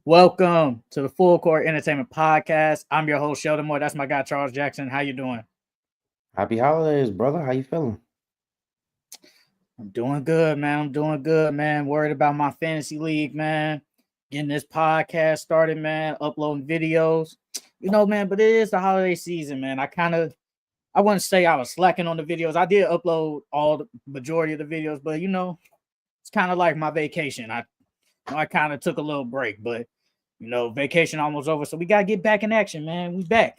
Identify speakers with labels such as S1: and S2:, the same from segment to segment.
S1: Welcome to the Full Court Entertainment Podcast. I'm your host, Sheldon Moore. That's my guy, Charles Jackson. How you doing?
S2: Happy holidays, brother. How you feeling?
S1: I'm doing good, man. I'm doing good, man. Worried about my fantasy league, man. Getting this podcast started, man. Uploading videos. Man, but it is the holiday season, man. I wouldn't say I was slacking on the videos. I did upload all the majority of the videos, but it's kind of like my vacation. I kind of took a little break, but vacation almost over, so we gotta get back in action, man. We back.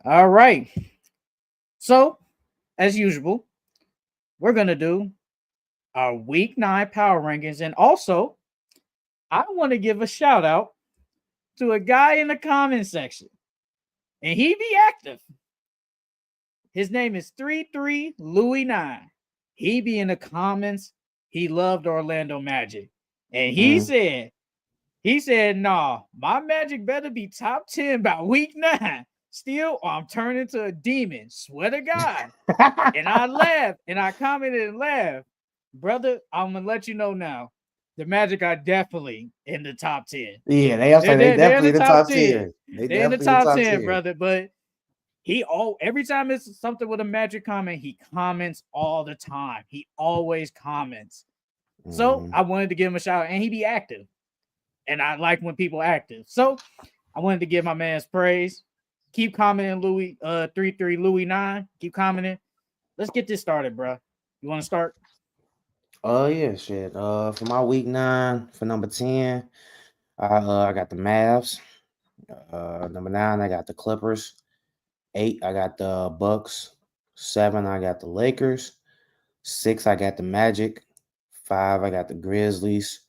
S1: All right. So, as usual, we're gonna do our week 9 power rankings, and also I want to give a shout out to a guy in the comment section, and he be active. His name is 33 Louis 9. He be in the comments. He loved Orlando Magic, and he said, nah, my Magic better be top 10 by week 9. Still, I'm turning to a demon. Swear to God. And I laughed and I commented and laughed. Brother, I'm going to let you know now. The Magic are definitely in the top 10.
S2: Yeah, they also they
S1: They're in
S2: definitely
S1: the
S2: in the
S1: top
S2: top
S1: 10.
S2: 10. They
S1: They're in the
S2: definitely in the
S1: top
S2: top
S1: 10,
S2: 10.
S1: brother. But every time it's something with a Magic comment, he comments all the time. He always comments. So
S2: Mhm.
S1: I wanted to give him a shout out, and he be active. And I like when people active. So I wanted to give my man's praise. Keep commenting, Louis 33 Louis 9. Keep commenting. Let's get this started, bro. You want to start?
S2: Oh yeah, shit. For my week 9, for number 10, I got the Mavs. Number 9, I got the Clippers. 8, I got the Bucks. 7, I got the Lakers. 6, I got the Magic. 5, I got the Grizzlies.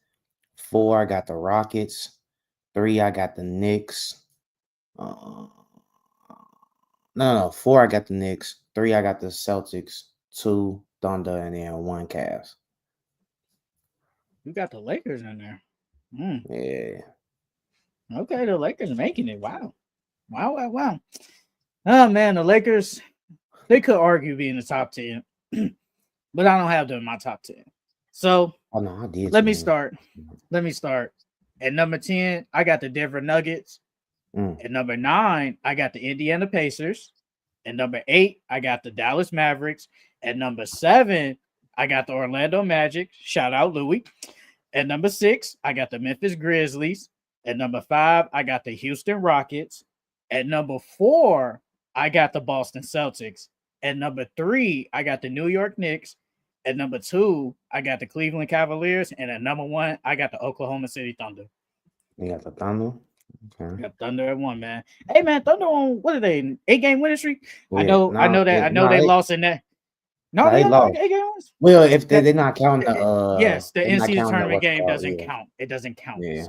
S2: 4, I got the Rockets. 3, I got the Knicks. Uh, no. 4, I got the Knicks. 3, I got the Celtics. 2, Thunder, and then 1 Cavs.
S1: You got the Lakers in there. Mm,
S2: Yeah.
S1: okay, the Lakers are making it. Wow. Wow. Oh, man, the Lakers, they could argue be in the top 10, but I don't have them in my top 10. So
S2: Oh no, I did
S1: let
S2: see
S1: me
S2: him.
S1: start. Let me start. At number 10, I got the Denver Nuggets.
S2: Mm.
S1: At number 9, I got the Indiana Pacers. At number 8, I got the Dallas Mavericks. At number 7, I got the Orlando Magic. Shout out Louis. At number 6, I got the Memphis Grizzlies. At number 5, I got the Houston Rockets. At number 4, I got the Boston Celtics. At number 3, I got the New York Knicks. At number 2, I got the Cleveland Cavaliers. And at number 1, I got the Oklahoma City Thunder.
S2: You got the Thunder. Okay.
S1: Got Thunder at 1, man. Hey, man, Thunder on what are they? 8-game winning streak. I
S2: Yeah.
S1: know, I
S2: No,
S1: know that. I know
S2: no,
S1: they lost in that. No,
S2: no,
S1: they
S2: they
S1: only like
S2: lost.
S1: 8 games.
S2: Well, if
S1: That
S2: they're not counting
S1: yes, the
S2: they're not
S1: NCAA
S2: counting the
S1: tournament
S2: what's it
S1: game
S2: called.
S1: doesn't
S2: Yeah.
S1: count. It doesn't count.
S2: Yeah.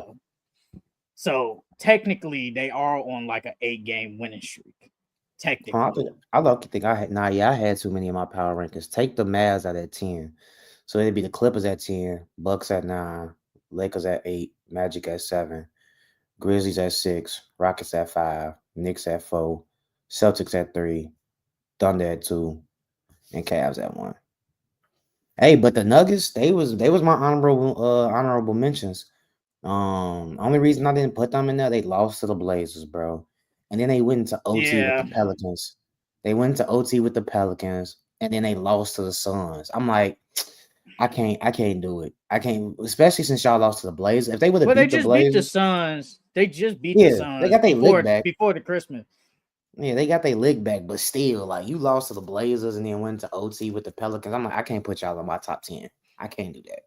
S1: So technically, they are on like an 8-game winning streak.
S2: I
S1: Technically,
S2: think I like to think I had yeah, I had too many in my power rankings. Take the Mavs out at 10. So it'd be the Clippers at 10, Bucks at 9, Lakers at 8, Magic at 7, Grizzlies at 6, Rockets at 5, Knicks at 4, Celtics at 3, Thunder at 2, and Cavs at 1. Hey, but the Nuggets, they was my honorable mentions. Only reason I didn't put them in there, they lost to the Blazers, bro. And then they went into OT with the
S1: yeah.
S2: Pelicans. They went to OT with the Pelicans, and then they lost to the Suns. I'm like, I can't do it. I can't, especially since y'all lost to the Blazers. If they would have
S1: Well, they
S2: beat the
S1: just beat the
S2: Blazers,
S1: Suns. They just beat the
S2: yeah, they
S1: Suns
S2: got their lick back.
S1: before the Christmas.
S2: Yeah, they got their lick back, but still, like you lost to the Blazers and then went to OT with the Pelicans. I'm like, I can't put y'all in my top 10. I can't do that.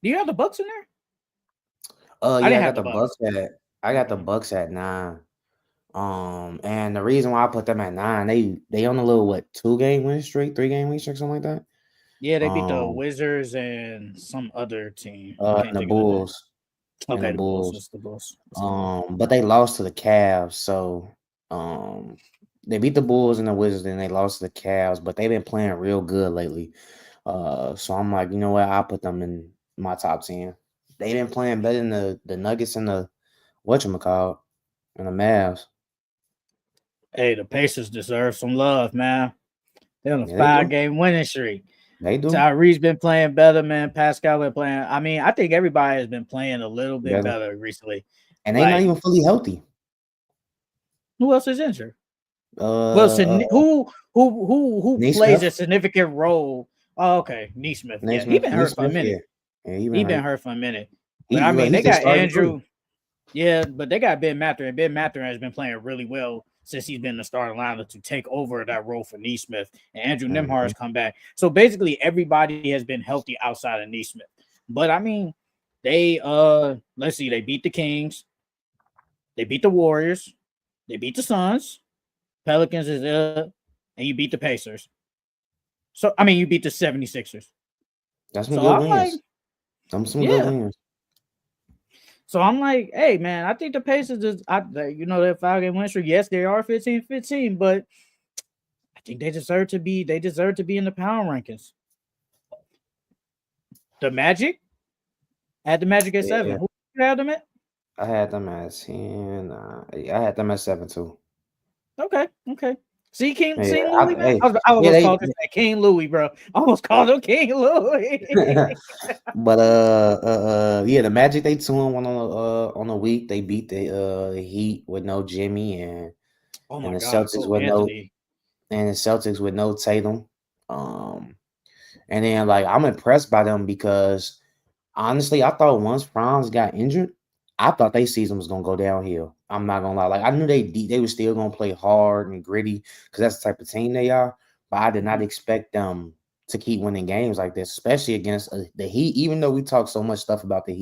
S1: Do you have the Bucks in there? I
S2: Yeah,
S1: didn't have the Bucks.
S2: I got the
S1: Okay.
S2: Bucks at 9. And the reason why I put them at 9, they on a little what 2-game win streak, 3-game win streak, something like that.
S1: Yeah, they beat the
S2: Um,
S1: Wizards and some other team. I can't
S2: and the
S1: think of the name.
S2: Bulls and the
S1: Okay, the Bulls.
S2: Bulls.
S1: It's the Bulls. It's the Bulls.
S2: But they lost to the Cavs, so they beat the Bulls and the Wizards, and they lost to the Cavs, but they've been playing real good lately. So I'm like, you know what? I'll put them in my top 10. They've been playing better than the Nuggets and the whatchamacallit and the Mavs.
S1: Hey, the Pacers deserve some love, man. They're on a
S2: Yeah, they do.
S1: 5-game winning streak.
S2: They do
S1: Tyree's been playing better, man. Pascal been playing. I mean, I think everybody has been playing a little bit
S2: better,
S1: better recently.
S2: and they not
S1: Like,
S2: even fully healthy.
S1: who else is injured? Well,
S2: Uh,
S1: who plays a
S2: Neesmith,
S1: significant role? Oh, okay, Neesmith. Yeah, he been hurt for a
S2: Neesmith,
S1: minute.
S2: yeah, yeah, he been
S1: He been
S2: hurt.
S1: hurt for a minute. But
S2: He
S1: I
S2: look,
S1: mean,
S2: he
S1: they
S2: just
S1: got
S2: started too.
S1: Andrew. Yeah, but they got Ben Mathurin. Ben Mathurin has been playing really well since he's been the starting lineup to take over that role for Neesmith. And Andrew Nimhar
S2: Hmm.
S1: has come back. So basically, everybody has been healthy outside of Neesmith. But I mean, they let's see, they beat the Kings, they beat the Warriors, they beat the Suns, Pelicans is and you beat the Pacers. So I mean, you beat the 76ers.
S2: That's some
S1: So
S2: good
S1: I'm like,
S2: wins. Some good
S1: yeah.
S2: wins.
S1: So I'm like, hey man, I think the Pacers is their 5 game win streak. Yes, they are 15-15, but I think they deserve to be in the power rankings. The Magic had the Magic at
S2: Yeah,
S1: 7. Who you have them at?
S2: I had them at 10. I had them at 7 too.
S1: Okay. See
S2: Yeah,
S1: King Louis, man.
S2: hey,
S1: I
S2: yeah,
S1: almost called this man King Louis, bro. I almost called him King Louis.
S2: but yeah, the Magic they 2-1 on the week. They beat the Heat with no Jimmy
S1: Oh
S2: and
S1: my
S2: the
S1: God,
S2: Celtics
S1: Cole
S2: with no
S1: Anthony.
S2: and the Celtics with no Tatum. Um, and then like I'm impressed by them because honestly, I thought once Franz got injured, I thought their season was gonna go downhill. I'm not gonna lie. Like I knew they were still gonna play hard and gritty because that's the type of team they are. But I did not
S1: Mhm.
S2: expect them to keep winning games like this, especially against the Heat. Even though we talk so much stuff about the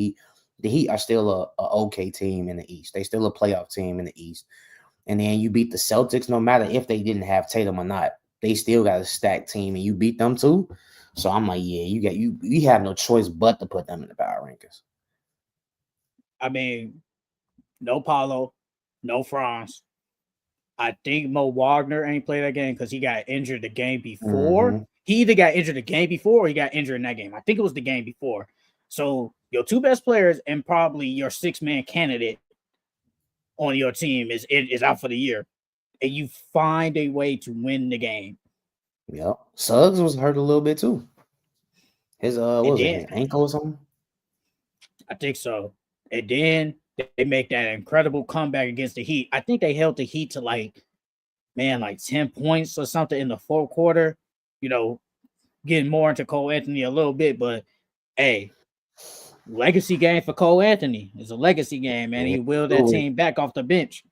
S2: Heat are still a okay team in the East. They still a playoff team in the East. And then you beat the Celtics, no matter if they didn't have Tatum or not. They still got a stacked team, and you beat them too. So I'm like, yeah, you have no choice but to put them in the power rankings.
S1: I mean, no Paulo, no Franz. I think Mo Wagner ain't played that game because he got injured the game before.
S2: Mm-hmm.
S1: He either got injured the game before or he got injured in that game. I think it was the game before. So your two best players and probably your 6 man candidate on your team is out for the year, and you find a way to win the game.
S2: Yep. Suggs was hurt a little bit too. His what
S1: And
S2: was it,
S1: then
S2: his ankle or something?
S1: I think so. And then they make that incredible comeback against the Heat. I think they held the Heat to like 10 points or something in the fourth quarter. You know, getting more into Cole Anthony a little bit, but hey, legacy game for Cole Anthony. It's a legacy game, man.
S2: Yeah,
S1: He willed that
S2: he
S1: team back off the bench.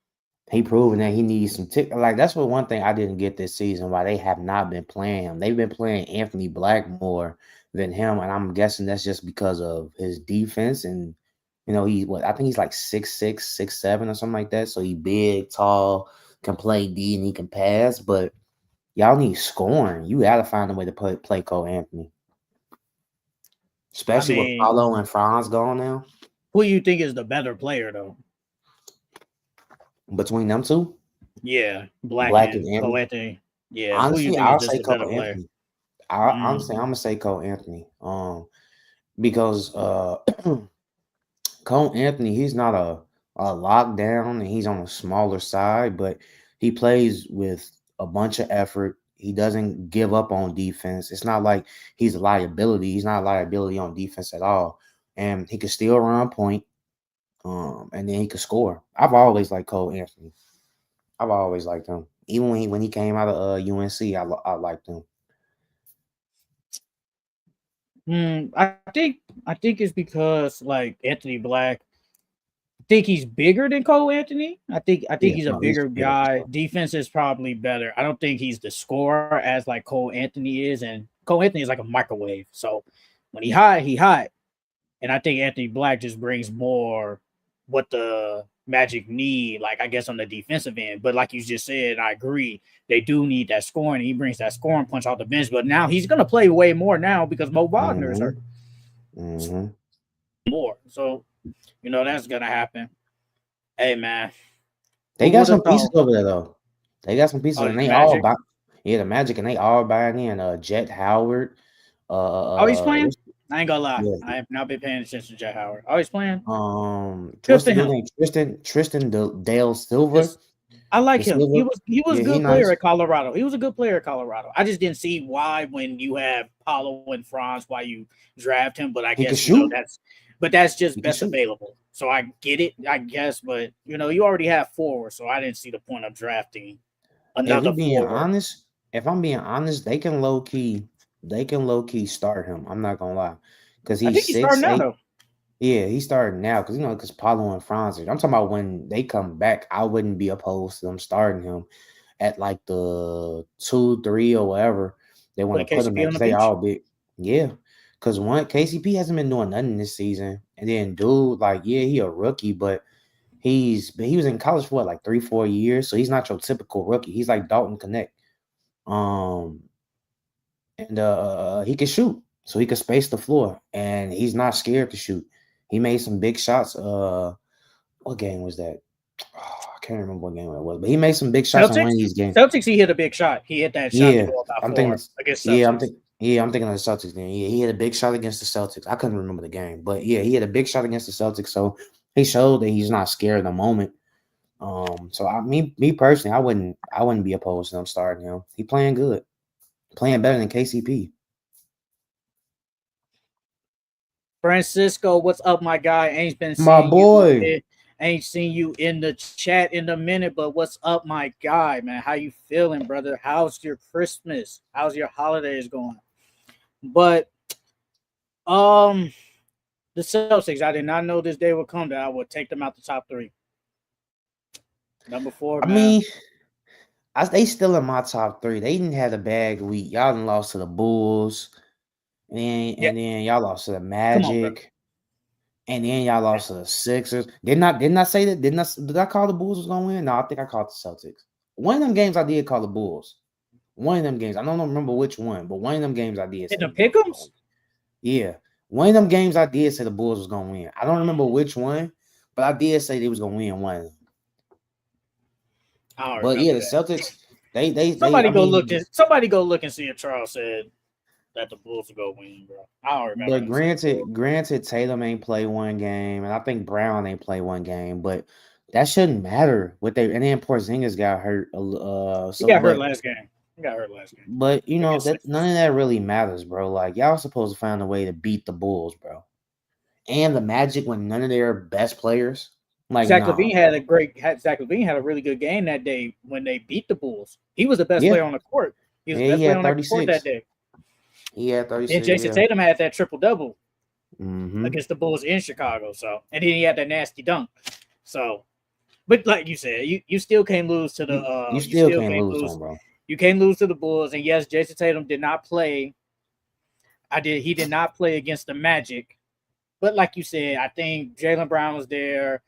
S2: proven that he needs some tick. Like that's what one thing I didn't get this season why they have not been playing him. They've been playing Anthony Black more than him, and I'm guessing that's just because of his defense and I think he's like 6'6", 6'7", or something like that. So he big, tall, can play D and he can pass, but y'all need scoring. You gotta find a way to play Cole Anthony.
S1: I
S2: Especially with
S1: mean,
S2: Paulo and Franz gone now.
S1: who do you think is the better player though?
S2: Between them two,
S1: Yeah, Black
S2: Black and
S1: and Cole
S2: Anthony.
S1: Anthony. Yeah, who do you
S2: Honestly,
S1: think is
S2: I'll
S1: just
S2: say
S1: the better
S2: Cole
S1: player?
S2: Anthony.
S1: Mm.
S2: I'm gonna say Cole Anthony. Because Cole Anthony, he's not a lockdown and he's on a smaller side, but he plays with a bunch of effort. He doesn't give up on defense. It's not like he's a liability. He's not a liability on defense at all. And he can still run point. And then he could score. I've always liked Cole Anthony. I've always liked him. Even when he came out of UNC, I liked him.
S1: I think it's because like Anthony Black. I think he's bigger than Cole Anthony. I think
S2: Yeah,
S1: he's a
S2: no, he's
S1: bigger
S2: yeah, for
S1: guy.
S2: sure.
S1: Defense is probably better. I don't think he's the scorer as like Cole Anthony is, and Cole Anthony is like a microwave. So when he hot, he hot. And I think Anthony Black just brings more what the Magic need, like I guess on the defensive end. But like you just said, I agree. They do need that scoring. He brings that scoring punch off the bench. But now he's gonna play way more now because Mo Wagner is hurt
S2: Mm-hmm. Mm-hmm.
S1: more. So that's gonna happen. Hey man,
S2: They
S1: who
S2: got
S1: would have
S2: some pieces
S1: thought?
S2: over there though. They got some pieces,
S1: Oh,
S2: and
S1: the
S2: they all
S1: Magic.
S2: buy. Yeah, the Magic, and they all buying in. Jet Howard.
S1: Oh, he's playing.
S2: What's
S1: I ain't gonna lie.
S2: yeah.
S1: I have not been paying attention to Jet Howard. Oh, he's playing. Good
S2: What's the
S1: for
S2: dude
S1: him.
S2: named Tristan Dale Silver?
S1: It's I like
S2: The
S1: him.
S2: silver.
S1: He was a
S2: Yeah, he
S1: good player
S2: nice.
S1: at Colorado. He was a good player at Colorado. I just didn't see why when you have Paulo and Franz why you draft him, but I
S2: He can
S1: guess
S2: shoot.
S1: that's just
S2: He can
S1: best
S2: shoot.
S1: available. So I get it, I guess, but you already have forward, so I didn't see the point of drafting
S2: If we
S1: another
S2: being
S1: forward.
S2: honest, if I'm being honest, they can low key start him. I'm not gonna lie, because
S1: I think
S2: he's
S1: he's starting
S2: six
S1: now
S2: eight.
S1: though.
S2: Yeah, he started now because because Paulo and Franz. I'm talking about when they come back. I wouldn't be opposed to them starting him at like the 2, 3 or whatever they want to
S1: Put
S2: put him
S1: KCP
S2: at
S1: on the
S2: because they
S1: bench.
S2: all big. Yeah, because one KCP hasn't been doing nothing this season, and then dude, like yeah, he a rookie, but he was in college for what, like 3, 4 years, so he's not your typical rookie. He's like Dalton Connect. Um, and he can shoot, so he can space the floor, and he's not scared to shoot. He made some big shots. What game was that? Oh, I can't remember what game it was, but he made some big shots in one of
S1: Celtics.
S2: these games.
S1: Celtics. He hit a big shot. He hit that shot to
S2: Yeah,
S1: go about
S2: I'm thinking.
S1: four against
S2: Yeah,
S1: Celtics.
S2: I'm thinking of the Celtics game. Yeah, he had a big shot against the Celtics. I couldn't remember the game, but yeah, he had a big shot against the Celtics. So he showed that he's not scared of the moment. So me personally, I wouldn't be opposed to him starting him. He playing good, playing better than KCP.
S1: Francisco, what's up, my guy? Ain't been
S2: My
S1: seeing you.
S2: boy.
S1: Ain't seen you in the chat in a minute, but what's up, my guy, man? How you feeling, brother? How's your Christmas? How's your holidays going? But um, the Celtics, I did not know this day would come that I would take them out the top three. Number four,
S2: I
S1: man.
S2: mean, they still in my top three. They didn't have a bad week. Y'all done lost to the Bulls,
S1: Yeah,
S2: and then y'all lost to the
S1: come on, brother.
S2: Magic, and then y'all lost to the Sixers. Didn't I say that? Did I call the Bulls was gonna win? No, I think I called the Celtics. One of them games I did call the Bulls. One of them games. I don't remember which one, but one of them games I did
S1: In
S2: say
S1: the
S2: the Bulls was gonna
S1: pickums,
S2: win. Yeah. One of them games I did say the Bulls was gonna win. I don't remember which one, but I did say they was gonna win one of them.
S1: I don't
S2: But yeah,
S1: remember
S2: the
S1: that.
S2: Celtics, I mean,
S1: Somebody go look and see if Charles said that the Bulls will go win, bro. I don't remember
S2: but
S1: him saying the Bulls.
S2: granted, Tatum ain't play one game, and I think Brown ain't play one game, but that shouldn't matter. And then Porzingis got hurt.
S1: He
S2: So
S1: got hurt
S2: but
S1: last game. He got hurt last game
S2: that
S1: against
S2: none
S1: Sixers.
S2: of that really matters, bro. Like y'all supposed to find a way to beat the Bulls, bro. And the Magic when none of their best players, like nah, bro.
S1: Zach Levine had a really good game that day when they beat the Bulls. He was the best
S2: Yeah,
S1: player on the court. He was the
S2: yeah,
S1: best
S2: he
S1: player
S2: had
S1: on that court that
S2: 36.
S1: day.
S2: He had
S1: And
S2: 36.
S1: Jason
S2: Yeah.
S1: Tatum had that triple double
S2: Mm-hmm.
S1: against the Bulls in Chicago. So and then he had that nasty dunk. So, but like you said, you still can't lose to the
S2: You
S1: you
S2: still
S1: still
S2: can't
S1: can't
S2: lose to
S1: lose.
S2: him, bro.
S1: You can't lose to the Bulls. And yes, Jason Tatum did not play. He did not play against the Magic. But like you said, I think Jalen Brown was there.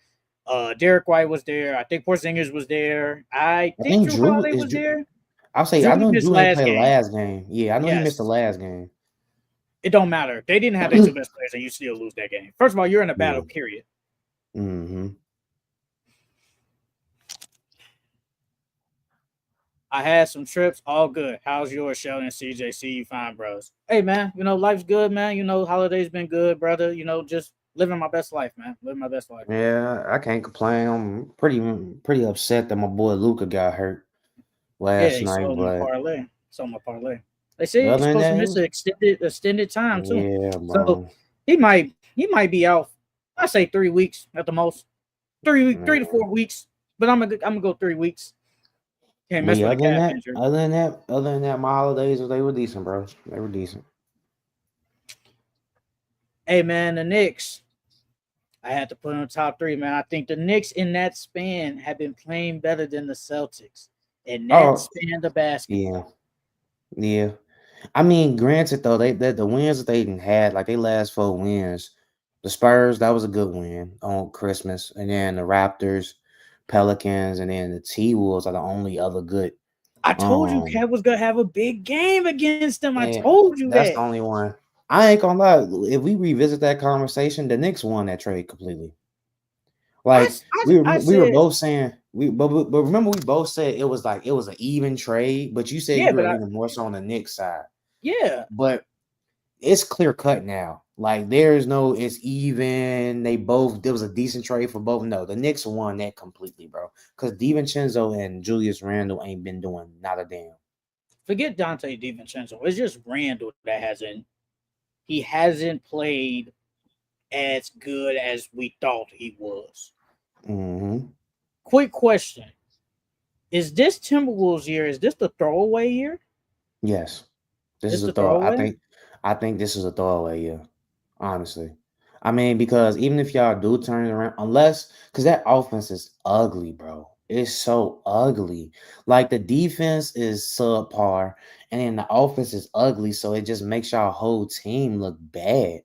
S1: Derek White was there. I think Porzingis was there. I
S2: I
S1: think
S2: think
S1: Drew
S2: Drew
S1: Holiday
S2: is
S1: was
S2: Drew.
S1: there.
S2: I'll say I
S1: Drew
S2: know
S1: missed
S2: Drew ain't
S1: last
S2: played the
S1: game.
S2: last game. Yeah, I know he missed the
S1: Yes,
S2: last game.
S1: it don't matter. They didn't have their two best players, and you still lose that game. First of all, you're in a battle.
S2: Yeah.
S1: Period.
S2: Mm-hmm.
S1: I had some trips, all good. How's yours, Sheldon and CJ? See you fine, bros. Hey man, life's good, man. Holidays been good, brother. Just living my best life, man. Living my best life.
S2: Yeah, I can't complain. I'm pretty upset that my boy Luca got hurt
S1: Yeah,
S2: last
S1: he
S2: night,
S1: sold my
S2: but
S1: parlay. Sold my parlay. They say he's
S2: other than
S1: supposed to
S2: that, it
S1: miss
S2: was
S1: an extended time too.
S2: yeah,
S1: So
S2: bro.
S1: he might be out. I say 3 weeks at the most. Three to
S2: Man.
S1: 4 weeks. But I'm gonna go 3 weeks. Can't
S2: But
S1: mess
S2: yeah,
S1: with a calf injury.
S2: other than that, my holidays they were decent, bro. They were decent.
S1: Hey man, the Knicks. I had to put in the top three, man. I think the Knicks in that span have been playing better than the Celtics in that
S2: Oh
S1: span of
S2: yeah,
S1: basketball.
S2: yeah. I mean, granted though, the wins that they didn't had, like they last 4 wins. The Spurs, that was a good win on Christmas, and then the Raptors, Pelicans, and then the T Wolves are the only other good.
S1: I told you
S2: Um,
S1: Kev was gonna have a big game against them. I
S2: and
S1: told you
S2: that's
S1: that.
S2: the only one. I ain't gonna lie. If we revisit that conversation, the Knicks won that trade completely.
S1: I,
S2: Like
S1: I, I
S2: we were
S1: said,
S2: both saying but remember we both said it was an even trade, but you said
S1: yeah,
S2: you
S1: but
S2: were leaning more so on the Knicks side.
S1: yeah,
S2: But it's clear cut now. Like there's no, it's even. There was a decent trade for both. No, the Knicks won that completely, bro. Because DiVincenzo and Julius Randle ain't been doing not a damn.
S1: Forget Dante DiVincenzo. It's just Randall that hasn't played as good as we thought he was.
S2: Mm-hmm.
S1: Quick question: is this Timberwolves year? Is this the throwaway year?
S2: Yes, this
S1: It's
S2: is a
S1: the
S2: throw.
S1: throwaway.
S2: I think this is a throwaway year. Honestly, I mean, because even if y'all do turn it around, unless because that offense is ugly, bro. It's so ugly. Like the defense is subpar, and then the offense is ugly, so it just makes y'all whole team look bad.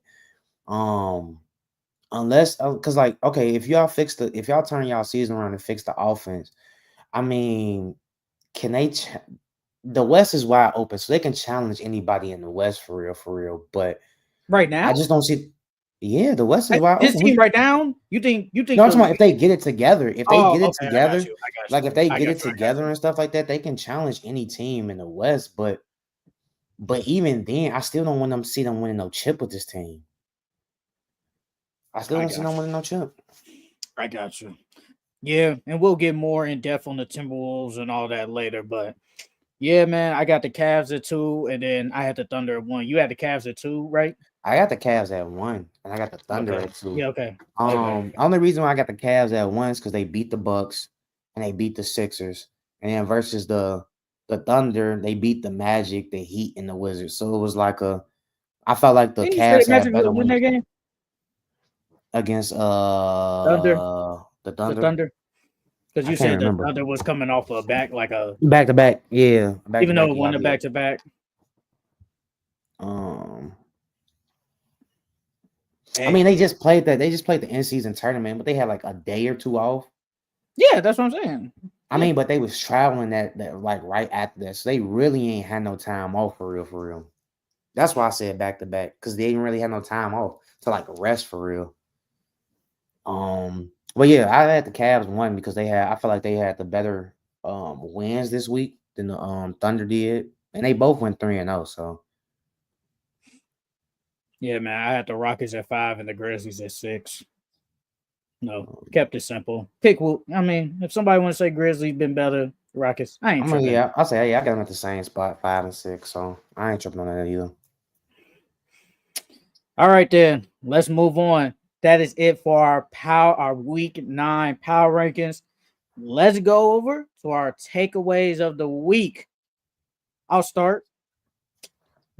S2: Um, unless because like okay, if y'all turn y'all season around and fix the offense, I mean, can they? The West is wide open, so they can challenge anybody in the West for real. But
S1: Right
S2: I
S1: now,
S2: just don't see. Yeah, the West is wide
S1: this
S2: open.
S1: team right now. You think
S2: No, I'm talking
S1: the
S2: about if they get it together. If they
S1: Oh,
S2: get it
S1: okay. I got
S2: together,
S1: you. I got
S2: like
S1: you.
S2: if they
S1: I
S2: get
S1: got
S2: it
S1: you. I got
S2: together
S1: you.
S2: and stuff like that, they can challenge any team in the West. But even then, I still don't want them see them winning no chip with this team. I still
S1: I
S2: don't see them
S1: got you.
S2: winning no chip.
S1: I got you. Yeah, and we'll get more in depth on the Timberwolves and all that later. But yeah, man, I got the Cavs at 2, and then I had the Thunder at 1. You had the Cavs at 2, right?
S2: I got the Cavs at 1, and I got the Thunder
S1: Okay.
S2: at 2.
S1: Yeah. Okay. Okay.
S2: Only reason why I got the Cavs at 1 is because they beat the Bucks and they beat the Sixers, and then versus the Thunder, they beat the Magic, the Heat, and the Wizards. So it was like I felt like the
S1: Didn't you say the
S2: Cavs had
S1: Magic
S2: better
S1: would win that
S2: wins
S1: game?
S2: against
S1: Thunder,
S2: the
S1: the
S2: Thunder.
S1: Thunder, because
S2: I
S1: you
S2: can't
S1: said the
S2: remember.
S1: Thunder was coming off a back like a,
S2: Back to back, yeah, back to
S1: even though
S2: back,
S1: it
S2: yeah, I
S1: won a
S2: did.
S1: back to back.
S2: Um, I mean,
S1: Hey,
S2: they just played that. They just played the in season tournament, but they had like a day or two off.
S1: yeah, that's what I'm saying.
S2: I
S1: Yeah,
S2: mean, but they was traveling that like right after that, so they really ain't had no time off for real, for real. That's why I said back to back because they didn't really have no time off to like rest for real. But yeah, I had the Cavs won because I feel like they had the better wins this week than the Thunder did, and they both went 3-0. So
S1: yeah, man. I had the Rockets at 5 and the Grizzlies at 6. No, kept it simple. Pick who. I mean, if somebody want to say Grizzlies been better, Rockets, I ain't
S2: I'm gonna
S1: tripping.
S2: yeah, I'll say yeah, I got them at the same spot, 5 and 6. So I ain't tripping on that either.
S1: All right, then let's move on. That is it for our week 9 power rankings. Let's go over to our takeaways of the week. I'll start.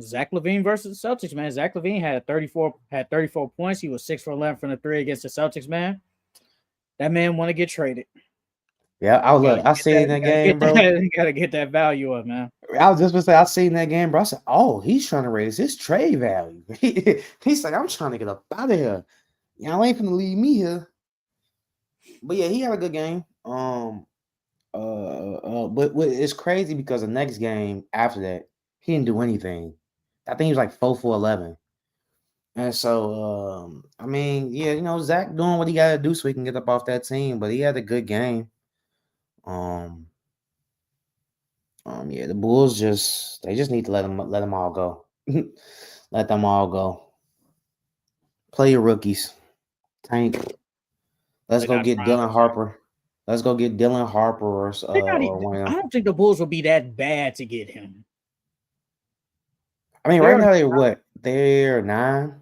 S1: Zach LaVine versus the Celtics, man. Zach LaVine had 34 points. He was 6 for 11 from the three against the Celtics, man. That man want to get traded.
S2: Yeah, I
S1: Gotta
S2: look. I
S1: get that.
S2: seen that
S1: Gotta
S2: game,
S1: get
S2: bro.
S1: that. Gotta get that value up, man.
S2: I was just gonna say I seen that game, bro. I said, "Oh, he's trying to raise his trade value." He's like, "I'm trying to get up out of here. Y'all ain't gonna leave me here." But yeah, he had a good game. But it's crazy because the next game after that, he didn't do anything. I think he was like 4 for 11. And so, I mean, yeah, Zach doing what he got to do so he can get up off that team. But he had a good game. Um, yeah, the Bulls they just need to let them all go. Let them all go. Play your rookies. Tank. Let's
S1: They
S2: go
S1: got
S2: get
S1: trying
S2: Dylan
S1: to tank.
S2: Harper. Let's go get Dylan Harper
S1: They not.
S2: or one of
S1: I
S2: them.
S1: don't think the Bulls will be that bad to get him.
S2: I mean,
S1: They
S2: right
S1: are.
S2: now they're what? They're 9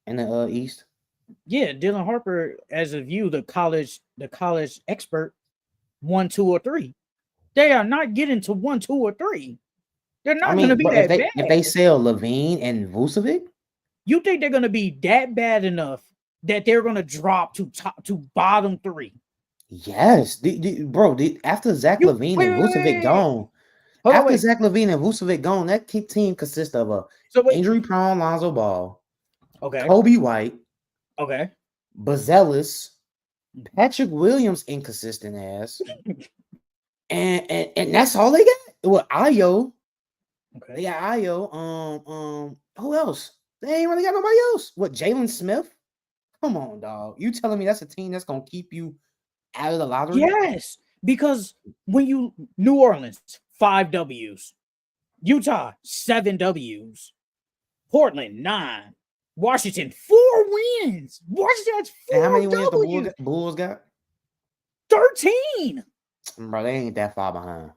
S2: in the East.
S1: Yeah, Dylan Harper, as of you, the college expert, 1, 2, or 3. They are not getting to 1, 2, or 3. They're
S2: I
S1: not going to
S2: mean,
S1: be
S2: bro,
S1: that
S2: if they
S1: bad.
S2: sell Levine and Vucevic,
S1: You think they're going to be that bad enough that they're going to drop to bottom 3?
S2: yes, bro. After Zach
S1: You
S2: Levine
S1: wait,
S2: and
S1: wait, wait,
S2: Vucevic
S1: wait, wait.
S2: gone,
S1: Hold on,
S2: after
S1: wait.
S2: Zach Levine and Vucevic gone, that team consists of a
S1: So wait.
S2: injury-prone Lonzo Ball,
S1: Okay,
S2: Kobe White,
S1: okay,
S2: Bazelis, Patrick Williams, inconsistent ass, and that's all they got. Well, Ayo, they
S1: okay.
S2: got Ayo. Who else? They ain't really got nobody else. What, Jalen Smith? Come on, dog. You telling me that's a team that's gonna keep you out of the lottery?
S1: Yes, because when you New Orleans 5 W's, Utah 7 W's, Portland 9. Washington 4 wins. Washington has
S2: And how
S1: 4
S2: many wins the
S1: W's.
S2: Bulls got?
S1: 13.
S2: Bro, they ain't that far behind.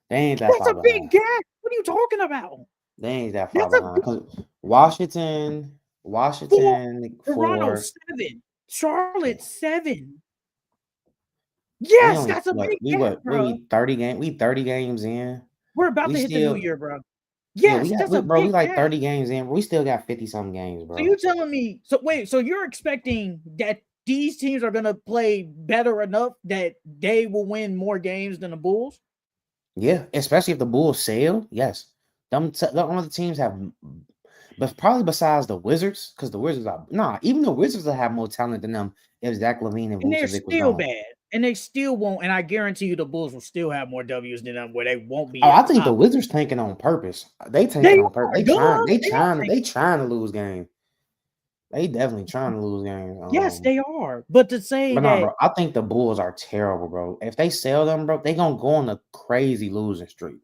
S2: They ain't that
S1: That's
S2: far
S1: a big
S2: behind.
S1: gap. What are you talking about?
S2: They ain't that far
S1: That's a
S2: behind. 'Cause Washington,
S1: Toronto
S2: 4.
S1: 7. Charlotte 7.
S2: We
S1: Yes,
S2: only
S1: that's a big gap,
S2: what
S1: bro.
S2: we 30 game we 30 games in.
S1: We're about
S2: We
S1: to hit the new
S2: still
S1: year, bro.
S2: yeah,
S1: Yes, that's
S2: we
S1: a
S2: bro, we
S1: big
S2: like
S1: gap.
S2: 30 games in. We still got 50 something games,
S1: So
S2: bro.
S1: you telling me? So wait, so you're expecting that these teams are gonna play better enough that they will win more games than the Bulls?
S2: Yeah, especially if the Bulls sail. Yes, the other teams have, but probably besides the Wizards, because the Wizards are even the Wizards will have more talent than them if Zach LaVine and
S1: And they're
S2: Vucevic was
S1: still
S2: gone.
S1: bad, and they still won't. And I guarantee you, the Bulls will still have more W's than them, where they won't be
S2: Oh,
S1: at
S2: I
S1: the
S2: think the
S1: top.
S2: Wizards tanking on purpose. They
S1: They
S2: tanking on purpose.
S1: are, duh. They are
S2: They
S1: tanking.
S2: trying to lose games. They definitely trying to lose games.
S1: Yes, they are. But to say
S2: But nah,
S1: that
S2: bro, I think the Bulls are terrible, bro. If they sell them, bro, they gonna go on a crazy losing streak.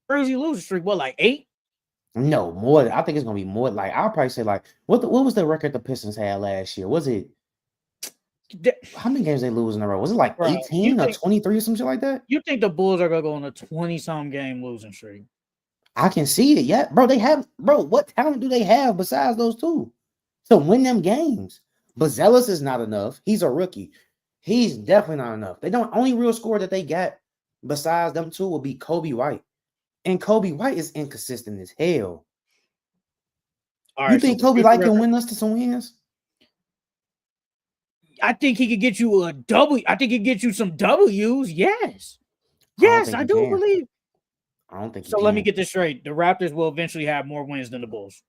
S1: crazy losing streak, what, like 8?
S2: No, more. I think it's gonna be more. Like I'll probably say, like what was the record the Pistons had last year? Was it how many games they lose in a row? Was it like
S1: Bro,
S2: 18 or 23 or some shit like that?
S1: you think the Bulls are gonna go on a 20-some game losing streak?
S2: I can see it. Yeah, bro. They have, bro. What talent do they have besides those two to win them games? Bazelis is not enough. He's a rookie. He's definitely not enough. They don't. Only real score that they got besides them two will be Kobe White, and Kobe White is inconsistent as hell.
S1: All
S2: You
S1: right, so
S2: think
S1: for
S2: Kobe
S1: future
S2: White can
S1: reference,
S2: win us to some wins?
S1: I think he could get you a W. I think he could get you some W's. Yes.
S2: I don't
S1: Yes,
S2: think
S1: I
S2: he
S1: do
S2: can.
S1: believe.
S2: I don't think he
S1: So let me
S2: can.
S1: get this straight. The Raptors will eventually have more wins than the Bulls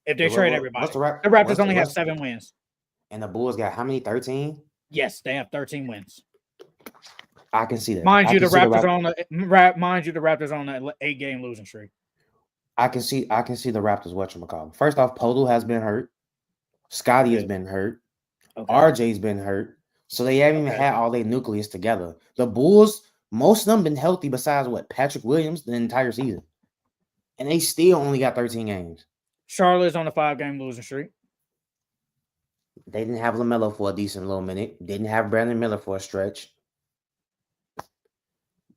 S1: if they trade everybody.
S2: What's the rap?
S1: The Raptors only have
S2: What's
S1: 7 wins.
S2: and the Bulls got how many? 13.
S1: Yes, they have 13 wins.
S2: I can see that.
S1: Mind
S2: I
S1: you,
S2: can
S1: the
S2: see the
S1: Raptors are on an 8-game losing streak.
S2: I can see the Raptors whatchamacallit. First off, Podol has been hurt. Scotty has
S1: Okay.
S2: been hurt.
S1: Okay.
S2: RJ's been hurt. So they haven't even
S1: Okay.
S2: had all their nucleus together. The Bulls, most of them been healthy besides what? Patrick Williams the entire season. And they still only got 13 games.
S1: Charlotte's on a 5-game losing streak.
S2: They didn't have LaMelo for a decent little minute. Didn't have Brandon Miller for a stretch.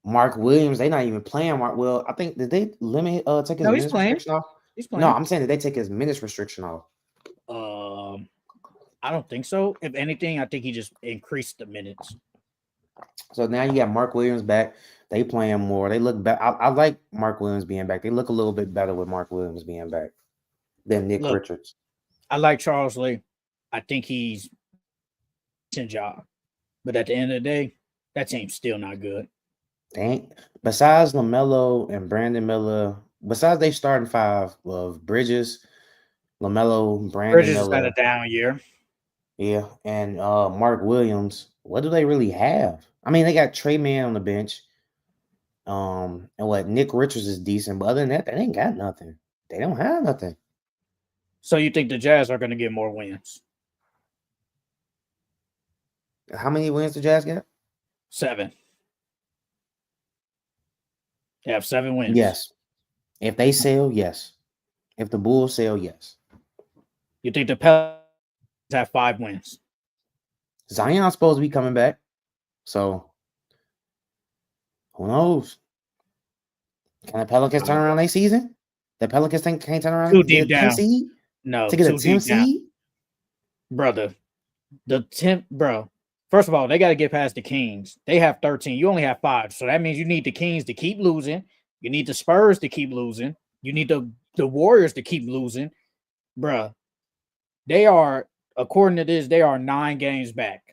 S2: Mark Williams, they not even playing Mark. Well, I think did they limit take his
S1: No, he's
S2: minutes
S1: playing.
S2: restriction off?
S1: He's
S2: No,
S1: playing.
S2: I'm saying that they take his minutes restriction off.
S1: I don't think so. If anything, I think he just increased the minutes.
S2: So now you got Mark Williams back. They playing more. They look better. I like Mark Williams being back. They look a little bit better with Mark Williams being back than Nick
S1: Look,
S2: Richards.
S1: I like Charles Lee. I think he's a job. But at the end of the day, that team's still not good.
S2: They ain't, besides LaMelo and Brandon Miller, besides they starting 5 of Bridges, LaMelo, Brandon
S1: Bridges has had
S2: Miller,
S1: a down year.
S2: yeah, and Mark Williams. What do they really have? I mean, they got Trey Mann on the bench. And what Nick Richards is decent, but other than that, they ain't got nothing. They don't have nothing.
S1: So you think the Jazz are going to get more wins?
S2: How many wins the Jazz got?
S1: 7. They have 7 wins.
S2: Yes. If they sell, yes. If the Bulls sell, yes.
S1: You think the Pelicans have 5 wins?
S2: Zion's supposed to be coming back. So who knows? Can the Pelicans turn around their season? The Pelicans can't turn around
S1: Too
S2: and get
S1: deep
S2: a 10
S1: down.
S2: seed?
S1: No,
S2: To get a
S1: too
S2: 10
S1: deep down.
S2: seed?
S1: Brother, first of all, they got to get past the Kings. They have 13. You only have 5. So that means you need the Kings to keep losing. You need the Spurs to keep losing. You need the Warriors to keep losing. Bruh, they are, according to this, they are 9 games back.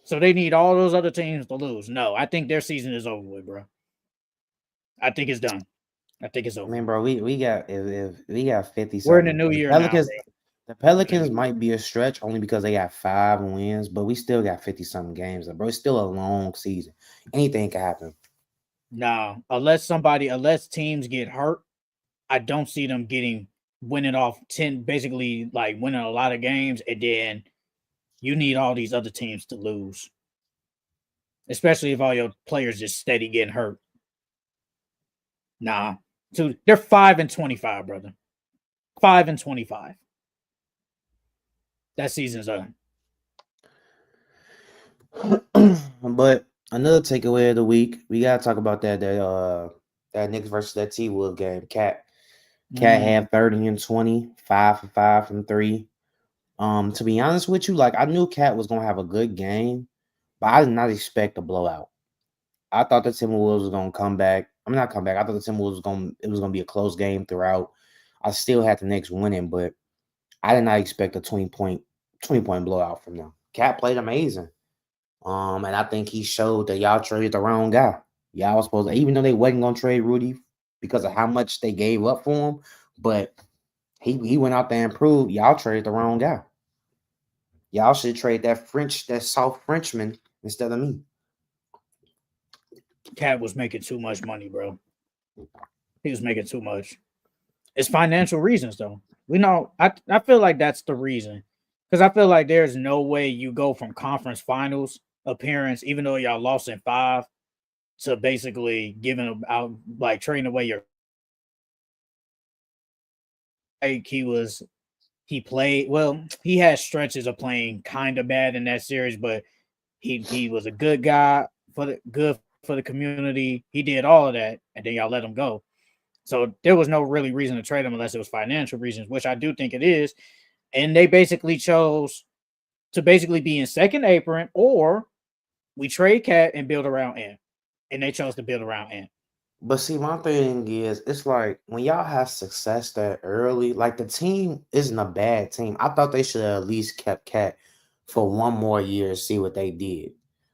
S1: So they need all those other teams to lose. No, I think their season is over with, bro. I think it's done. I think it's over.
S2: I mean, bro, we got if we got 50
S1: We're in the
S2: something.
S1: new year now, bro.
S2: The Pelicans might be a stretch only because they got 5 wins, but we still got 50 something games. Bro, it's still a long season. Anything can happen.
S1: No, unless teams get hurt, I don't see them winning off 10, basically like winning a lot of games, and then you need all these other teams to lose. Especially if all your players just steady getting hurt. Nah, They're 5-25, brother. 5-25. That season's done.
S2: But another takeaway of the week, we gotta talk about that Knicks versus that T-Wolves game. Cat had 30 and 20, 5 for 5 from 3. To be honest with you, like I knew Cat was gonna have a good game, but I did not expect a blowout. I thought the Timberwolves was gonna come back. I'm not come back. I thought the Timberwolves was gonna be a close game throughout. I still had the Knicks winning, but I did not expect a 20-point blowout from them. Cat played amazing. And I think he showed that y'all traded the wrong guy. Y'all was supposed to, even though they wasn't gonna trade Rudy because of how much they gave up for him, but he went out there and proved y'all traded the wrong guy. Y'all should trade that soft Frenchman instead of me.
S1: Cat was making too much money, bro. He was making too much. It's financial reasons, though. We know. I feel like that's the reason, because I feel like there's no way you go from conference finals appearance, even though y'all lost in 5, to basically giving out like trading away your. Like he played well. He had stretches of playing kind of bad in that series, but he was a good guy for the community. He did all of that, and then y'all let him go. So there was no really reason to trade him unless it was financial reasons, which I do think it is. And they basically chose to basically be in second apron, or we trade Cat and build around Ant. And they chose to build around Ant.
S2: But see, my thing is, it's like when y'all have success that early, like the team isn't a bad team. I thought they should have at least kept Cat for one more year and see what they did.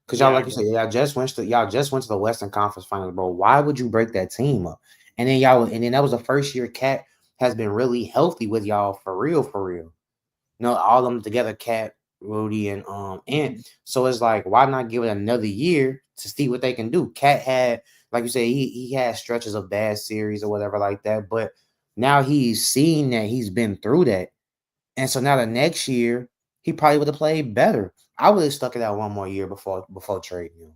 S2: Cause y'all,
S1: Yeah, I
S2: like you said,
S1: agree.
S2: y'all just went to the Western Conference Finals, bro. Why would you break that team up? And then that was the first year Cat has been really healthy with y'all for real, for real. You know, all of them together, Cat, Rudy, and Ant. So it's like, why not give it another year to see what they can do? Cat had, like you said, he had stretches of bad series or whatever like that, but now he's seen that he's been through that, and so now the next year he probably would have played better. I would have stuck it out one more year before trading him,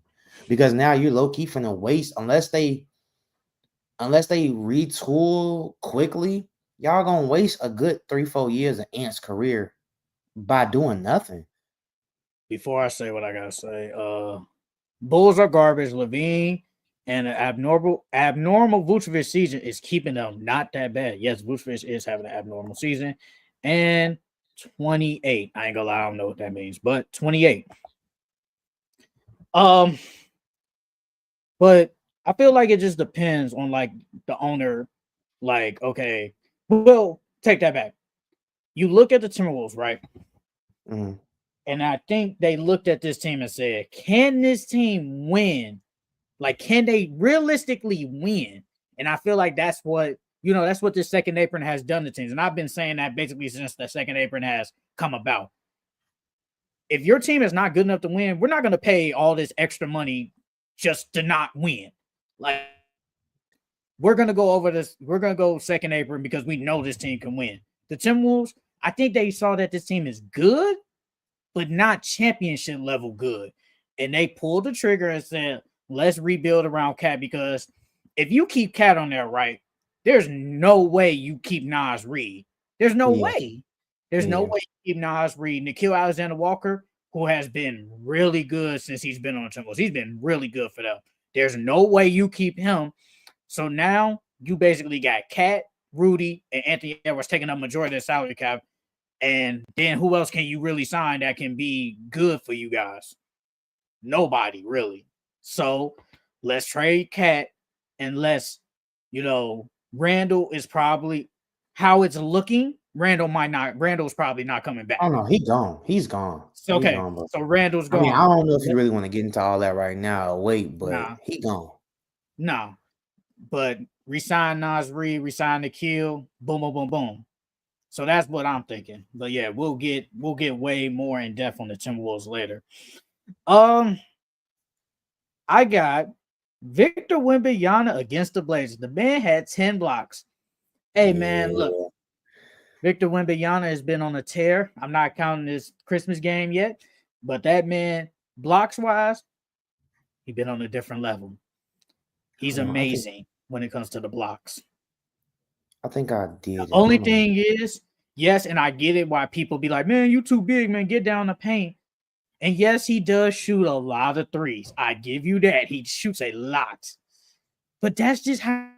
S2: because now you're low key finna waste unless they retool quickly. Y'all gonna waste a good 3-4 years of Ant's career by doing nothing.
S1: Before I say what I gotta say, Bulls are garbage. Levine and an abnormal Vucevic season is keeping them not that bad. Yes, Vucevic is having an abnormal season. And 28. I ain't gonna lie, I don't know what that means, but 28. Um, but I feel like it just depends on like the owner. Like, okay, well, take that back. You look at the Timberwolves, right?
S2: Mhm.
S1: And I think they looked at this team and said, can this team win? Like, can they realistically win? And I feel like that's what this second apron has done to teams. And I've been saying that basically since the second apron has come about. If your team is not good enough to win, we're not going to pay all this extra money just to not win. Like, we're going to go over this. We're going to go second apron because we know this team can win. The Timberwolves, I think they saw that this team is good, but not championship level good. And they pulled the trigger and said, let's rebuild around Cat, because if you keep Cat on there, right, there's no way you keep Nas Reed. There's no
S2: Yeah,
S1: way. There's no
S2: yeah.
S1: way you keep Nas Reed. Nikhil Alexander Walker, who has been really good since he's been on the Timberwolves. He's been really good for them. There's no way you keep him. So now you basically got Cat, Rudy, and Anthony Edwards taking up majority of the salary cap. And then who else can you really sign that can be good for you guys? Nobody really. So let's trade Cat, and Randall is probably how it's looking. Randall's probably not coming back.
S2: Oh no, he gone. He's gone.
S1: So,
S2: He's
S1: okay.
S2: gone, bro.
S1: So Randall's
S2: I mean, I
S1: gone.
S2: don't know if you really want to get into all that right now. Wait, but
S1: Nah,
S2: he gone.
S1: nah. But resign Nas Reed, resign the kill, boom, boom, boom, boom. So that's what I'm thinking. But yeah, we'll get way more in depth on the Timberwolves later. Um, I got Victor Wembanyama against the Blazers. The man had 10 blocks. Hey man, look,
S2: Yeah.
S1: Victor Wembanyama has been on a tear. I'm not counting this Christmas game yet, but that man, blocks wise, he been on a different level. He's
S2: I know. I can
S1: amazing when it comes to the blocks.
S2: I think I
S1: The
S2: did it.
S1: only
S2: Hold on.
S1: thing is, yes, and I get it why people be like, man, you too big, man, get down the paint. And yes, he does shoot a lot of threes. I give you that. He shoots a lot. But that's just how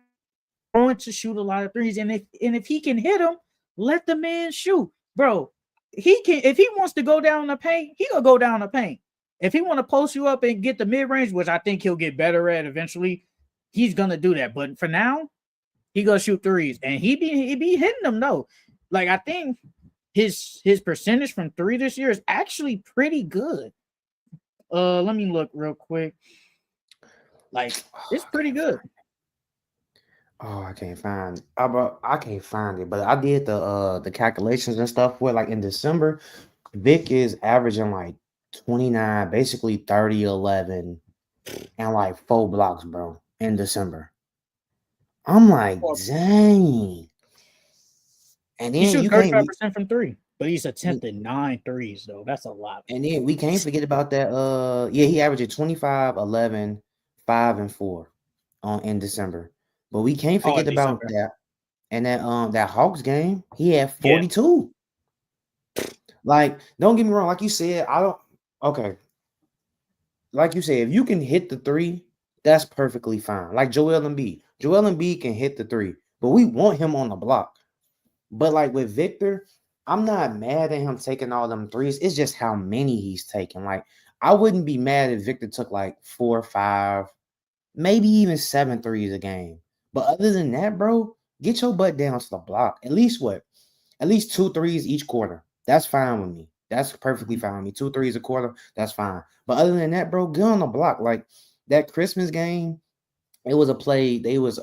S1: he's going to shoot a lot of threes. And if he can hit them, let the man shoot. Bro, he can if he wants to go down the paint, he'll go down the paint. If he want to post you up and get the mid-range, which I think he'll get better at eventually, he's gonna do that. But for now, he gonna shoot threes. And he be hitting them though. Like I think his percentage from three this year is actually pretty good. Let me look real quick. Like it's pretty good.
S2: Oh, I can't find. I can't find it, but I did the calculations and stuff. Where like in December, Vic is averaging like 29, basically 30, 11, and like 4 blocks, bro. In December, I'm like,
S1: Well,
S2: dang. And
S1: he
S2: then
S1: shoots
S2: you can't.
S1: 35% from three, but he's attempted nine threes though. That's a lot.
S2: And then we can't forget about that. Yeah, he averaged 25, 11, 5, and 4 on in December. But we can't
S1: Oh,
S2: forget
S1: in
S2: about
S1: December.
S2: that. And that Hawks game, he had
S1: Yeah.
S2: 42. Like, don't get me wrong, like you said, I don't okay. Like you said, if you can hit the three, that's perfectly fine. Like Joel Embiid. Joel Embiid can hit the three, but we want him on the block. But like with Victor, I'm not mad at him taking all them threes. It's just how many he's taking. Like, I wouldn't be mad if Victor took like 4 or 5, maybe even 7 threes a game. But other than that, bro, get your butt down to the block. At least what? At least 2 threes each quarter. That's fine with me. That's perfectly
S1: Mhm.
S2: fine with me. 2 threes a quarter, that's fine. But other than that, bro, get on the block. Like that Christmas game, it was a play. They was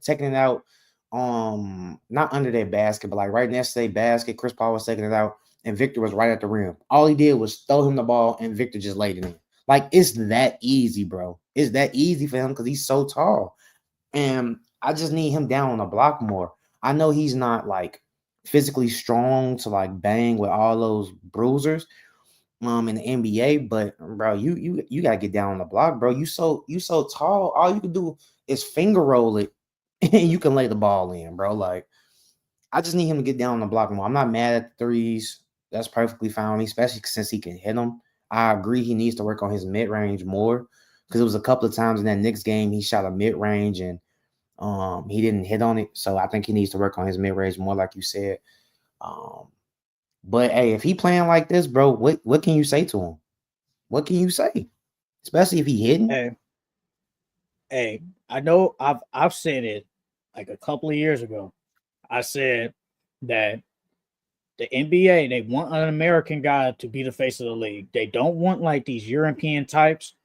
S2: taking it out not under their basket, but like right next to their basket. Chris Paul was taking it out, and Victor was right at the rim. All he did was throw him the ball, and Victor just laid it in. Like it's that easy, bro. It's that easy for him because he's so tall. And I just need him down on the block more. I know he's not like physically strong to like bang with all those bruisers in the NBA, but bro, you gotta get down on the block, bro. You so tall. All you can do is finger roll it and you can lay the ball in, bro. Like I just need him to get down on the block more. I'm not mad at the threes. That's perfectly fine with me, especially since he can hit them. I agree he needs to work on his mid range more because it was a couple of times in that Knicks game he shot a mid range and he didn't hit on it. So I think he needs to work on his mid range more, like you said. Um, but hey, if he playing like this, bro, what can you say to him? What can you say? Especially if he hitting.
S1: Hey, hey, I know I've said it like a couple of years ago. I said that the NBA they want an American guy to be the face of the league. They don't want like these European types.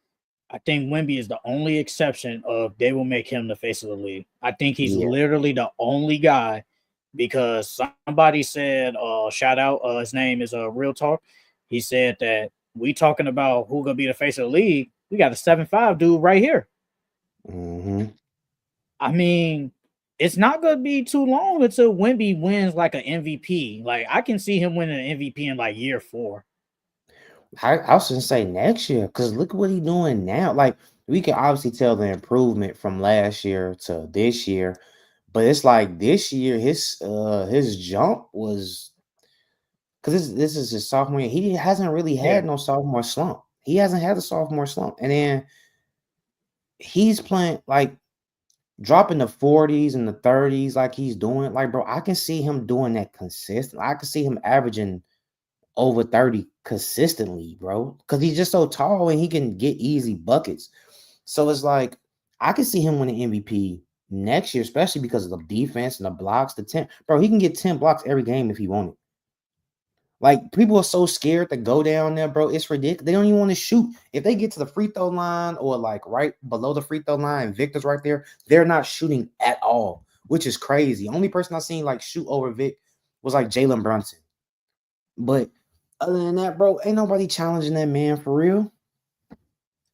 S1: I think Wemby is the only exception of they will make him the face of the league. I think he's
S2: Yeah.
S1: literally the only guy because somebody said, shout out, his name is Real Talk. He said that we talking about who gonna be the face of the league. We got a 7'5" dude right here.
S2: Mm-hmm.
S1: I mean, it's not gonna be too long until Wemby wins like an MVP. Like I can see him winning an MVP in like year 4.
S2: I was gonna say next year because look what he's doing now. Like we can obviously tell the improvement from last year to this year, but it's like this year his jump was because this is his sophomore year. He hasn't really
S1: Yeah.
S2: had no sophomore slump. He hasn't had a sophomore slump, and then he's playing like dropping the 40s and the 30s like he's doing. Like, bro, I can see him doing that consistent. I can see him averaging over 30 consistently, bro. Because he's just so tall and he can get easy buckets. So it's like I can see him winning MVP next year, especially because of the defense and the blocks, the 10. Bro, he can get 10 blocks every game if he wanted. Like people are so scared to go down there, bro. It's ridiculous. They don't even want to shoot. If they get to the free throw line or like right below the free throw line, and Victor's right there, they're not shooting at all, which is crazy. Only person I seen like shoot over Vic was like Jalen Brunson. But other than that, bro, ain't nobody challenging that man for real.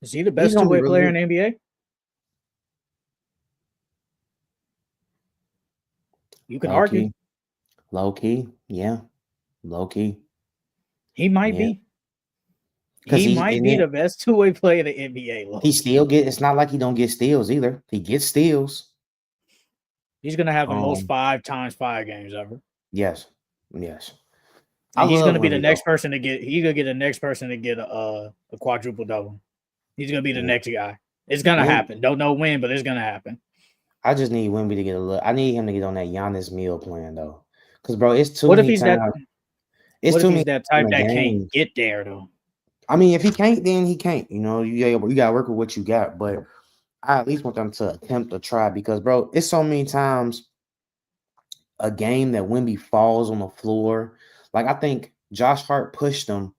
S1: Is he the
S2: He's
S1: best
S2: gonna be
S1: two-way
S2: really
S1: player in
S2: good.
S1: the NBA? You can
S2: Low
S1: argue.
S2: key, low key, yeah, low key,
S1: He might
S2: yeah.
S1: be.
S2: Because
S1: He
S2: he
S1: might
S2: and
S1: be
S2: then
S1: the best two-way player in the NBA,
S2: he
S1: low
S2: still
S1: key.
S2: get. It's not like he don't get steals either. He gets steals.
S1: He's gonna have the most
S2: Um,
S1: 5x5 games ever.
S2: yes, yes. I
S1: And he's
S2: love
S1: gonna be the
S2: Wemby
S1: next
S2: though.
S1: person to get. He's gonna get the next person to get a quadruple double. He's gonna be the
S2: Yeah.
S1: next guy. It's gonna
S2: Wemby,
S1: happen. Don't know when, but it's gonna happen.
S2: I just need Wemby to get a look. I need him to get on that Giannis meal plan though, because bro, it's too
S1: What if
S2: many
S1: he's that?
S2: times. It's
S1: What if
S2: too
S1: he's
S2: many
S1: that
S2: times
S1: type
S2: in the
S1: that can't
S2: games.
S1: get there though?
S2: I mean, if he can't, then he can't. You gotta work with what you got. But I at least want them to attempt to try because, bro, it's so many times a game that Wemby falls on the floor. Like I think Josh Hart pushed him,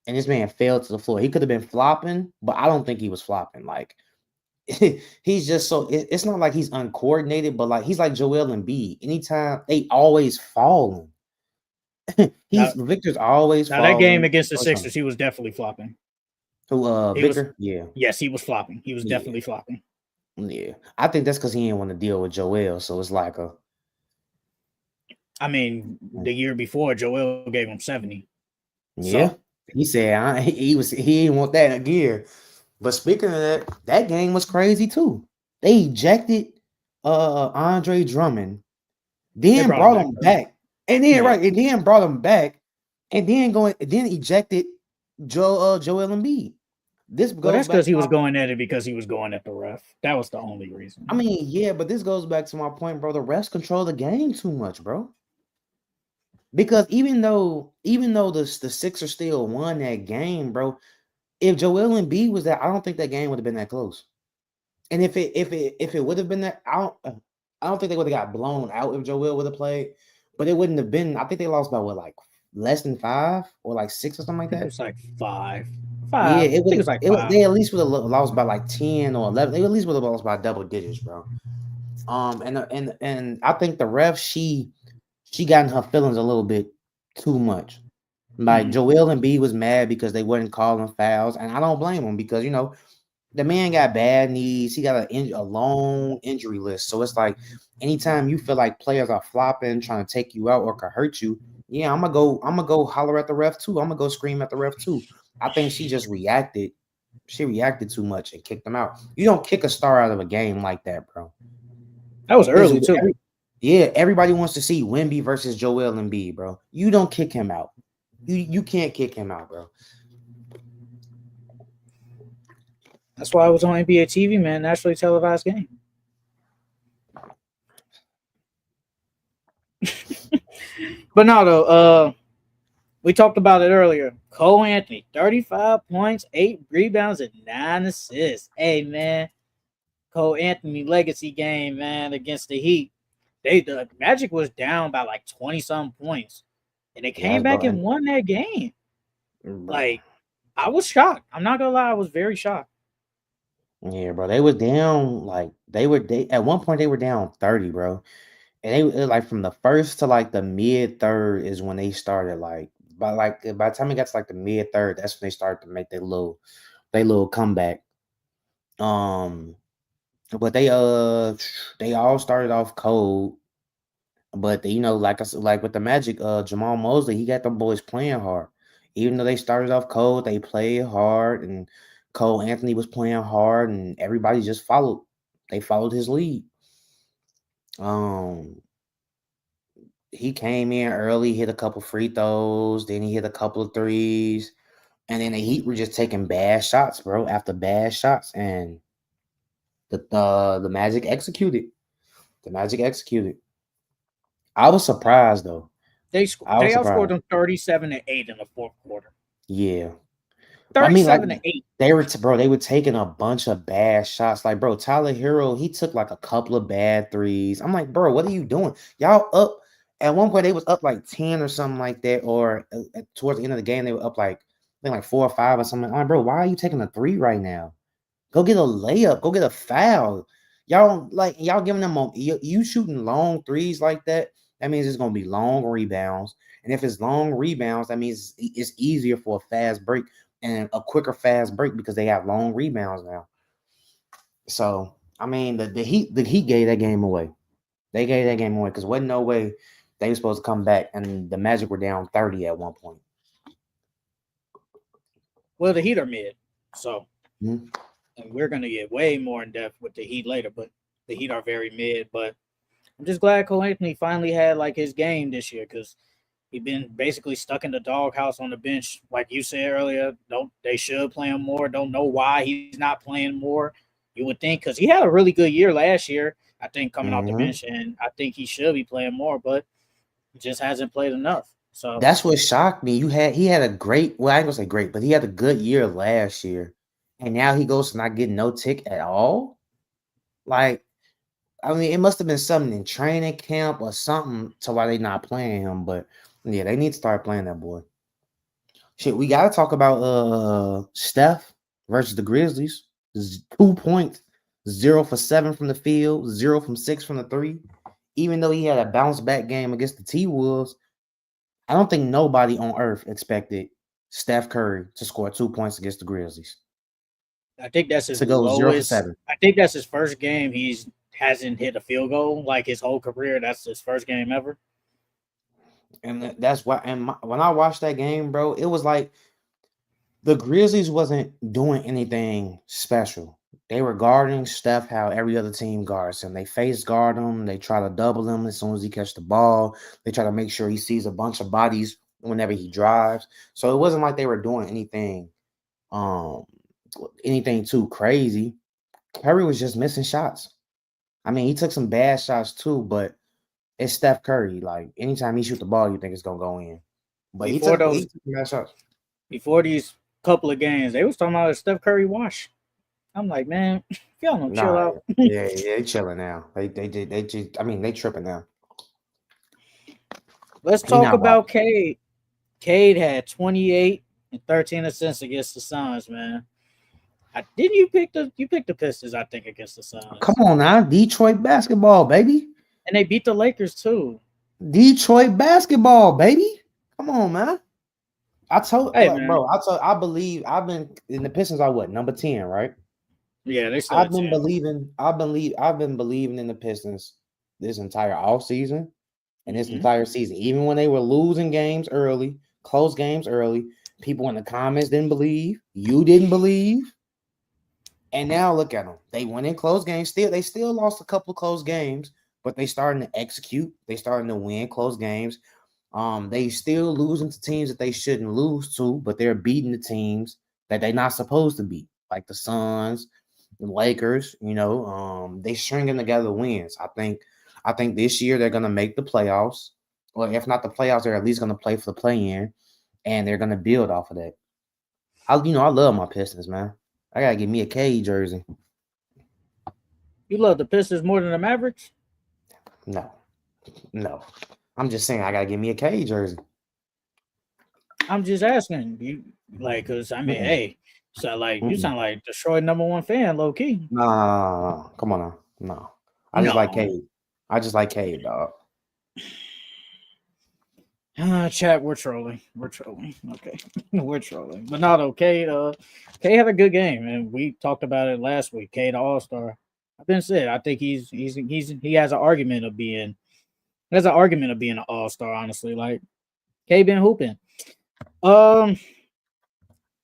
S2: and this man fell to the floor. He could have been flopping, but I don't think he was flopping. Like he's just so. It's not like he's uncoordinated, but like he's like Joel Embiid. Anytime they always falling.
S1: Now,
S2: He's Victor's always
S1: now that game
S2: falling.
S1: against the
S2: Or something.
S1: Sixers, he was definitely flopping.
S2: Who
S1: He was,
S2: Victor? Yeah.
S1: yes, he was flopping. He was
S2: Yeah.
S1: definitely flopping.
S2: Yeah. I think that's because he didn't want to deal with Joel. So it's like a
S1: I mean, the year before, Joel gave him 70.
S2: yeah.
S1: So
S2: He said he didn't want that gear. But speaking of that, that game was crazy too. They ejected Andre Drummond,
S1: they
S2: then
S1: brought him
S2: brought
S1: back
S2: him
S1: though.
S2: back. And then
S1: Yeah.
S2: right, and then brought him back, and then ejected Joel Embiid. This
S1: Well,
S2: goes
S1: that's
S2: back
S1: because
S2: to
S1: he
S2: my
S1: was going at it because he was going at the ref. That was the only
S2: I
S1: reason.
S2: mean, yeah, but this goes back to my point, bro. The refs control the game too much, bro. Because even though the Sixers still won that game, bro, if Joel Embiid was there, I don't think that game would have been that close. And if it would have been that, I don't think they would have got blown out if Joel would have played. But it wouldn't have been. I think they lost by what, like less than 5 or like 6 or something
S1: I
S2: like
S1: think it
S2: that.
S1: was like five.
S2: Yeah,
S1: Five. I
S2: it
S1: think
S2: would.
S1: it was like
S2: They
S1: five.
S2: at least would have lost by like 10 or 11. They at least would have lost by double digits, bro. And I think the ref she got in her feelings a little bit too much. Like
S1: Mm-hmm.
S2: Joel Embiid was mad because they wasn't calling fouls, and I don't blame him because the man got bad knees. He got a long injury list, so it's like anytime you feel like players are flopping, trying to take you out or could hurt you, yeah, I'm gonna go holler at the ref too. I'm gonna go scream at the ref too. I think she just reacted. She reacted too much and kicked him out. You don't kick a star out of a game like that, bro.
S1: That was
S2: Because
S1: early too.
S2: yeah, everybody wants to see Wemby versus Joel Embiid, bro. You don't kick him out. You can't kick him out, bro.
S1: That's why I was on NBA TV, man. Nationally televised game. But no, though. We talked about it earlier. Cole Anthony, 35 points, 8 rebounds, and 9 assists. Hey, man. Cole Anthony legacy game, man, against the Heat. The Magic was down by like 20 some points. And they came
S2: Yes,
S1: back
S2: bro.
S1: and won that game.
S2: Bro.
S1: Like, I was shocked. I'm not gonna lie, I was very shocked.
S2: Yeah, bro. They were down they at one point they were down 30, bro. And like from the first to like the mid third is when they started by the time it got to like the mid third, that's when they started to make their little comeback. Um but they all started off cold. But like I said, like with the Magic, Jamal Mosley, he got them boys playing hard. Even though they started off cold, they played hard, and Cole Anthony was playing hard, and everybody just followed. They followed his lead. Um, he came in early, hit a couple free throws, then he hit a couple of threes, and then the Heat were just taking bad shots, bro, after bad shots, and the Magic executed. The Magic executed. I was surprised though. I
S1: They
S2: was
S1: outscored
S2: surprised.
S1: them 37-8 in the fourth quarter.
S2: Yeah. I mean, like
S1: 37-8.
S2: they were taking a bunch of bad shots. Like, bro, Tyler Hero, he took like a couple of bad threes. I'm like, bro, what are you doing? Y'all up at one point they was up like 10 or something like that, or towards the end of the game, they were up like I think like 4 or 5 or something. I'm like, bro, why are you taking a three right now? Go get a layup, go get a foul. Y'all giving them you shooting long threes like that. That means it's gonna be long rebounds. And if it's long rebounds, that means it's easier for a fast break and a quicker fast break because they have long rebounds now. So I mean, the Heat gave that game away. They gave that game away because wasn't no way they were supposed to come back, and the Magic were down 30 at one point.
S1: Well, the Heat are mid. So,
S2: Mhm.
S1: and we're gonna get way more in depth with the Heat later, but the Heat are very mid. But I'm just glad Cole Anthony finally had like his game this year because he's been basically stuck in the doghouse on the bench, like you said earlier. Don't they should play him more? Don't know why he's not playing more. You would think because he had a really good year last year. I think coming off the
S2: Hmm.
S1: bench, and I think he should be playing more, but he just hasn't played enough. So
S2: That's what shocked me. He had a great, well, I ain't gonna say great, but he had a good year last year, and now he goes to not getting no tick at all. Like, I mean, it must have been something in training camp or something to why they not playing him. But yeah, they need to start playing that boy. Shit, we gotta talk about Steph versus the Grizzlies. 2 points, 0 for 7 from the field, 0 from 6 from the three. Even though he had a bounce back game against the T Wolves, I don't think nobody on earth expected Steph Curry to score 2 points against the Grizzlies.
S1: I think that's his
S2: To go zero for
S1: lowest.
S2: seven.
S1: I think that's his first game. He's hasn't hit a field goal like his whole career. That's his first game ever.
S2: And that's why. And when I watched that game, bro, it was like the Grizzlies wasn't doing anything special. They were guarding Steph how every other team guards him. They face guard him. They try to double him as soon as he catch the ball. They try to make sure he sees a bunch of bodies whenever he drives. So it wasn't like they were doing um, anything too crazy. Curry was just missing shots. I mean, he took some bad shots too, but it's Steph Curry. Like anytime he shoot the ball, you think it's gonna go in. But
S1: Before
S2: he
S1: those,
S2: took some bad shots.
S1: before these couple of games, they was talking about a Steph Curry wash. I'm like, man, if y'all don't chill
S2: Nah,
S1: out.
S2: yeah, they chilling now. They just I mean they tripping now.
S1: Let's
S2: He
S1: talk
S2: not
S1: about
S2: watching.
S1: Cade. Cade had 28 and 13 assists against the Suns, man. Didn't you picked the Pistons, I think, against the
S2: Come
S1: Suns.
S2: on now, Detroit basketball, baby.
S1: And they beat the Lakers too.
S2: Detroit basketball, baby. Come on, man. I told
S1: Hey
S2: like,
S1: man.
S2: bro, I believe I've been in the Pistons are what, number 10, right?
S1: Yeah, they still at 10.
S2: I've been believing in the Pistons this entire off season and this
S1: Hmm.
S2: entire season. Even when they were losing games early, close games early, people in the comments didn't believe. You didn't believe. And now look at them. They went in close games. They still lost a couple of close games, but they starting to execute. They starting to win close games. They still losing to teams that they shouldn't lose to, but they're beating the teams that they're not supposed to beat, like the Suns, the Lakers. They stringing together wins. I think this year they're gonna make the playoffs, or if not the playoffs, they're at least gonna play for the play-in, and they're gonna build off of that. I love my Pistons, man. I gotta get me a K jersey.
S1: You love the Pistons more than the Mavericks?
S2: No, no. I'm just saying I gotta get me a K jersey.
S1: I'm just asking you, like, cause I mean,
S2: Mm-mm,
S1: hey, so like you
S2: mm-mm.
S1: sound like Detroit number one fan, low key.
S2: Nah, come on now. No. I just like
S1: No,
S2: Cade. I just like Cade, dog.
S1: chat, we're trolling. We're trolling. Okay, we're trolling, but not okay. K had a good game, and we talked about it last week. K, the All Star. I've been said. I think he has an argument of being an All Star. Honestly, like K been hooping. Um,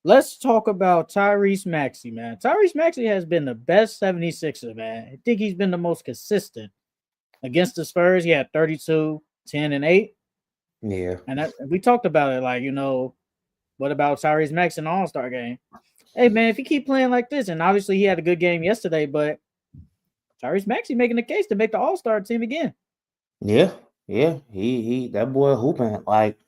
S1: let's talk about Tyrese Maxey, man. Tyrese Maxey has been the best 76er, man. I think he's been the most consistent. Against the Spurs, he had 32, 10, and 8.
S2: Yeah.
S1: And we talked about it, like, what about Tyrese Maxey in the All Star game? Hey, man, if he keep playing like this, and obviously he had a good game yesterday, but Tyrese Maxey making the case to make the All Star team again.
S2: Yeah. Yeah. He that boy hooping. Like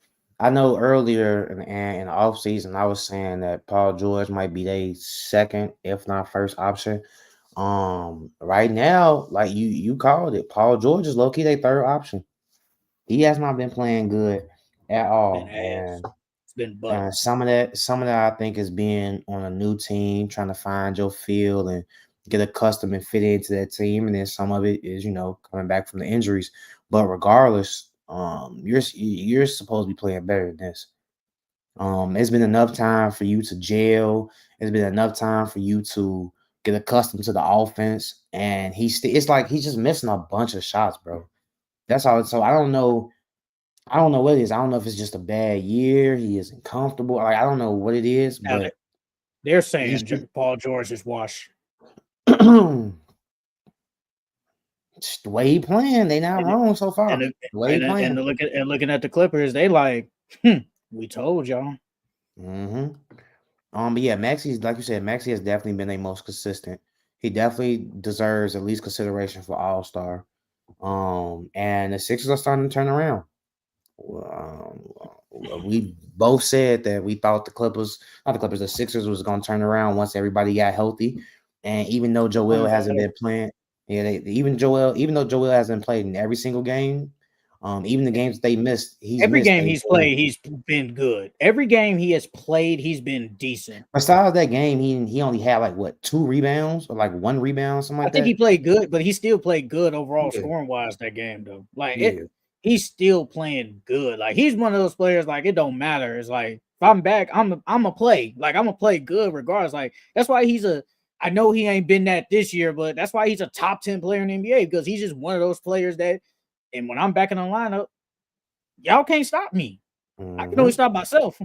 S2: I know earlier in the off season I was saying that Paul George might be their second, if not first option. Right now, like you called it, Paul George is low key their third option. He has not been playing good at
S1: Been
S2: all.
S1: ass.
S2: And
S1: It's been butt.
S2: some of that I think is being on a new team, trying to find your field and get accustomed and fit into that team. And then some of it is, coming back from the injuries. But regardless, you're supposed to be playing better than this. It's been enough time for you to gel. It's been enough time for you to get accustomed to the offense. And it's like he's just missing a bunch of shots, bro. That's all. So I don't know what it is. I don't know if it's just a bad year. He isn't comfortable. Like I don't know what it is,
S1: Now
S2: but
S1: they're
S2: he's
S1: saying Paul George is washed.
S2: Just the way he playing, they not
S1: And
S2: wrong so
S1: and
S2: far. The way he
S1: and
S2: playing.
S1: looking at the Clippers, they like, we told y'all.
S2: Mm-hmm. But yeah, Maxey's like you said, Maxey has definitely been the most consistent. He definitely deserves at least consideration for All Star. And the Sixers are starting to turn around. We both said that we thought the Sixers was going to turn around once everybody got healthy. And even though Joel hasn't been playing, yeah, even though Joel hasn't played in every single game, even the games they missed,
S1: Every game
S2: they
S1: he's played, he's been good. Every game he has played, he's been decent.
S2: besides that game, he only had like what 2 rebounds or like 1 rebound, something
S1: I
S2: like
S1: think he
S2: that.
S1: played good, but he still played good overall
S2: Yeah,
S1: scoring wise that game though. Like
S2: yeah.
S1: he's still playing good. Like he's one of those players. Like it don't matter. It's like if I'm back, I'm a play. Like I'm gonna play good regardless. Like that's why he's a. I know he ain't been that this year, but that's why he's a top 10 player in the NBA because he's just one of those players that. And when I'm back in the lineup, y'all can't stop me. I can only
S2: Mm-hmm.
S1: stop myself.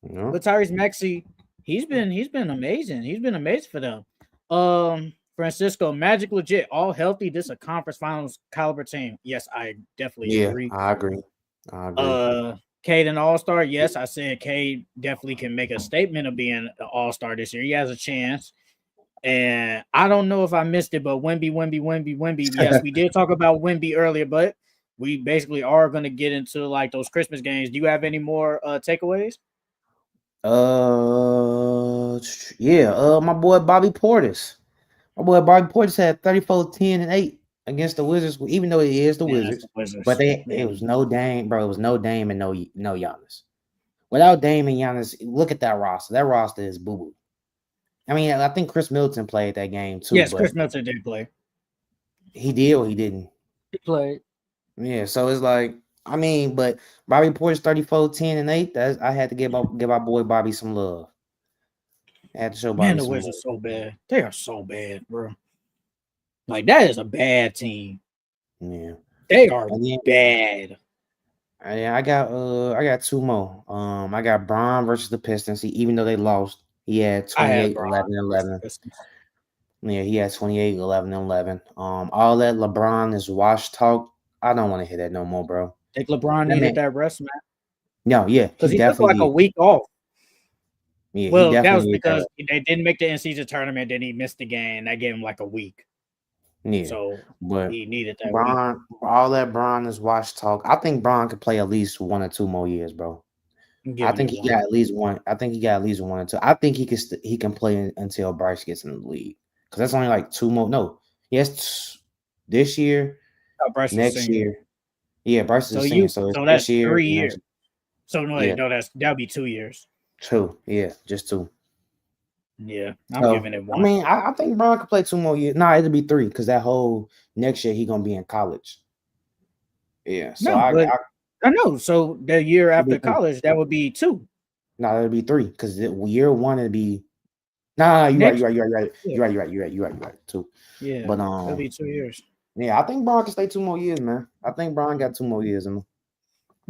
S2: Yeah.
S1: But Tyrese Maxey, he's been amazing. He's been amazing for them. Francisco, Magic legit, all healthy. This is a conference finals caliber team. Yes, I definitely
S2: Yeah,
S1: agree.
S2: I agree. I agree.
S1: Cade an all-star. Yes, I said Cade definitely can make a statement of being an all-star this year. He has a chance. And I don't know if I missed it, but Wemby. Yes, we did talk about Wemby earlier, but we basically are going to get into like those Christmas games. Do you have any more takeaways?
S2: Yeah. My boy Bobby Portis. My boy Bobby Portis had 34, 10, and 8 against the Wizards, even though it is the
S1: Man, that's
S2: Wizards.
S1: the
S2: But
S1: Wizards.
S2: it
S1: Yeah.
S2: was no Dame, bro. It was no Dame and no Giannis. Without Dame and Giannis, look at that roster. That roster is boo boo. I mean, I think Chris Middleton played that game too,
S1: Yes,
S2: but
S1: Chris Middleton did play.
S2: he did or he didn't.
S1: He played.
S2: Yeah, so it's like, I mean, but Bobby Portis 34, 10, and 8. I had to give our boy Bobby some love. I had to show
S1: Man,
S2: Bobby
S1: the
S2: some love.
S1: Wizards so bad. They are so bad, bro. Like that is a bad team.
S2: Yeah.
S1: They are
S2: And then
S1: bad.
S2: I got two more. I got Braun versus the Pistons. Even though they lost, he had
S1: I had
S2: 28,
S1: Bron
S2: 11,
S1: versus the
S2: 11.
S1: Pistons.
S2: Yeah, he had 28, 11, 11. All that LeBron is wash talk. I don't want to hear that no more, bro.
S1: I think LeBron
S2: That
S1: needed
S2: man,
S1: that rest, man,
S2: no, yeah, he
S1: because he took
S2: definitely
S1: like a
S2: did.
S1: week off.
S2: Yeah, he
S1: Well, that
S2: definitely
S1: was
S2: did that.
S1: because they didn't make the in-season tournament. Then he missed the game. That gave him like a week,
S2: Yeah,
S1: so
S2: but
S1: he needed that week.
S2: Braun, all that Braun is wash talk. I think Braun could play at least 1 or 2 more years, bro.
S1: I'm
S2: I
S1: giving
S2: think
S1: it
S2: he
S1: one.
S2: got at least one. I think he got at least 1 or 2. I think he can play until Bryce gets in the league because that's only like 2 more. No, yes, this year,
S1: Bryce was
S2: next
S1: senior,
S2: year. Yeah, Bryce is a senior, so it's
S1: so
S2: this
S1: that's
S2: year,
S1: 3 years.
S2: next.
S1: So no, wait,
S2: Yeah,
S1: no, that'll be 2 years.
S2: 2. Yeah, just 2.
S1: Yeah, I'm
S2: So
S1: giving it
S2: I
S1: one.
S2: mean, I think Braun could play 2 more years. Nah, it'll be 3 because that whole next year he gonna be in college. Yeah, so
S1: No, but I know. So the year
S2: it'll be
S1: after
S2: 3.
S1: college, that would be two.
S2: No, it'll be 3 because year one it'll be. Nah, you right, you
S1: Next,
S2: right, you right, you right,
S1: yeah,
S2: you right, you right, you right, you right, you right. 2.
S1: yeah,
S2: But
S1: it'll be 2 years.
S2: yeah, I think Braun can stay 2 more years, man. I think Braun got 2 more years in him.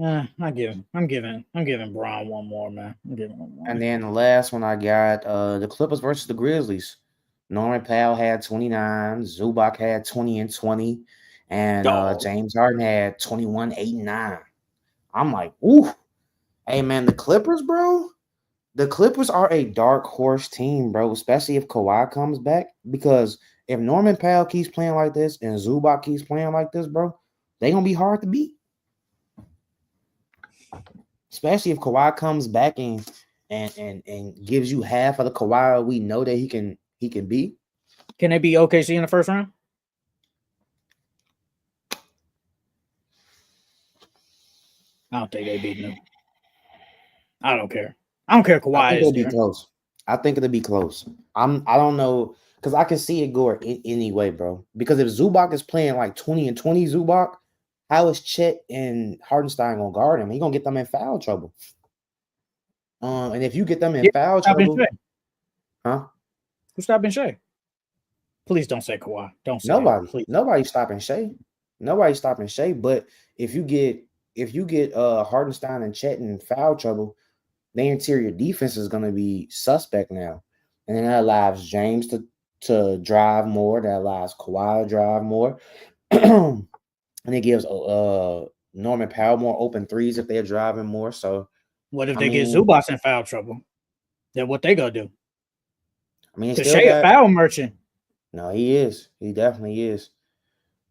S1: I'm giving Braun one more, man. I'm giving him
S2: And
S1: one.
S2: then the last one I got, the Clippers versus the Grizzlies. Norman Powell had 29, Zubac had 20 and 20, and
S1: Dog.
S2: James Harden had 21, 8, and 9. I'm like, ooh. Hey man, the Clippers, bro. The Clippers are a dark horse team, bro, especially if Kawhi comes back. Because if Norman Powell keeps playing like this and Zubac keeps playing like this, bro, they gonna be hard to beat. Especially if Kawhi comes back and gives you half of the Kawhi we know that he can be.
S1: Can they be OKC in the first round? I don't think they beat them. I don't care. I don't care.
S2: I
S1: Kawhi
S2: think
S1: is
S2: it'll be
S1: there.
S2: close. I think it'll be close. I don't know because I can see it go anyway, bro. Because if Zubac is playing like 20 and 20, Zubac, how is Chet and Hardenstein gonna guard him? He gonna get them in foul trouble. And if you get them in
S1: Yeah,
S2: foul
S1: stopping
S2: trouble,
S1: Shea.
S2: huh?
S1: Who's stopping Shea? Please don't say Kawhi. Don't say it.
S2: Nobody,
S1: Please.
S2: nobody's stopping Shea. Nobody's stopping Shea. But if you get Hardenstein and Chet in foul trouble, their interior defense is gonna be suspect now. And then that allows James to to drive more. That allows Kawhi to drive more. And it gives Norman Powell more open threes if they're driving more. So
S1: What if
S2: I
S1: they get
S2: mean,
S1: Zubats in foul trouble? Then what they gonna do?
S2: he
S1: Because
S2: still
S1: Shea a
S2: got
S1: foul merchant.
S2: no. He is. He definitely is.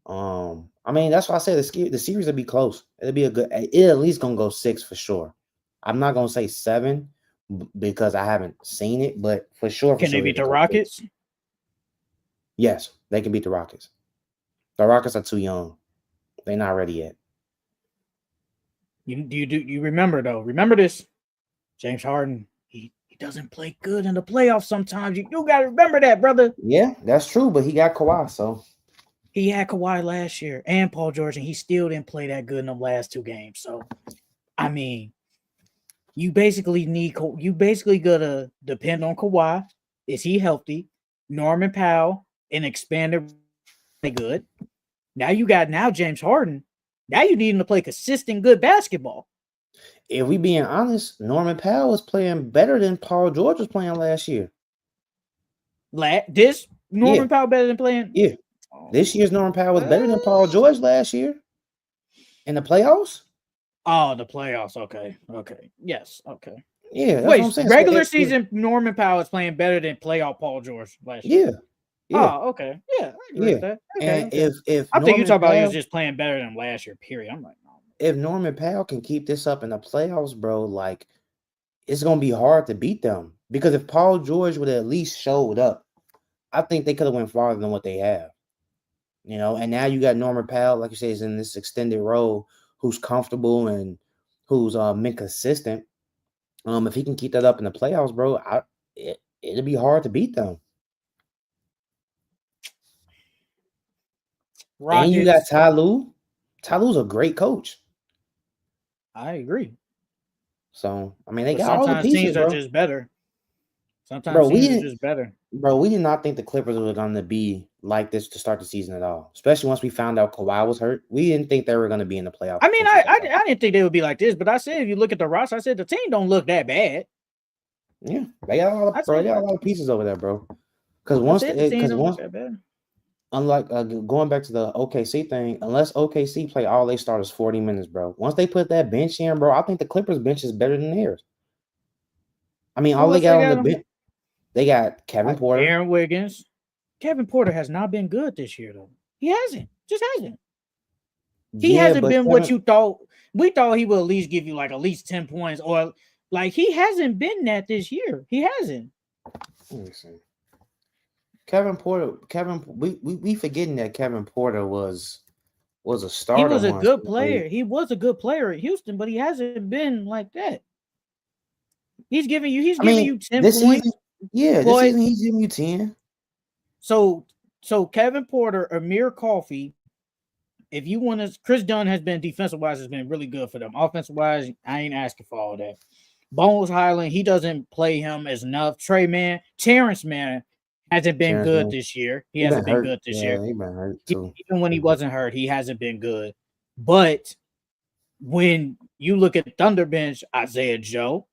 S2: I mean, that's why I said the series will be close. It'll be a good. It at least gonna go 6 for sure. I'm not gonna say 7 because I haven't seen it, but for
S1: Can they
S2: sure,
S1: beat
S2: it'll
S1: the
S2: go 6.
S1: Rockets?
S2: Yes, they can beat the Rockets. The Rockets are too young. They're not ready yet.
S1: You remember though? Remember this? James Harden. He doesn't play good in the playoffs. Sometimes you got to remember that, brother.
S2: Yeah, that's true. But he got Kawhi, so
S1: He had Kawhi last year and Paul George, and he still didn't play that good in the last 2 games. So, I mean, you basically gotta depend on Kawhi. Is he healthy? Norman Powell, an expanded good. Now James Harden. Now you need him to play consistent good basketball.
S2: if we being honest, Norman Powell was playing better than Paul George was playing last year.
S1: This
S2: Yeah,
S1: Norman Powell better than playing.
S2: yeah. This year's Norman Powell was better than Paul
S1: What?
S2: George last year in the playoffs.
S1: Oh, the playoffs. Okay. Yes. Okay.
S2: Yeah, that's what I'm
S1: Wait,
S2: saying. So
S1: regular season Norman Powell is playing better than playoff Paul George last year.
S2: yeah, yeah,
S1: Oh, okay. Yeah, I agree
S2: yeah.
S1: with that.
S2: And
S1: Okay.
S2: if
S1: I think you
S2: Norman
S1: talk about he was
S2: Powell
S1: just playing better than last year. Period. I'm like, no.
S2: if Norman Powell can keep this up in the playoffs, bro, like it's gonna be hard to beat them. Because if Paul George would have at least showed up, I think they could have went farther than what they have. And now you got Norman Powell, like you say, is in this extended role, who's comfortable and who's been consistent. If he can keep that up in the playoffs, bro, it'll be hard to beat them. And you got
S1: Rockets.
S2: Ty Lue. Ty Lue's a great coach.
S1: I agree.
S2: So I mean, they
S1: But
S2: got all the
S1: sometimes
S2: pieces,
S1: teams are
S2: bro.
S1: just better. Sometimes
S2: Bro, we
S1: teams are
S2: didn't,
S1: just better.
S2: we did not think the Clippers were going to be like this to start the season at all. Especially once we found out Kawhi was hurt, we didn't think they were going to be in the playoff
S1: I mean,
S2: contention.
S1: I didn't think they would be like this, but I said if you look at the roster, I said the team don't look that bad.
S2: Yeah, they got a lot of, bro. They got a lot of pieces over there, bro. Because
S1: the team don't look that bad.
S2: unlike going back to the OKC thing, unless OKC play all they starters 40 minutes, bro. Once they put that bench in, bro, I think the Clippers bench is better than theirs. I mean, all
S1: Who
S2: they
S1: else
S2: got
S1: they
S2: on the
S1: got?
S2: bench, they got Kevin Porter.
S1: Aaron Wiggins. Kevin Porter has not been good this year, though. He hasn't. Just hasn't. He
S2: Yeah,
S1: hasn't
S2: but
S1: been what you thought. We thought he would at least give you like at least 10 points, or like he hasn't been that this year. He hasn't.
S2: Let me see. We forgetting that Kevin Porter was a
S1: He
S2: starter
S1: was a
S2: once
S1: good
S2: in the league.
S1: player. He was a good player at Houston, but he hasn't been like that. He's giving you 10
S2: this
S1: points.
S2: season, this season he's giving you 10.
S1: So Kevin Porter, Amir Coffey, if you want to, Chris Dunn has been defensive wise has been really good for them. Offensive wise, I ain't asking for all that. Bones Highland, he doesn't play him as enough. Terrence Mann hasn't been good this year. He hasn't been good this year.
S2: He been hurt too.
S1: Even when he wasn't hurt, he hasn't been good. But when you look at Thunder bench, Isaiah Joe,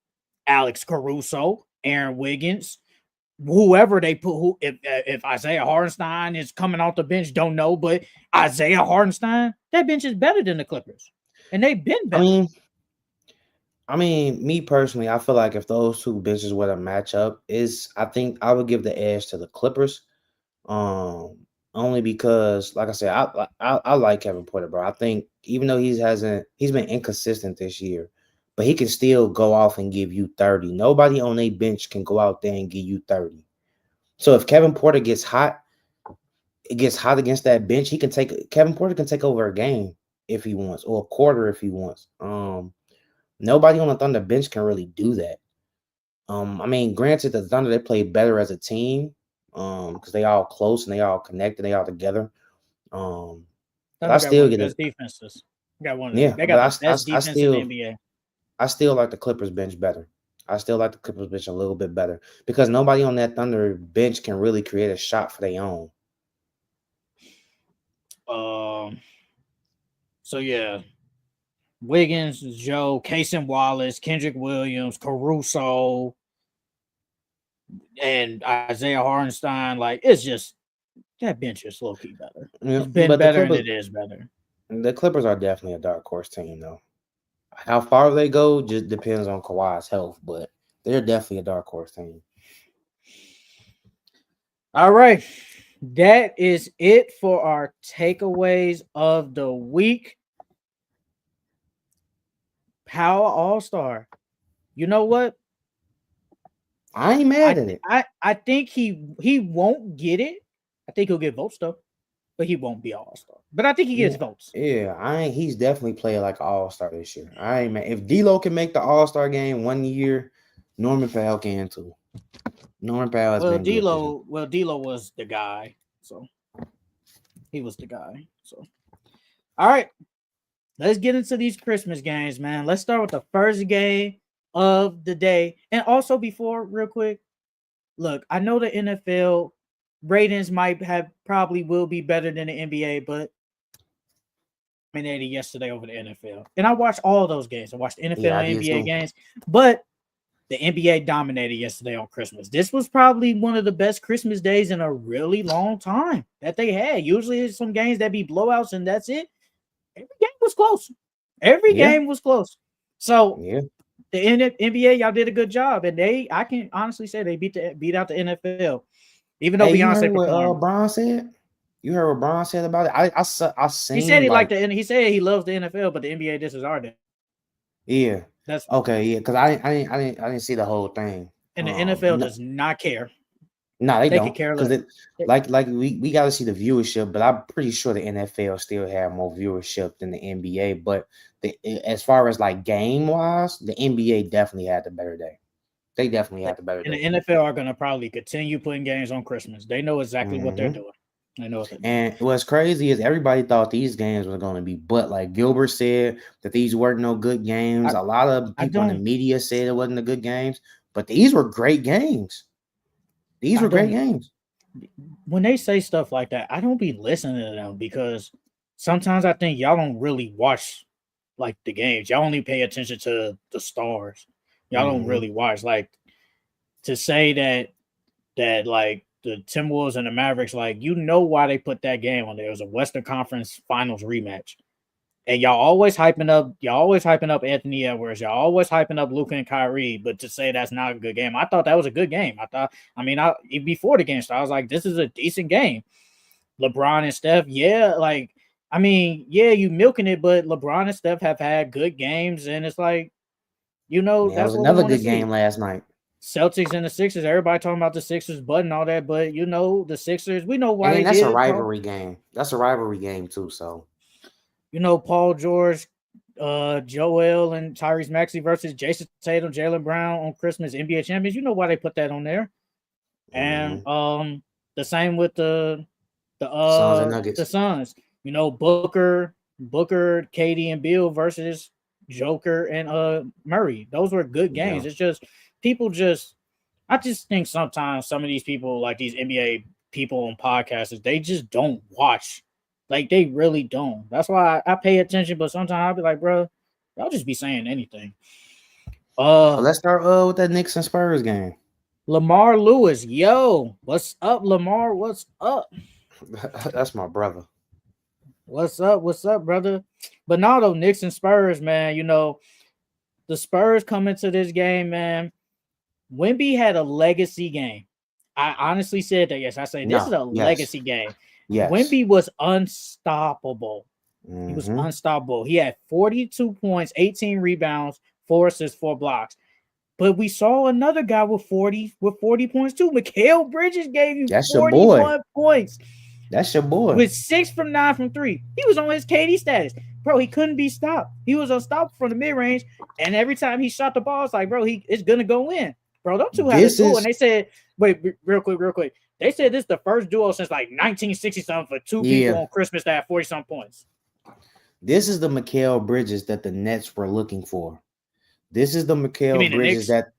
S1: Alex Caruso, Aaron Wiggins, whoever they put, if Isaiah Hardenstein is coming off the bench, don't know, but Isaiah Hardenstein, that bench is better than the Clippers, and they've been better.
S2: I mean, me personally, I feel like if those two benches were to match up, I think I would give the edge to the Clippers. Only because, like I said, I like Kevin Porter, bro. I think even though he's been inconsistent this year, but he can still go off and give you 30. Nobody on a bench can go out there and give you 30. So if Kevin Porter gets hot, it gets hot against that bench, Kevin Porter can take over a game if he wants, or a quarter if he wants. Nobody on the Thunder bench can really do that. I mean, granted, the Thunder, they play better as a team, because they all close and they all connected, they all together. But I still get
S1: best defenses. Got one.
S2: Yeah,
S1: They got the best defense in the NBA.
S2: I still like the Clippers bench better. I still like the Clippers bench a little bit better because nobody on that Thunder bench can really create a shot for their own.
S1: So yeah, Wiggins, Joe, Casey Wallace, Kendrick Williams, Caruso. and Isaiah Hartenstein. Like it's just that bench is low key better.
S2: Yeah,
S1: It's been
S2: but the
S1: better and
S2: Clippers,
S1: it is better.
S2: the Clippers are definitely a dark horse team, though. How far they go just depends on Kawhi's health, but they're definitely a dark horse team.
S1: All right. That is it for our takeaways of the week. Power All Star. You know what?
S2: I ain't mad at it.
S1: I think he won't get it. I think he'll get votes though, but he won't be All Star. But I think he gets
S2: Yeah,
S1: votes.
S2: yeah. I ain't. He's definitely playing like an All Star this year. I ain't mad. If D'Lo can make the All Star game 1 year, Norman Powell can too. Norman Powell has been good this year.
S1: D'Lo was the guy, so he was the guy. So all right, let's get into these Christmas games, man. Let's start with the first game of the day, and also before, real quick, look, I know the NFL ratings might have probably will be better than the NBA, but dominated yesterday over the NFL. And I watched all those games. I watched NFL
S2: Yeah, I
S1: and
S2: did
S1: NBA
S2: too.
S1: games, but the NBA dominated yesterday on Christmas. This was probably one of the best Christmas days in a really long time that they had. Usually it's some games that be blowouts and that's it. Every game was close. Every
S2: Yeah,
S1: game was close. So
S2: yeah.
S1: the NBA, y'all did a good job, and I can honestly say they beat out the NFL, even though
S2: Hey, you
S1: Beyonce
S2: heard what
S1: performed.
S2: Bron said? You heard what Bron said about it? I
S1: He said
S2: seen
S1: he liked
S2: like
S1: the. He said he loves the NFL, but the NBA this is our day.
S2: yeah.
S1: That's
S2: Okay, yeah, because I didn't see the whole thing.
S1: and the NFL
S2: No,
S1: does not care.
S2: no, they
S1: They could
S2: don't,
S1: care
S2: because
S1: less.
S2: it like we got to see the viewership, but I'm pretty sure the NFL still have more viewership than the NBA. But as far as like game wise, the NBA definitely had the better day. They definitely had the better
S1: And
S2: day.
S1: the NFL are going to probably continue putting games on Christmas. They know exactly what they're
S2: Hmm.
S1: doing. They know what they're doing.
S2: And what's crazy is everybody thought these games were going to be, but like Gilbert said that these weren't no good games.
S1: I,
S2: A lot of
S1: I
S2: people in the
S1: don't
S2: media said it wasn't a good games, but these were great games. These
S1: I
S2: were great
S1: don't
S2: games.
S1: when they say stuff like that, I don't be listening to them because sometimes I think y'all don't really watch like the games. Y'all only pay attention to the stars. Y'all don't
S2: Hmm.
S1: really watch like to say that like the Timberwolves and the Mavericks, like you know why they put that game on there. It was a Western Conference Finals rematch. And y'all always hyping up Anthony Edwards. Y'all always hyping up Luka and Kyrie. But to say that's not a good game, I thought that was a good game. Before the game started, I was like, this is a decent game. LeBron and Steph, yeah, like, yeah, you milking it, but LeBron and Steph have had good games, and it's like,
S2: Yeah, it
S1: that's
S2: was
S1: what we
S2: another
S1: want to
S2: good
S1: see.
S2: game last night.
S1: Celtics and the Sixers, everybody talking about the Sixers button all that, but the Sixers, we know why
S2: And
S1: they
S2: then that's a
S1: did it, Paul.
S2: rivalry game. That's a rivalry game too. So
S1: Paul George, Joel and Tyrese Maxey versus Jason Tatum, Jalen Brown on Christmas NBA champions. You know why they put that on there. And
S2: mhm.
S1: the same with
S2: Suns and
S1: the
S2: Nuggets.
S1: Suns. Booker, Katie and Bill versus Joker and Murray. Those were good games.
S2: Yeah.
S1: It's just people just I just think sometimes some of these people, like these NBA people on podcasts, they just don't watch. Like they really don't. That's why I pay attention, but sometimes I'll be like, bro, y'all just be saying anything.
S2: But
S1: Uh
S2: let's start with that Knicks and Spurs game.
S1: Lamar Lewis, yo, what's up, Lamar? What's up?
S2: That's my brother.
S1: What's up? What's up, brother? But now though, Knicks and Spurs, man, the Spurs come into this game, man. Wemby had a legacy game. I honestly said that. Yes, I say this is
S2: No.
S1: a
S2: Yes.
S1: legacy game.
S2: Yes.
S1: Wemby was unstoppable. He was
S2: Hmm.
S1: unstoppable. He had 42 points, 18 rebounds, 4 assists, 4 blocks. But we saw another guy with 40 points too. Mikal Bridges gave you
S2: That's your boy.
S1: 41 points
S2: That's your boy.
S1: with 6 from 9 from three. He was on his KD status. Bro, he couldn't be stopped. He was unstoppable from the mid range. And every time he shot the ball, it's like, bro, it's gonna go in. Bro, them two had a
S2: This
S1: duel. And
S2: is
S1: they said, wait, real quick. They said this is the first duo since like 1960 something for two people
S2: yeah.
S1: on Christmas that had 40 some points.
S2: This is the Mikal Bridges that the Nets were looking for. This is the
S1: You
S2: Mikal
S1: mean the
S2: Bridges
S1: Knicks?
S2: that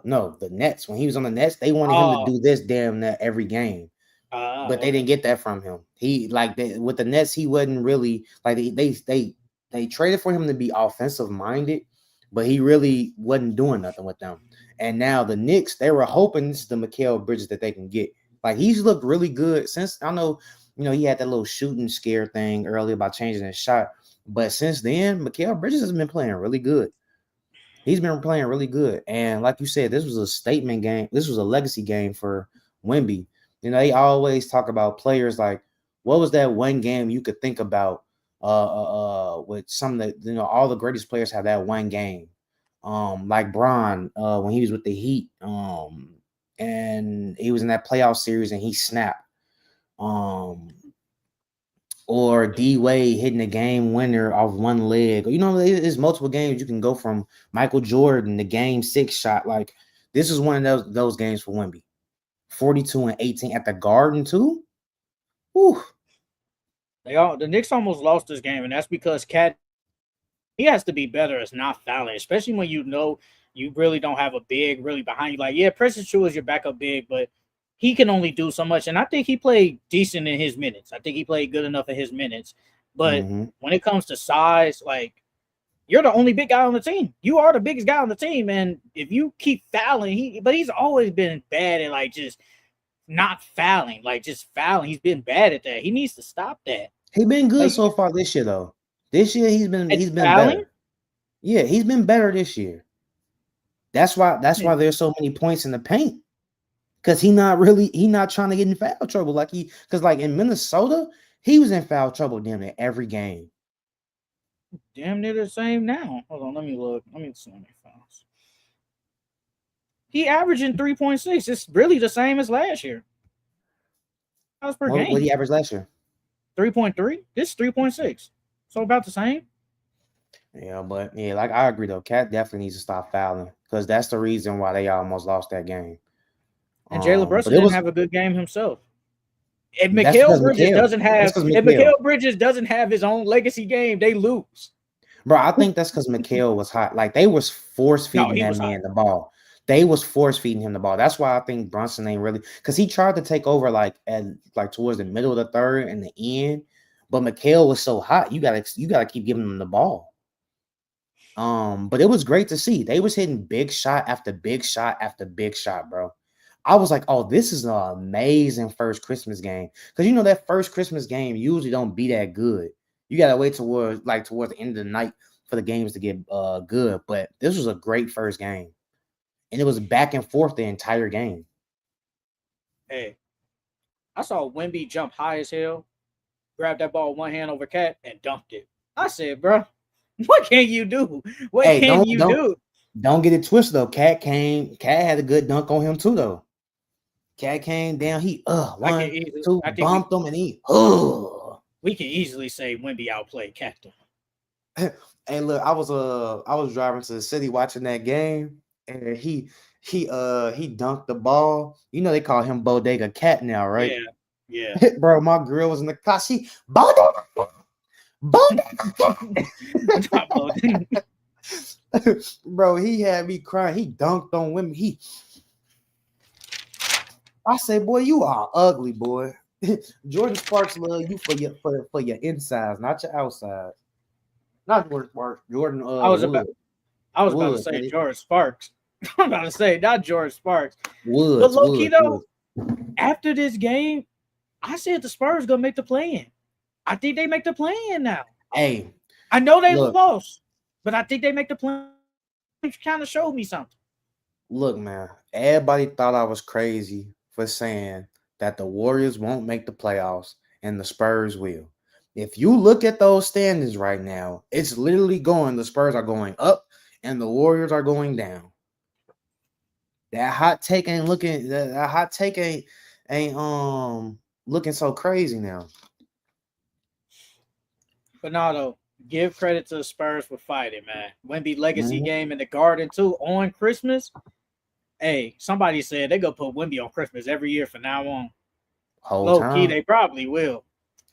S2: no, the Nets. When he was on the Nets, they wanted him to
S1: Oh,
S2: do this damn near every game. But they
S1: okay.
S2: didn't get that from him. He like with the Nets, he wasn't really like they traded for him to be offensive minded, but he really wasn't doing nothing with them. And now the Knicks, they were hoping this is the Mikal Bridges that they can get. Like he's looked really good since I know, he had that little shooting scare thing earlier about changing his shot. But since then, Mikal Bridges has been playing really good. He's been playing really good. And like you said, this was a statement game. This was a legacy game for Wemby. They always talk about players like, what was that one game you could think about with some that all the greatest players have that one game. Like Bron, when he was with the Heat, and he was in that playoff series and he snapped. Or D Wade hitting a game winner off one leg. There's multiple games you can go from Michael Jordan, the game 6 shot. Like this is one of those games for Wemby. 42 and 18 at the Garden too. Whew.
S1: The Knicks almost lost this game, and that's because Cat he has to be better as not fouling, especially when you really don't have a big really behind you. Like, yeah, Precious Chu is your backup big, but he can only do so much. And I think he played decent in his minutes. I think he played good enough in his minutes. But when it comes to size, like, you're the only big guy on the team. You are the biggest guy on the team. And if you keep fouling, but he's always been bad at like just not fouling, like just fouling. He's been bad at that. He needs to stop that.
S2: He's been good so far this year, though. This year he's been
S1: fouling?
S2: better. Yeah, he's been better this year. That's why there's so many points in the paint. Because he not trying to get in foul trouble. Because in Minnesota, he was in foul trouble damn near every game.
S1: Damn near the same now. Hold on, let me look. Let me see how many fouls. He averaging 3.6. It's really the same as last year. Fouls per game.
S2: What did he average last year?
S1: 3.3. This is 3.6. So about the same.
S2: Yeah, but I agree though. Cat definitely needs to stop fouling because that's the reason why they almost lost that game.
S1: And Jalen Brunson didn't have a good game himself. If Mikal Bridges doesn't have his own legacy game, they lose.
S2: Bro, I think that's because Mikal was hot. Like they was force feeding that man the ball. They was force feeding him the ball. That's why I think Brunson ain't really because he tried to take over towards the middle of the third and the end, but Mikal was so hot. You gotta keep giving him the ball. But it was great to see. They was hitting big shot after big shot after big shot, bro. I was like, oh, this is an amazing first Christmas game. Because that first Christmas game usually don't be that good. You gotta wait towards the end of the night for the games to get good. But this was a great first game. And it was back and forth the entire game.
S1: Hey, I saw Wemby jump high as hell, grab that ball with one hand over Cat, and dunked it. I said, bro, what can you do? What can you do?
S2: Don't get it twisted though. Cat had a good dunk on him too though. Cat came down. He bumped him and he
S1: We can easily say Wemby outplayed Cat though.
S2: Hey, look, I was driving to the city watching that game, and he dunked the ball. They call him Bodega Cat now, right?
S1: Yeah.
S2: Bro, my girl was in the car. She Bodega Bro, he had me crying. He dunked on women. I say, boy, you are ugly, boy. Jordan Sparks love you for your insides, not your outsides. Not Jordan Sparks. Jordan.
S1: I was about to say Jordan Sparks. I'm about to say not Jordan Sparks. But low key though, after this game, I said the Spurs gonna make the play-in. I think they make the play-in now.
S2: Hey,
S1: I know they lost, but I think they make the play-in. It kind of showed me something.
S2: Look, man, everybody thought I was crazy for saying that the Warriors won't make the playoffs and the Spurs will. If you look at those standings right now, it's literally the Spurs are going up and the Warriors are going down. That hot take ain't looking so crazy now.
S1: But no, though, give credit to the Spurs for fighting, man. Wemby legacy game in the Garden too on Christmas. Hey, somebody said they're gonna put Wemby on Christmas every year from now on. Low key, they probably will.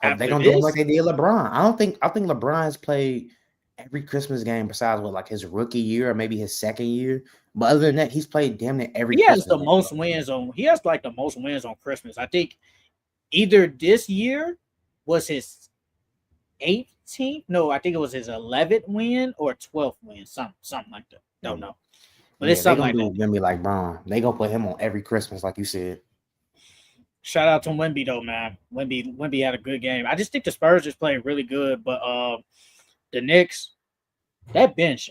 S2: They're gonna do it like they did LeBron. I think LeBron has played every Christmas game besides his rookie year or maybe his second year. But other than that, he's played damn near every.
S1: He has the most wins on. He has the most wins on Christmas. I think either this year was his 8th, 13th. No, I think it was his 11th win or 12th win, something like that. Don't
S2: Mm.
S1: know, but it's
S2: Yeah, they
S1: something
S2: gonna
S1: like
S2: do
S1: that.
S2: Wemby like Braun. They gonna put him on every Christmas, like you said.
S1: Shout out to Wemby though, man. Wemby had a good game. I just think the Spurs just played really good, but the Knicks, that bench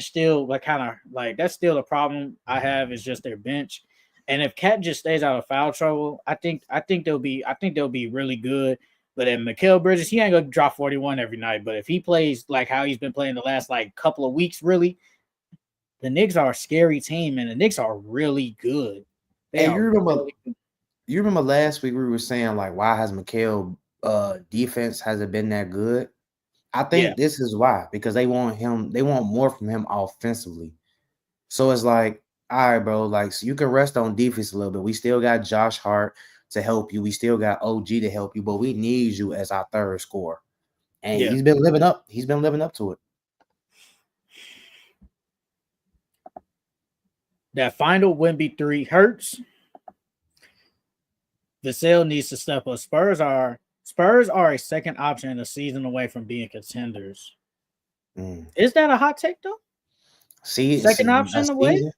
S1: still like kind of like that's still the problem I have is just their bench. And if Cat just stays out of foul trouble, I think they'll be really good. But then Mikal Bridges, he ain't gonna drop 41 every night. But if he plays like how he's been playing the last like couple of weeks, really, the Knicks are a scary team, and the Knicks are really good. They
S2: Hey,
S1: are really good.
S2: you remember last week we were saying like why has Mikal defense hasn't been that good? I
S1: Yeah,
S2: think this is why because they want more from him offensively. So it's like, all right, bro, like so you can rest on defense a little bit. We still got Josh Hart to help you. We still got OG to help you, but we need you as our third scorer. And
S1: yeah.
S2: he's been living up. He's been living up to it.
S1: That final Wemby three hurts. Vassell needs to step up. Spurs are a second option and a season away from being contenders.
S2: Mm.
S1: Is that a hot take though?
S2: See, it's
S1: Second
S2: a
S1: option away?
S2: season.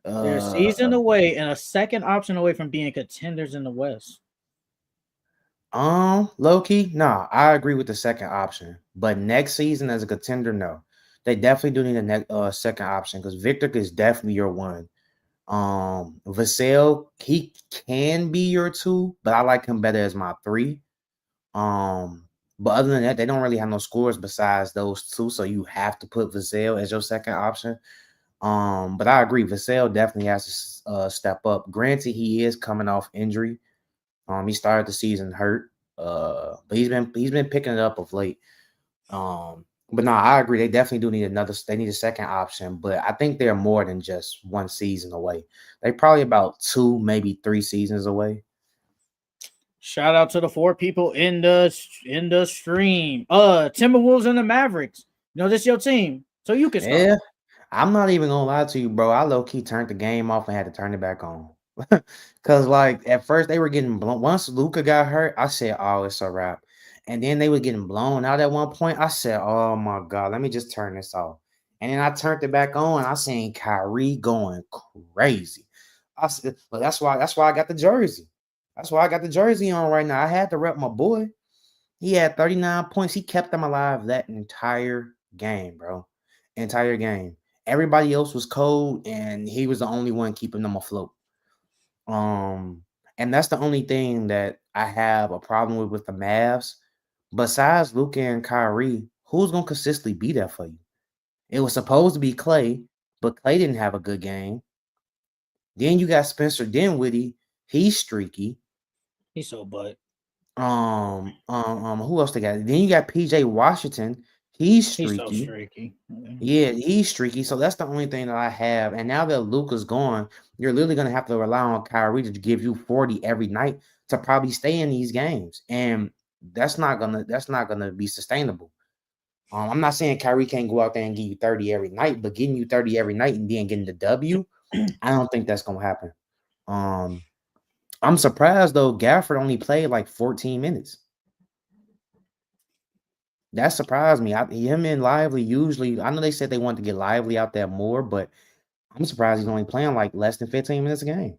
S1: They're a
S2: Uh,
S1: season away and a second option away from being contenders in the West.
S2: Low key, nah, I agree with the second option. But next season as a contender, no. They definitely do need a second option because Victor is definitely your one. Vassell, he can be your two, but I like him better as my three. But other than that, they don't really have no scores besides those two, so you have to put Vassell as your second option. But I agree, Vassell definitely has to step up. Granted, he is coming off injury. He started the season hurt, but he's been picking it up of late. But no, I agree. They definitely do need another. They need a second option, but I think they're more than just one season away. They probably about 2, maybe 3 seasons away.
S1: Shout out to the four people in the stream. Timberwolves and the Mavericks. This your team, so you can start.
S2: Yeah, I'm not even gonna lie to you, bro. I low key turned the game off and had to turn it back on. Cause like at first they were getting blown. Once Luca got hurt, I said, "Oh, it's a wrap." And then they were getting blown out at one point. I said, "Oh my god, let me just turn this off." And then I turned it back on. I seen Kyrie going crazy. I said, "But that's why I got the jersey. That's why I got the jersey on right now. I had to rep my boy. He had 39 points. He kept them alive that entire game, bro. Entire game. Everybody else was cold, and he was the only one keeping them afloat. Um, and that's the only thing that I have a problem with the Mavs. Besides Luka and Kyrie, who's gonna consistently be there for you? It was supposed to be Clay, but Clay didn't have a good game. Then you got Spencer Dinwiddie, he's streaky.
S1: He's so butt.
S2: Who else they got? Then you got PJ Washington, he's
S1: He's so
S2: streaky.
S1: streaky.
S2: Yeah, he's streaky. So that's the only thing that I have. And now that Luka's gone, you're literally gonna have to rely on Kyrie to give you 40 every night to probably stay in these games. And that's not gonna be sustainable. I'm not saying Kyrie can't go out there and give you 30 every night, but getting you 30 every night and then getting the W, I don't think that's gonna happen. Um, I'm surprised though, Gafford only played like 14 minutes. That surprised me. Him and Lively usually, I know they said they wanted to get Lively out there more, but I'm surprised he's only playing like less than 15 minutes a game.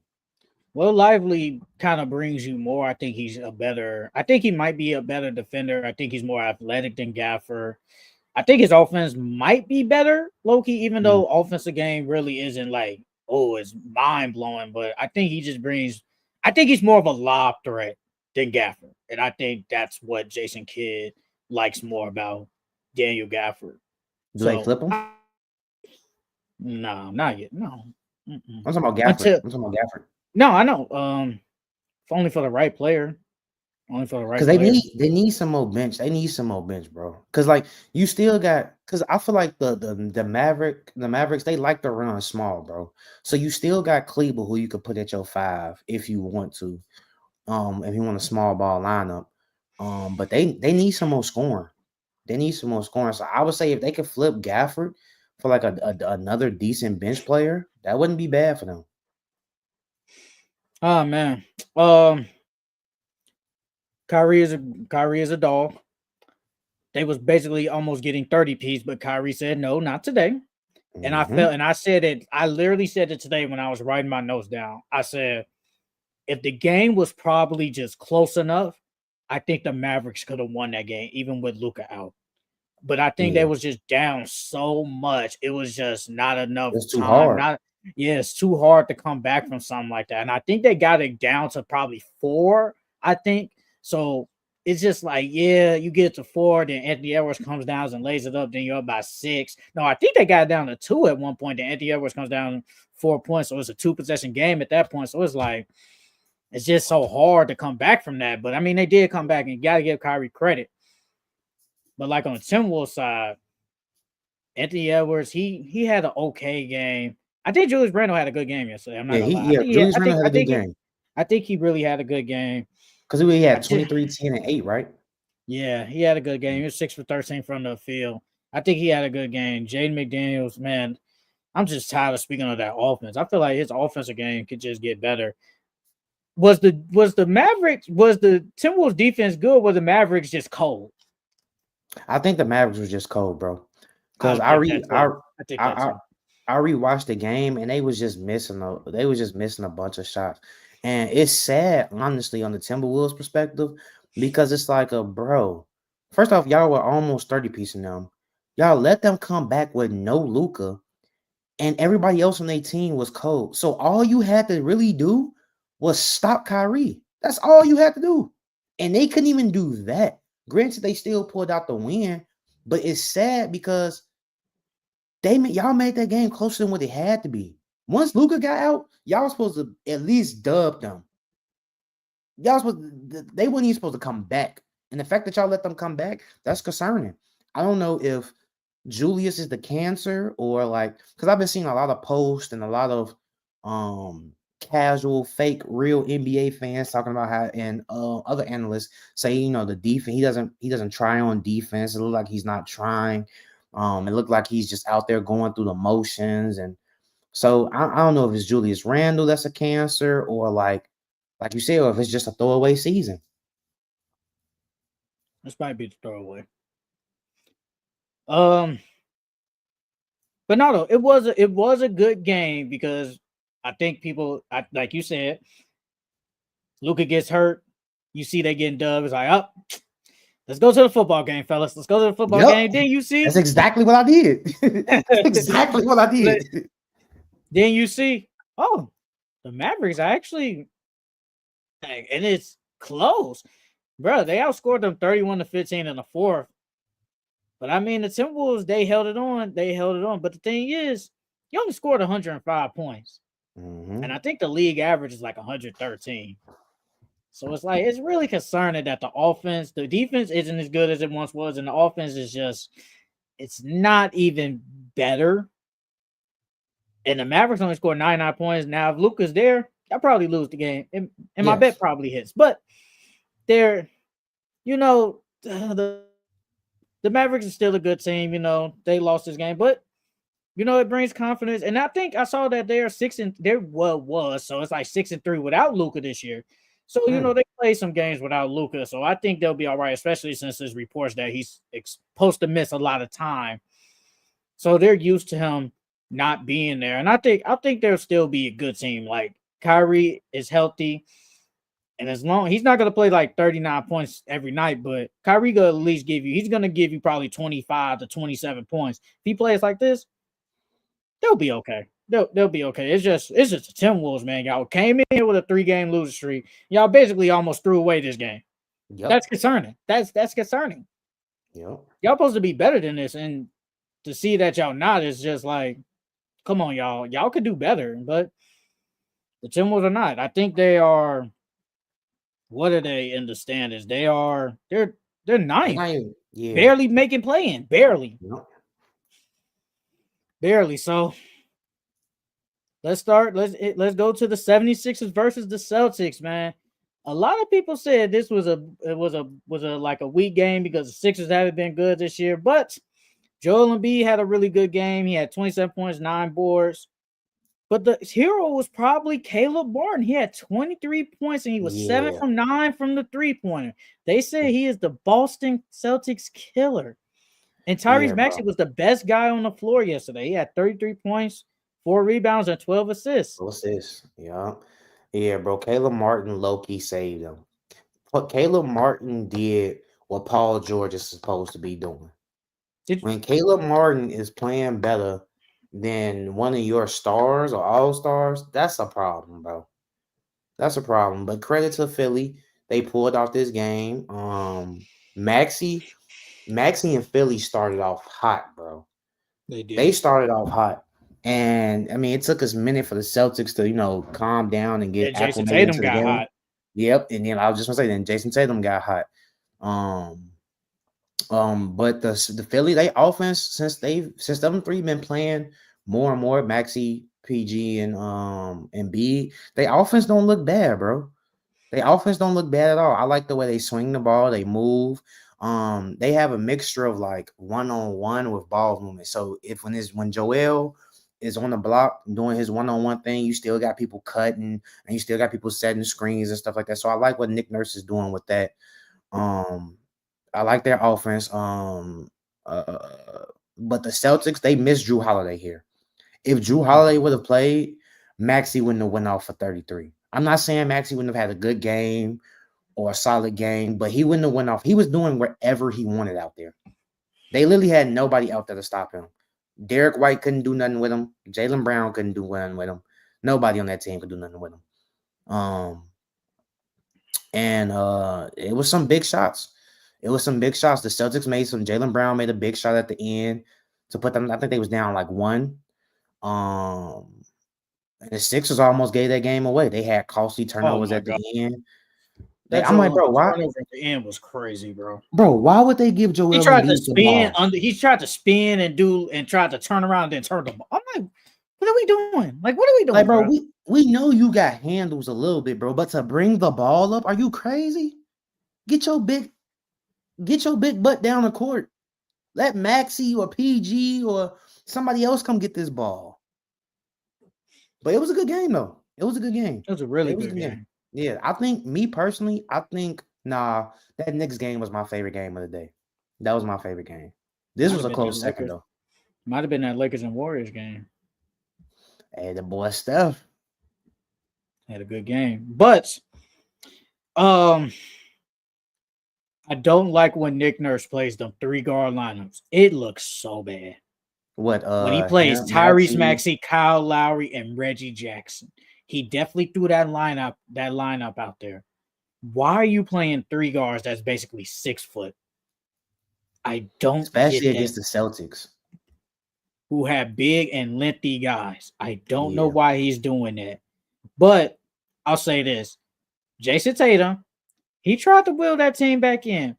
S1: Well, Lively kind of brings you more. I think he's a better. I think he might be a better defender. I think he's more athletic than Gaffer. I think his offense might be better, Loki, even
S2: Mm.
S1: though offensive game really isn't like, oh, it's mind blowing. But I think he just brings. I think he's more of a lob threat than Gaffer, and I think that's what Jason Kidd likes more about Daniel Gafford.
S2: Do they
S1: So,
S2: flip him?
S1: no, not yet. No, mm-mm.
S2: I'm talking about Gafford.
S1: Until
S2: I'm talking about Gafford.
S1: no, I know. Only for the right player. Only for the
S2: Because
S1: right
S2: they
S1: player.
S2: need some more bench. They need some more bench, bro. Because like you still got because I feel like the Mavericks they like to run small, bro. So you still got Kleber who you could put at your 5 if you want to. If you want a small ball lineup. But they need some more scoring. They need some more scoring. So I would say if they could flip Gafford for like another decent bench player, that wouldn't be bad for them.
S1: Oh man. Um, Kyrie is a dog. they was basically almost getting 30 piece, but Kyrie said no, not today. And I
S2: Mm-hmm.
S1: felt, and I said it, I literally said it today when I was writing my notes down. I said, if the game was probably just close enough, I think the Mavericks could have won that game, even with Luca out. But I think they
S2: Yeah,
S1: was just down so much. It was just not enough
S2: it's too
S1: time.
S2: hard.
S1: Not Yeah, it's too hard to come back from something like that. And I think they got it down to probably four. I think so. It's just like, yeah, you get to four, then Anthony Edwards comes down and lays it up, then you're up by six. No, I think they got it down to two at one point. Then Anthony Edwards comes down 4 points. So it's a two possession game at that point. So it's like it's just so hard to come back from that. But I mean, they did come back and you gotta give Kyrie credit. But like on the Timberwolves side, Anthony Edwards, he had an okay game. I think Julius Randle had a good game yesterday. I'm not
S2: Yeah,
S1: gonna lie.
S2: Julius Randle had a good game
S1: I think he really had a good game.
S2: because he
S1: I
S2: had
S1: just
S2: 23, 10, and 8, right?
S1: Yeah, he had a good game. He was 6 for 13 from the field. I think he had a good game. Jaden McDaniels, man, I'm just tired of speaking of that offense. I feel like his offensive game could just get better. Was the Timberwolves defense good? Was the Mavericks just cold?
S2: I think the Mavericks was just cold, bro. Because
S1: I think that too. I think that
S2: I
S1: too.
S2: I rewatched the game and they was just missing a bunch of shots. And it's sad, honestly, on the Timberwolves perspective, because it's like a bro. First off, y'all were almost 30 piecing them. Y'all let them come back with no Luca, and everybody else on their team was cold. So all you had to really do was stop Kyrie. That's all you had to do. And they couldn't even do that. Granted, they still pulled out the win, but it's sad because y'all made that game closer than what it had to be. Once Luca got out, y'all was supposed to at least dub them. They weren't even supposed to come back. And the fact that y'all let them come back, that's concerning. I don't know if Julius is the cancer or like because I've been seeing a lot of posts and a lot of casual fake real NBA fans talking about how and other analysts say the defense he doesn't try on defense. It looks like he's not trying. It looked like he's just out there going through the motions. And so I don't know if it's Julius Randle that's a cancer or like you said, or if it's just a throwaway season.
S1: This might be the throwaway. Um, but no, it was a good game because I think like you said, Luca gets hurt. You see they getting dubbed. It's like, oh, let's go to the football game, fellas. Let's go to the football
S2: Yep.
S1: game. Then you see
S2: That's exactly what I did. Exactly what I did.
S1: Then you see, oh, the Mavericks are actually, and it's close, bro. They outscored them 31-15 in the fourth. But I mean, the Timberwolves, they held it on. They held it on. But the thing is, you only scored 105 points.
S2: Mm-hmm.
S1: And I think the league average is like 113. So it's like, it's really concerning that the defense isn't as good as it once was. And the offense is just, it's not even better. And the Mavericks only scored 99 points. Now, if Luka's there, I'll probably lose the game. And my bet probably hits. But they're, the Mavericks is still a good team. They lost this game, but it brings confidence. And I think I saw that they're so it's like 6-3 without Luka this year. So they play some games without Luka. So I think they'll be all right, especially since there's reports that he's supposed to miss a lot of time. So they're used to him not being there. And I think they'll still be a good team. Like Kyrie is healthy. And as long he's not going to play like 39 points every night, but Kyrie going to at least he's going to give you probably 25 to 27 points. If he plays like this, they'll be okay. They'll be okay. It's just the Timberwolves, man. Y'all came in here with a 3-game losing streak. Y'all basically almost threw away this game.
S2: Yep.
S1: That's concerning. That's concerning.
S2: Yep.
S1: Y'all supposed to be better than this, and to see that y'all not is just like, come on, y'all. Y'all could do better, but the Timberwolves are not. I think they are. What are they in the standings? They're ninth.
S2: Yeah.
S1: Barely making play-in. Barely.
S2: Yep.
S1: Barely. So let's start. Let's go to the 76ers versus the Celtics, man. A lot of people said this was like a weak game because the Sixers haven't been good this year. But Joel Embiid had a really good game. He had 27 points, 9 boards. But the hero was probably Caleb Martin. He had 23 points and he was 7
S2: Yeah,
S1: from 9 from the three-pointer. They say he is the Boston Celtics killer. And Tyrese
S2: yeah,
S1: Maxey
S2: bro.
S1: was the best guy on the floor yesterday. He had 33 points, 4 rebounds, and 12 assists.
S2: What's this? Yeah, yeah, bro. Caleb Martin low key saved them. What Caleb Martin did what Paul George is supposed to be doing.
S1: Did
S2: When Caleb Martin is playing better than one of your stars or all stars, that's a problem, bro. That's a problem. But credit to Philly, they pulled off this game. Maxi, Maxi and Philly started off hot, bro.
S1: they
S2: They
S1: did.
S2: started off hot. And I mean, it took us a minute for the Celtics to, calm down and get
S1: And Jason
S2: acclimated
S1: Tatum
S2: into the
S1: got
S2: game.
S1: hot.
S2: Yep. And then I was just gonna say, then Jason Tatum got hot. Um, but the Philly they offense since them three been playing more and more, Maxi, PG, and B, they offense don't look bad, bro. They offense don't look bad at all. I like the way they swing the ball, they move. They have a mixture of like one-on-one with ball movement. So when Joel is on the block doing his one-on-one thing, you still got people cutting and you still got people setting screens and stuff like that. So I like what Nick Nurse is doing with that. Um, I like their offense. But the Celtics, they miss Drew Holiday here. If Drew Holiday would have played, Maxi wouldn't have went off for 33. I'm not saying Maxi wouldn't have had a good game or a solid game, but he wouldn't have went off. He was doing wherever he wanted out there. They literally had nobody out there to stop him. Derek White couldn't do nothing with him. Jaylen Brown couldn't do nothing with him. Nobody on that team could do nothing with him. And it was some big shots. It was some big shots. The Celtics made some. Jaylen Brown made a big shot at the end to put them. I think they was down like one. Um, and the Sixers almost gave that game away. They had costly
S1: Oh
S2: turnovers
S1: my
S2: at the
S1: god.
S2: end.
S1: That
S2: I'm like,
S1: Joel
S2: bro,
S1: Embiid
S2: why,
S1: turnover at the end was crazy, bro.
S2: why would they give
S1: He
S2: Joel
S1: tried to
S2: Embiid the
S1: spin
S2: ball?
S1: under. He tried to spin and tried to turn around and then turn the ball. I'm like, what are we doing? Like, what are we
S2: Like,
S1: doing,
S2: bro,
S1: bro?
S2: we know you got handles a little bit, bro, but to bring the ball up, are you crazy? Get your big, get your big butt down the court. Let Maxi or PG or somebody else come get this ball. But it was a good game, though. It was a good game.
S1: It was a really
S2: It was a
S1: good
S2: good game.
S1: game.
S2: Yeah, I think me personally, that Knicks game was my favorite game of the day. That was my favorite game. This
S1: Might
S2: was
S1: have
S2: a
S1: been that
S2: close second
S1: Lakers.
S2: though.
S1: Might have been that Lakers and Warriors game.
S2: Hey, the boy Steph.
S1: Had a good game, but um, I don't like when Nick Nurse plays them 3 guard lineups. It looks so bad
S2: What
S1: when he plays
S2: him,
S1: Tyrese
S2: Maxey.
S1: Maxey, Kyle Lowry, and Reggie Jackson. He definitely threw that lineup out there. Why are you playing 3 guards that's basically 6 foot? I don't
S2: Especially
S1: get that.
S2: against the Celtics.
S1: Who have big and lengthy guys. I don't know
S2: Yeah.
S1: why he's doing that. But I'll say this. Jason Tatum, he tried to wheel that team back in.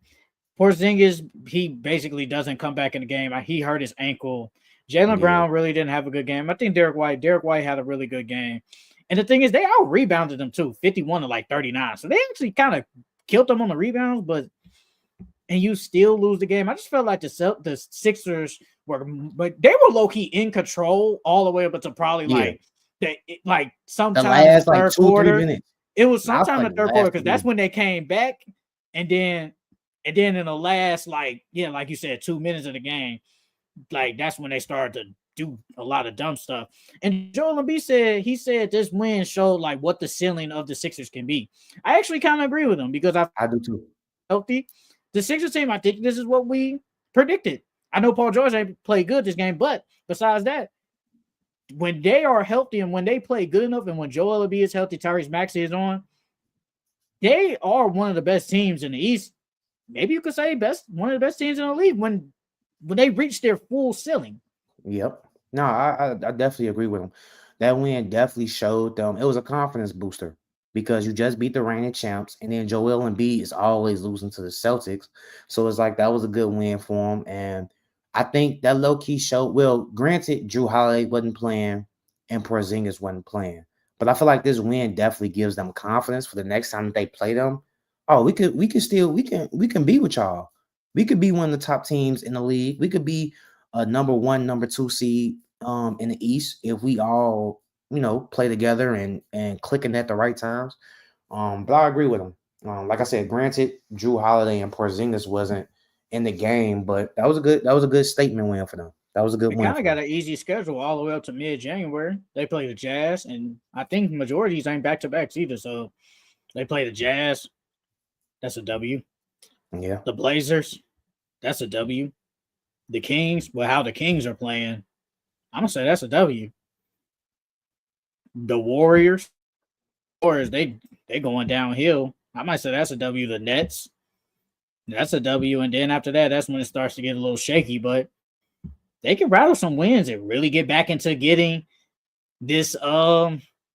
S1: Porzingis, he basically doesn't come back in the game. He hurt his ankle. Jaylen
S2: Yeah.
S1: Brown really didn't have a good game. I think Derek White had a really good game. And the thing is, they out rebounded them too, 51 to like 39. So they actually kind of killed them on the rebounds, and you still lose the game. I just felt like the Sixers but they were low key in control all the way up until probably
S2: Yeah.
S1: like
S2: The
S1: sometime in the
S2: last like
S1: third
S2: 2-3
S1: quarter.
S2: minutes.
S1: It was
S2: I feel
S1: sometime
S2: like
S1: in
S2: the
S1: the third quarter
S2: last
S1: because
S2: 2
S1: that's
S2: minutes.
S1: when they came back, and then in the last like you said 2 minutes of the game, like that's when they started to do a lot of dumb stuff. And Joel Embiid said this win showed like what the ceiling of the Sixers can be. I actually kind of agree with him because I
S2: I do too.
S1: healthy. The Sixers team, I think this is what we predicted. I know Paul George ain't played good this game, but besides that, when they are healthy and when they play good enough, and when Joel Embiid is healthy, Tyrese Maxey is on, they are one of the best teams in the East. Maybe you could say one of the best teams in the league when they reach their full ceiling.
S2: Yep. No, I definitely agree with him. That win definitely showed them it was a confidence booster because you just beat the reigning champs, and then Joel Embiid is always losing to the Celtics. So it's like that was a good win for him. And I think that low key showed. Well, granted, Drew Holiday wasn't playing and Porzingis wasn't playing, but I feel like this win definitely gives them confidence for the next time that they play them. Oh, we can be with y'all. We could be one of the top teams in the league. We could be a number 1, number 2 seed in the East if we all play together and clicking at the right times. But I agree with him. Like I said, granted, Drew Holiday and Porzingis wasn't in the game, but that was a good statement win for them. That was a good
S1: They
S2: win
S1: kind of
S2: for
S1: got
S2: them.
S1: an easy schedule all the way up to mid January. They play the Jazz, and I think majorities ain't back to backs either. So they play the Jazz. That's a W.
S2: Yeah.
S1: The Blazers. That's a W. The Kings. Well, how the Kings are playing, I'm gonna say that's a W. The Warriors. Warriors. They going downhill. I might say that's a W. The Nets. That's a W. And then after that, that's when it starts to get a little shaky. But they can rattle some wins and really get back into getting this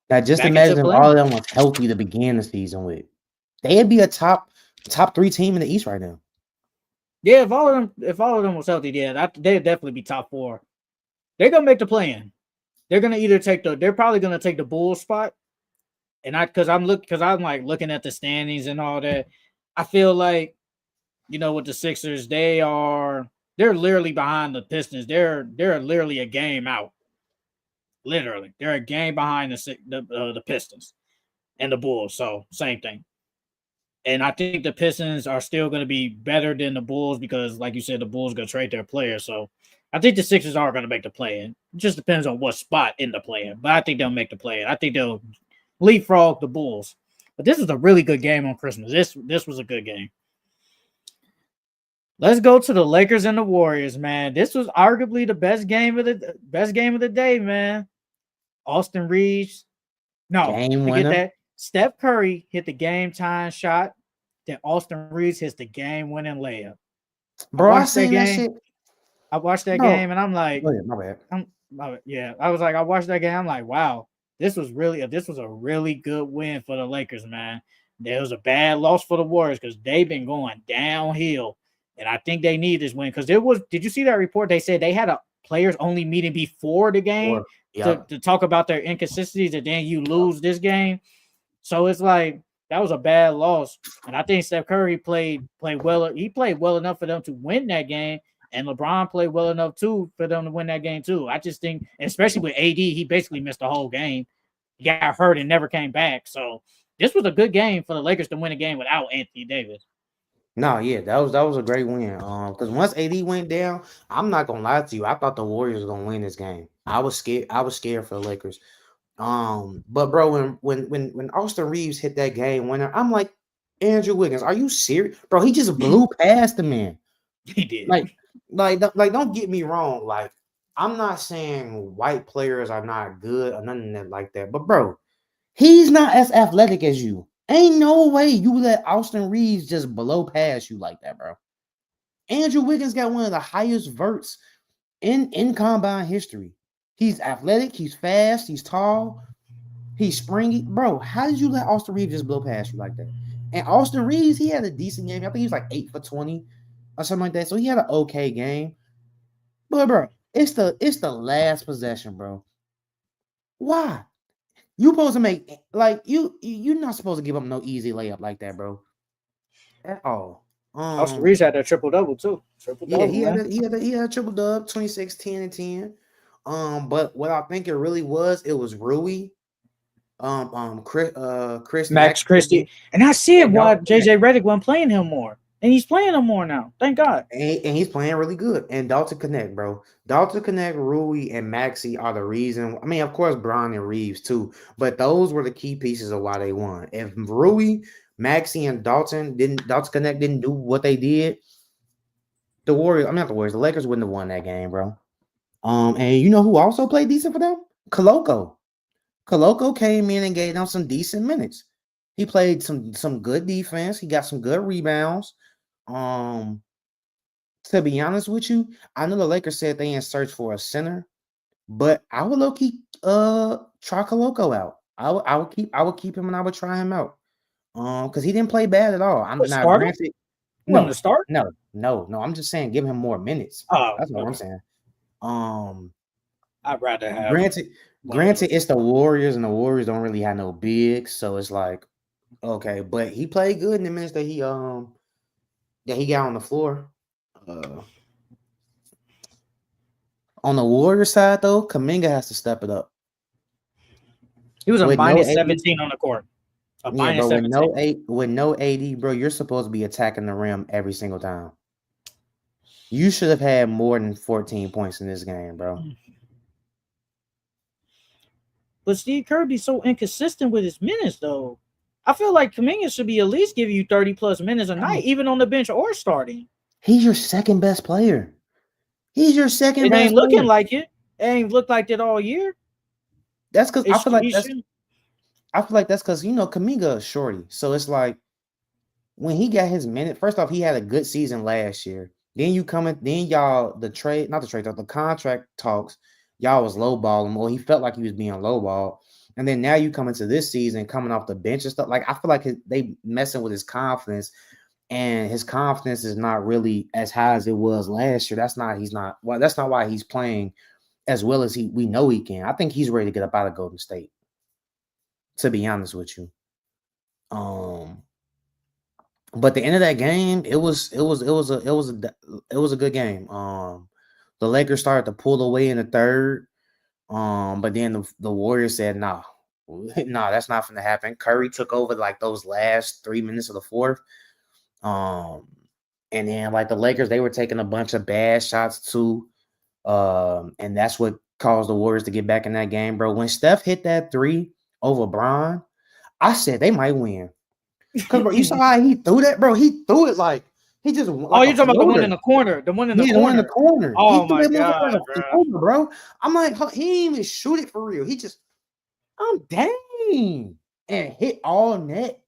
S2: Now just
S1: back into
S2: imagine if all
S1: playing.
S2: of them was healthy to begin the season with. They'd be a top 3 team in the East right now.
S1: Yeah, if all of them was healthy, yeah, they'd definitely be top four. They're gonna make the play-in. They're gonna either they're probably gonna take the Bulls spot, and because I'm like looking at the standings and all that. I feel like with the Sixers, they're literally behind the Pistons. They're literally a game out. Literally, they're a game behind the Pistons and the Bulls. So same thing. And I think the Pistons are still going to be better than the Bulls because, like you said, the Bulls going to trade their players. So I think the Sixers are going to make the play in. It just depends on what spot in the play in. But I think they'll make the play in. I think they'll leapfrog the Bulls. But this is a really good game on Christmas. This was a good game. Let's go to the Lakers and the Warriors, man. This was arguably the best game of the day, man. Austin Reeves. No,
S2: Game
S1: forget
S2: winner.
S1: that. Steph Curry hit the game time shot. Then Austin Reeves hits the game winning layup. I
S2: Bro, I
S1: watched that
S2: seen that
S1: game.
S2: shit.
S1: I watched that
S2: Bro,
S1: game, and I'm like,
S2: go ahead, my bad.
S1: yeah. I was like, I watched that game. I'm like, wow, this was a really good win for the Lakers, man. There was a bad loss for the Warriors because they've been going downhill, and I think they need this win because there was. Did you see that report? They said they had a players only meeting before the game
S2: Or yep.
S1: to talk about their inconsistencies, and then you
S2: Yep.
S1: lose this game. So it's like that was a bad loss. And I think Steph Curry played well. He played well enough for them to win that game. And LeBron played well enough too for them to win that game too. I just think, especially with AD, he basically missed the whole game. He got hurt and never came back. So this was a good game for the Lakers to win a game without Anthony Davis.
S2: No, yeah, that was a great win. Because once AD went down, I'm not gonna lie to you. I thought the Warriors were gonna win this game. I was scared. I was scared for the Lakers. But bro, when Austin Reeves hit that game winner, I'm like, Andrew Wiggins, are you serious, bro? He just blew past the man.
S1: He did.
S2: Like, don't get me wrong. Like, I'm not saying white players are not good or nothing like that. But bro, he's not as athletic as you. Ain't no way you let Austin Reeves just blow past you like that, bro. Andrew Wiggins got one of the highest verts in combine history. He's athletic, he's fast, he's tall, he's springy. Bro, how did you let Austin Reeves just blow past you like that? And Austin Reeves, he had a decent game. I think he was like 8 for 20 or something like that. So he had an okay game. But bro, it's the last possession, bro. Why? You supposed to make like you're not supposed to give up no easy layup like that, bro. At all.
S1: Austin Reeves had that triple double too. Triple
S2: Yeah,
S1: double,
S2: he had
S1: man.
S2: a he had a triple dub, 26, 10, and 10. But what I think it really was, it was Rui, Chris
S1: Max
S2: Maxey,
S1: Christie. And I see it
S2: and
S1: why
S2: Dalton Connect.
S1: JJ Redick wasn't playing him more. And he's playing him more now. Thank God.
S2: And he's playing really good. And Dalton Connect, bro. Dalton Connect, Rui, and Maxi are the reason. I mean, of course, Brown and Reeves too, but those were the key pieces of why they won. If Rui, Maxi, and Dalton Connect didn't do what they did, the Warriors, I mean not the Warriors, the Lakers wouldn't have won that game, bro. And you know who also played decent for them? Koloko. Koloko came in and gave them some decent minutes. He played some good defense. He got some good rebounds. Um, to be honest with you, I know the Lakers said they in search for a center, but I would low key try Koloko out. I would keep him and I would try him out. Because he didn't play bad at all. I'm
S1: What,
S2: now
S1: start him?
S2: granted,
S1: You want him to
S2: no,
S1: start?
S2: no. I'm just saying give him more minutes.
S1: Oh,
S2: That's what I'm
S1: okay.
S2: saying. Um,
S1: I'd rather have
S2: granted,
S1: one of
S2: granted,
S1: those.
S2: it's the Warriors, and the Warriors don't really have no bigs, so it's like okay, but he played good in the minutes that he got on the floor. Uh, on the Warrior side though, Kaminga has to step it up.
S1: He was a
S2: With no
S1: minus
S2: AD,
S1: 17 on the court. A
S2: yeah,
S1: minus
S2: bro. With
S1: 17.
S2: no AD, bro, you're supposed to be attacking the rim every single time. You should have had more than 14 points in this game, bro.
S1: But Steve Kerr be so inconsistent with his minutes, though. I feel like Kaminga should be at least giving you 30 plus minutes a night,
S2: Bro,
S1: even on the bench or starting.
S2: he's your second best player. He's your second
S1: It ain't
S2: best
S1: looking
S2: player.
S1: like it. It ain't looked like it all year.
S2: That's because
S1: It's, he should.
S2: I feel like that's because Kaminga is shorty. So it's like when he got his minute, first off, he had a good season last year. Then you come in, then y'all not the trade talk, the contract talks, y'all was lowballing. Well, he felt like he was being lowballed. And then now you come into this season coming off the bench and stuff. Like I feel like they messing with his confidence, and his confidence is not really as high as it was last year. That's not why he's playing as well as we know he can. I think he's ready to get up out of Golden State, to be honest with you. But the end of that game, it was a good game. The Lakers started to pull away in the third. But then the Warriors said, "No, no, that's not going to happen." Curry took over like those last 3 minutes of the fourth. And then like the Lakers, they were taking a bunch of bad shots too. And that's what caused the Warriors to get back in that game, bro. When Steph hit that three over Bron, I said they might win. Because, bro, you saw how he threw that, bro. He threw it like he just
S1: Oh,
S2: like a
S1: you're talking about the one in
S2: floater.
S1: the corner. The one in the
S2: Yeah, the one in the
S1: corner.
S2: corner. He
S1: Oh
S2: threw
S1: my
S2: that motherfucker
S1: god,
S2: like a
S1: bro.
S2: floater, bro. I'm like, he didn't even shoot it for real. He just, dang, and hit all net.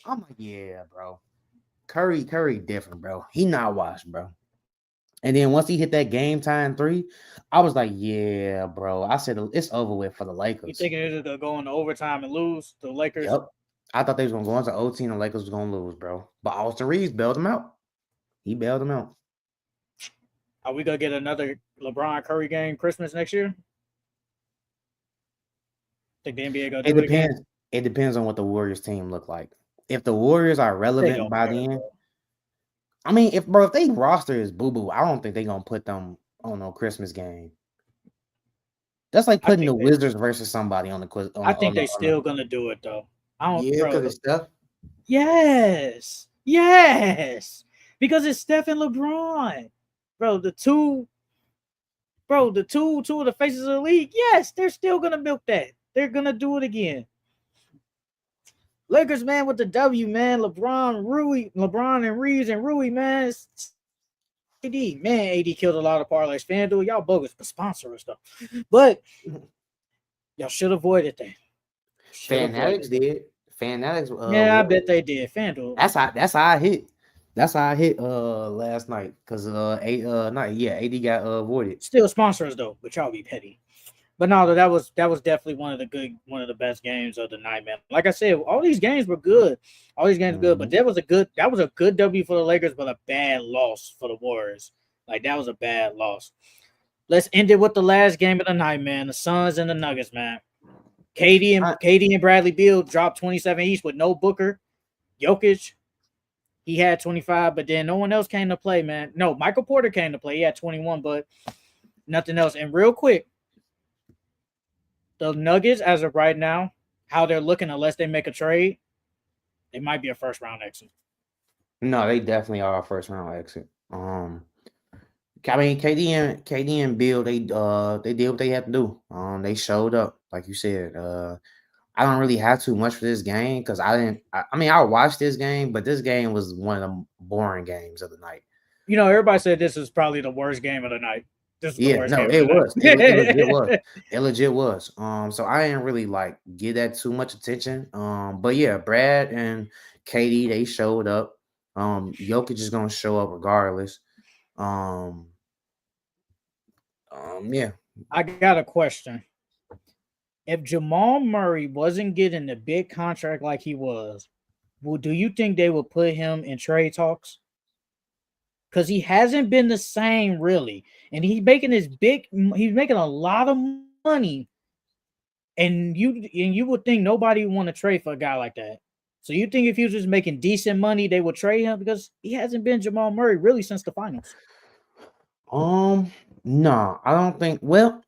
S2: I'm like, yeah, bro. Curry different, bro. He not washed, bro. And then once he hit that game time three, I was like, yeah, bro. I said it's over with for the
S1: You
S2: Lakers.
S1: thinking they're gonna go into overtime and lose the Lakers?
S2: Yep. I thought they was gonna go into OT and the Lakers was gonna lose, bro. But Austin Reeves bailed him out. He bailed him out.
S1: Are we gonna get another LeBron Curry game Christmas next year? Think the NBA gonna
S2: It
S1: do it again?
S2: depends. It depends on what the Warriors team look like. If the Warriors are
S1: They
S2: relevant
S1: don't
S2: by
S1: care,
S2: then,
S1: bro.
S2: I mean, if they roster is boo boo, I don't think they gonna put them on no Christmas game. That's like
S1: I
S2: putting the
S1: think they.
S2: Wizards versus somebody on the quiz
S1: I think they still gonna do it though. I don't,
S2: yeah,
S1: bro.
S2: because it's stuff.
S1: Yes, yes, because it's Steph and LeBron, bro. Two of the faces of the league. Yes, they're still gonna milk that. They're gonna do it again. Lakers, man, with the W, man. LeBron and Reeves and Rui, man. AD, man, AD killed a lot of parlays. FanDuel, y'all bogus, but sponsor us though. But y'all should avoid it then. Should avoid
S2: Fanatics
S1: it.
S2: did. Fanatics
S1: Yeah, I bet
S2: Warriors.
S1: they did. FanDuel.
S2: That's how I hit. That's how I hit last night. Cause AD got voided.
S1: Still sponsor us though, but y'all be petty. But no, that was definitely one of the best games of the night, man. Like I said, all these games were good. All these games were good, but
S2: Mm-hmm.
S1: that was a good W for the Lakers, but a bad loss for the Warriors. Like that was a bad loss. Let's end it with the last game of the night, man. The Suns and the Nuggets, man. KD and Bradley Beal dropped 27 each with no Booker. Jokic, he had 25, but then no one else came to play, man. No, Michael Porter came to play. He had 21, but nothing else. And real quick, the Nuggets, as of right now, how they're looking, unless they make a trade, they might be a first round exit.
S2: No, they definitely are a first round exit. I mean, KD and Bill, they did what they had to do. They showed up, like you said. I don't really have too much for this game because I didn't. I mean, I watched this game, but this game was one of the boring games of the night.
S1: Everybody said this is probably the worst game of the night. This is the
S2: Yeah,
S1: worst
S2: no,
S1: game of
S2: it
S1: the
S2: was. It legit was.
S1: night.
S2: It legit was. So I didn't really like give that too much attention. But yeah, Brad and Katie, they showed up. Jokic is gonna show up regardless. Um, yeah.
S1: I got a question. If Jamal Murray wasn't getting the big contract like he was, well, do you think they would put him in trade talks? Because he hasn't been the same really, and he's making a lot of money, and you would think nobody would want to trade for a guy like that. So you think if he was just making decent money, they would trade him because he hasn't been Jamal Murray really since the finals.
S2: Um, nah, I don't think. Well,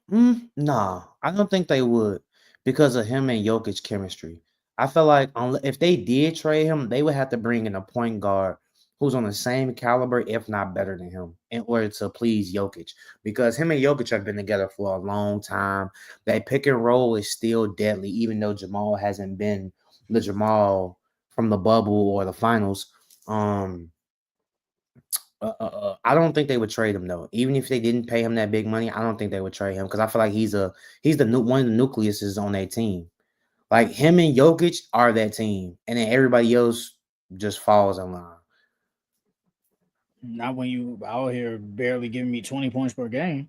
S2: nah, I don't think they would because of him and Jokic chemistry. I feel like if they did trade him, they would have to bring in a point guard who's on the same caliber, if not better than him, in order to please Jokic. Because him and Jokic have been together for a long time. That pick and roll is still deadly, even though Jamal hasn't been the Jamal from the bubble or the finals. I don't think they would trade him though. Even if they didn't pay him that big money, I don't think they would trade him because I feel like he's the one of the nucleuses on their team. Like him and Jokic are that team, and then everybody else just falls in line.
S1: Not when you out here barely giving me 20 points per game.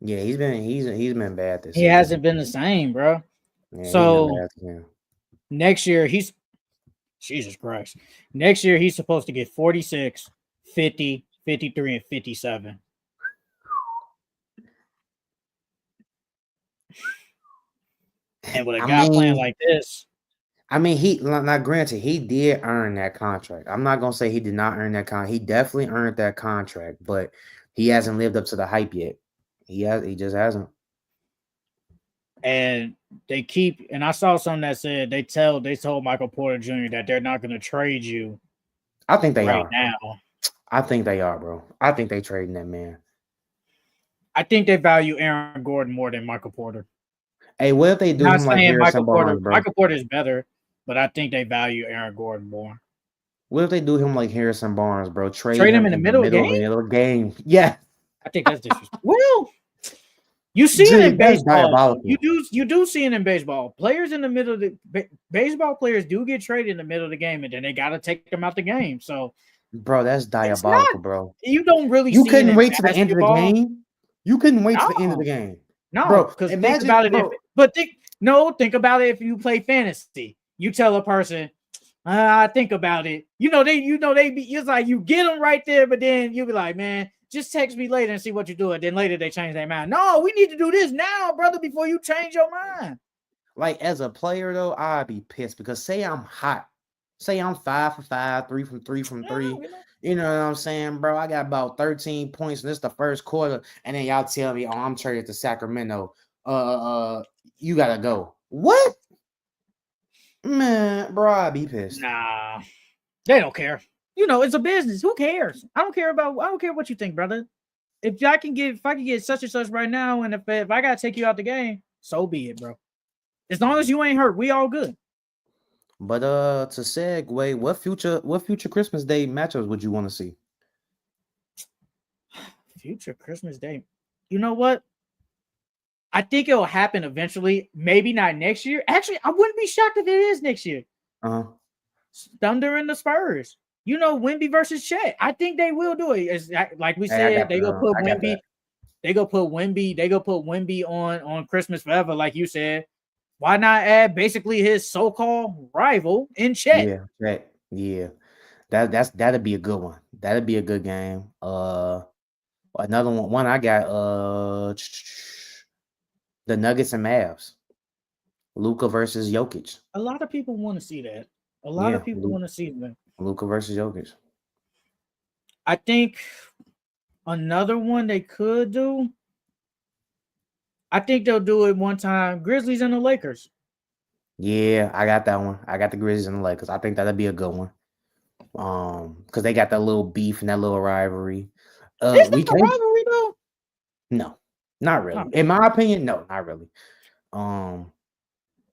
S2: Yeah, he's been bad this
S1: He
S2: season.
S1: hasn't been the same, bro.
S2: Yeah, he's been
S1: So
S2: bad this year.
S1: next year he's Jesus Christ. Next year he's supposed to get 46, 50, 53, and 57. And with a guy playing like this,
S2: I mean, he not granted he did earn that contract. I'm not gonna say he did not earn that contract. He definitely earned that contract, but he hasn't lived up to the hype yet. He just hasn't.
S1: and they keep, and I saw something that said they told Michael Porter Jr. that they're not going to trade you.
S2: I think they
S1: right
S2: are
S1: now.
S2: I think they are, bro. I think they trading that man.
S1: I think they value Aaron Gordon more than Michael Porter.
S2: Hey, what if they do him like Harrison Barnes, bro?
S1: Michael Porter is better, but I think they value Aaron Gordon more.
S2: What if they do him like Harrison Barnes, bro?
S1: Trade him in the middle of the
S2: game? Yeah.
S1: I think that's disrespectful. Well, you see it in baseball. You do see it in baseball. Players in the middle of the baseball players do get traded in the middle of the game, and then they got to take them out the game. So,
S2: bro, that's diabolical, bro.
S1: You don't really.
S2: You couldn't wait to the end of the game. You couldn't wait to the end of the game.
S1: No, bro, because think about it. Think about it. If you play fantasy, you tell a person, think about it. It's like you get them right there, but then you be like, man, just text me later and see what you do. And then later they change their mind. No, we need to do this now, brother, before you change your mind.
S2: Like as a player, though, I'd be pissed because say I'm hot. Say I'm 5 for 5, 3 from 3 from 3. You know what I'm saying, bro? I got about 13 points in this the first quarter, and then y'all tell me, oh, I'm traded to Sacramento. You gotta go. What? Man, bro, I'd be pissed.
S1: Nah, they don't care. It's a business. Who cares? I don't care what you think, brother. If I can get such and such right now, and if I gotta take you out the game, so be it, bro. As long as you ain't hurt, we all good.
S2: But to segue, what future Christmas Day matchups would you want to see?
S1: Future Christmas Day. You know what? I think it'll happen eventually. Maybe not next year. Actually, I wouldn't be shocked if it is next year. Thunder and the Spurs. Wemby versus Chet. I think they will do it. It's like we said, they go put Wemby. They go put Wemby on Christmas Forever, like you said. Why not add basically his so-called rival in Chet?
S2: Yeah, Chet. Yeah. That'd be a good one. That'd be a good game. Another one I got the Nuggets and Mavs. Luka versus Jokic.
S1: A lot of people want to see that. A lot of people want to see that.
S2: Luka versus Jokic.
S1: I think another one they could do. I think they'll do it one time. Grizzlies and the Lakers.
S2: Yeah, I got that one. I got the Grizzlies and the Lakers. I think that'd be a good one. Because they got that little beef and that little rivalry.
S1: Is that a rivalry though?
S2: No, not really. In my opinion, no, not really.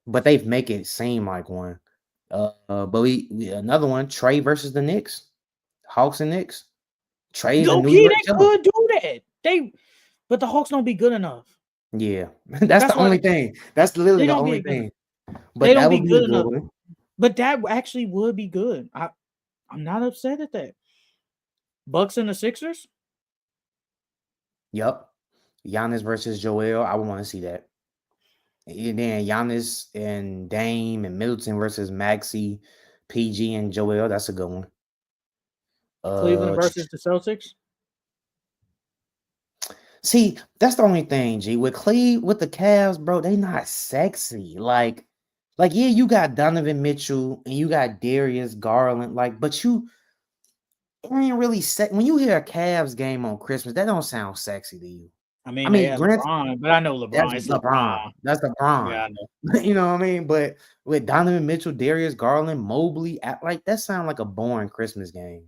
S2: But they make it seem like one. But we another one, Trey versus the Knicks. Hawks and Knicks. Trey's a New York
S1: they could do that. But the Hawks don't be good enough.
S2: Yeah, that's the only thing. That's literally the only thing.
S1: But that would be good enough. But that actually would be good. I'm not upset at that. Bucks and the Sixers.
S2: Yep. Giannis versus Joel. I would want to see that. And then Giannis and Dame and Middleton versus Maxey, PG and Joel. That's a good one.
S1: Cleveland versus the Celtics.
S2: See, that's the only thing, G. With the Cavs, bro, they not sexy. Like, yeah, you got Donovan Mitchell and you got Darius Garland, but you ain't really when you hear a Cavs game on Christmas, that don't sound sexy to you.
S1: I
S2: I
S1: mean, they
S2: mean,
S1: had
S2: Grant,
S1: LeBron, but I know
S2: that's
S1: LeBron. It's
S2: LeBron.
S1: LeBron.
S2: That's
S1: Yeah,
S2: LeBron.
S1: I know.
S2: You know what I mean? But with Donovan Mitchell, Darius Garland, Mobley, like that sound like a boring Christmas game.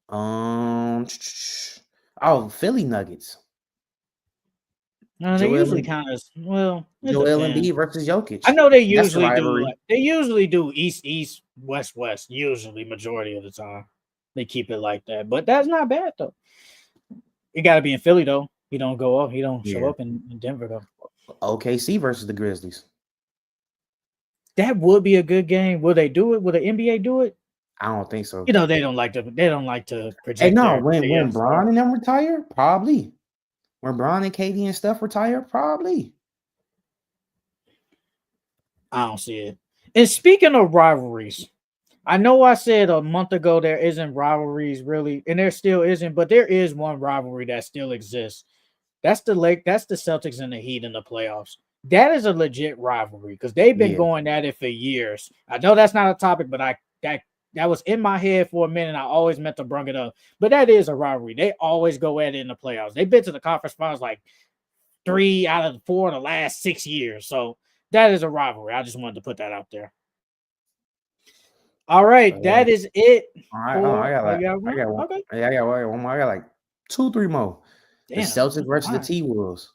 S2: Um, oh, Philly Nuggets.
S1: No, they
S2: Joel
S1: usually
S2: Em-
S1: kind of. Well, it
S2: Joel
S1: depends.
S2: Embiid versus
S1: I
S2: Jokic.
S1: know they
S2: That's the
S1: usually do.
S2: rivalry.
S1: They usually do East East West West. Usually, majority of the time, they keep it like that. But that's not bad though. It got to be in Philly though. He don't go up. He don't show
S2: Yeah.
S1: up in Denver though.
S2: OKC versus the Grizzlies.
S1: That would be a good game. Will they do it? Will the NBA do it?
S2: I don't think so.
S1: You know they don't like to. They don't like to
S2: Hey,
S1: project
S2: no,
S1: their
S2: when
S1: young
S2: Bron
S1: stars.
S2: and them retire, probably. When Bron and KD and stuff retire, probably.
S1: I don't see it. And speaking of rivalries, I know I said a month ago there isn't rivalries really, and there still isn't, but there is one rivalry that still exists. That's the Lake. That's the Celtics and the Heat in the playoffs. That is a legit rivalry because they've been
S2: Yeah.
S1: going at it for years. I know that's not a topic, but that was in my head for a minute. I always meant to bring it up, but that is a rivalry. They always go at it in the playoffs. They've been to the conference finals like 3 out of 4 of the last 6 years. So that is a rivalry. I just wanted to put that out there. All right,
S2: All
S1: that is it
S2: right. Oh,
S1: for. Oh, you got
S2: I
S1: one?
S2: got one.
S1: Okay.
S2: Yeah, I got one more. I got like 2, 3 more. The
S1: Damn,
S2: Celtics
S1: that's a
S2: versus the
S1: lot.
S2: T-Wolves.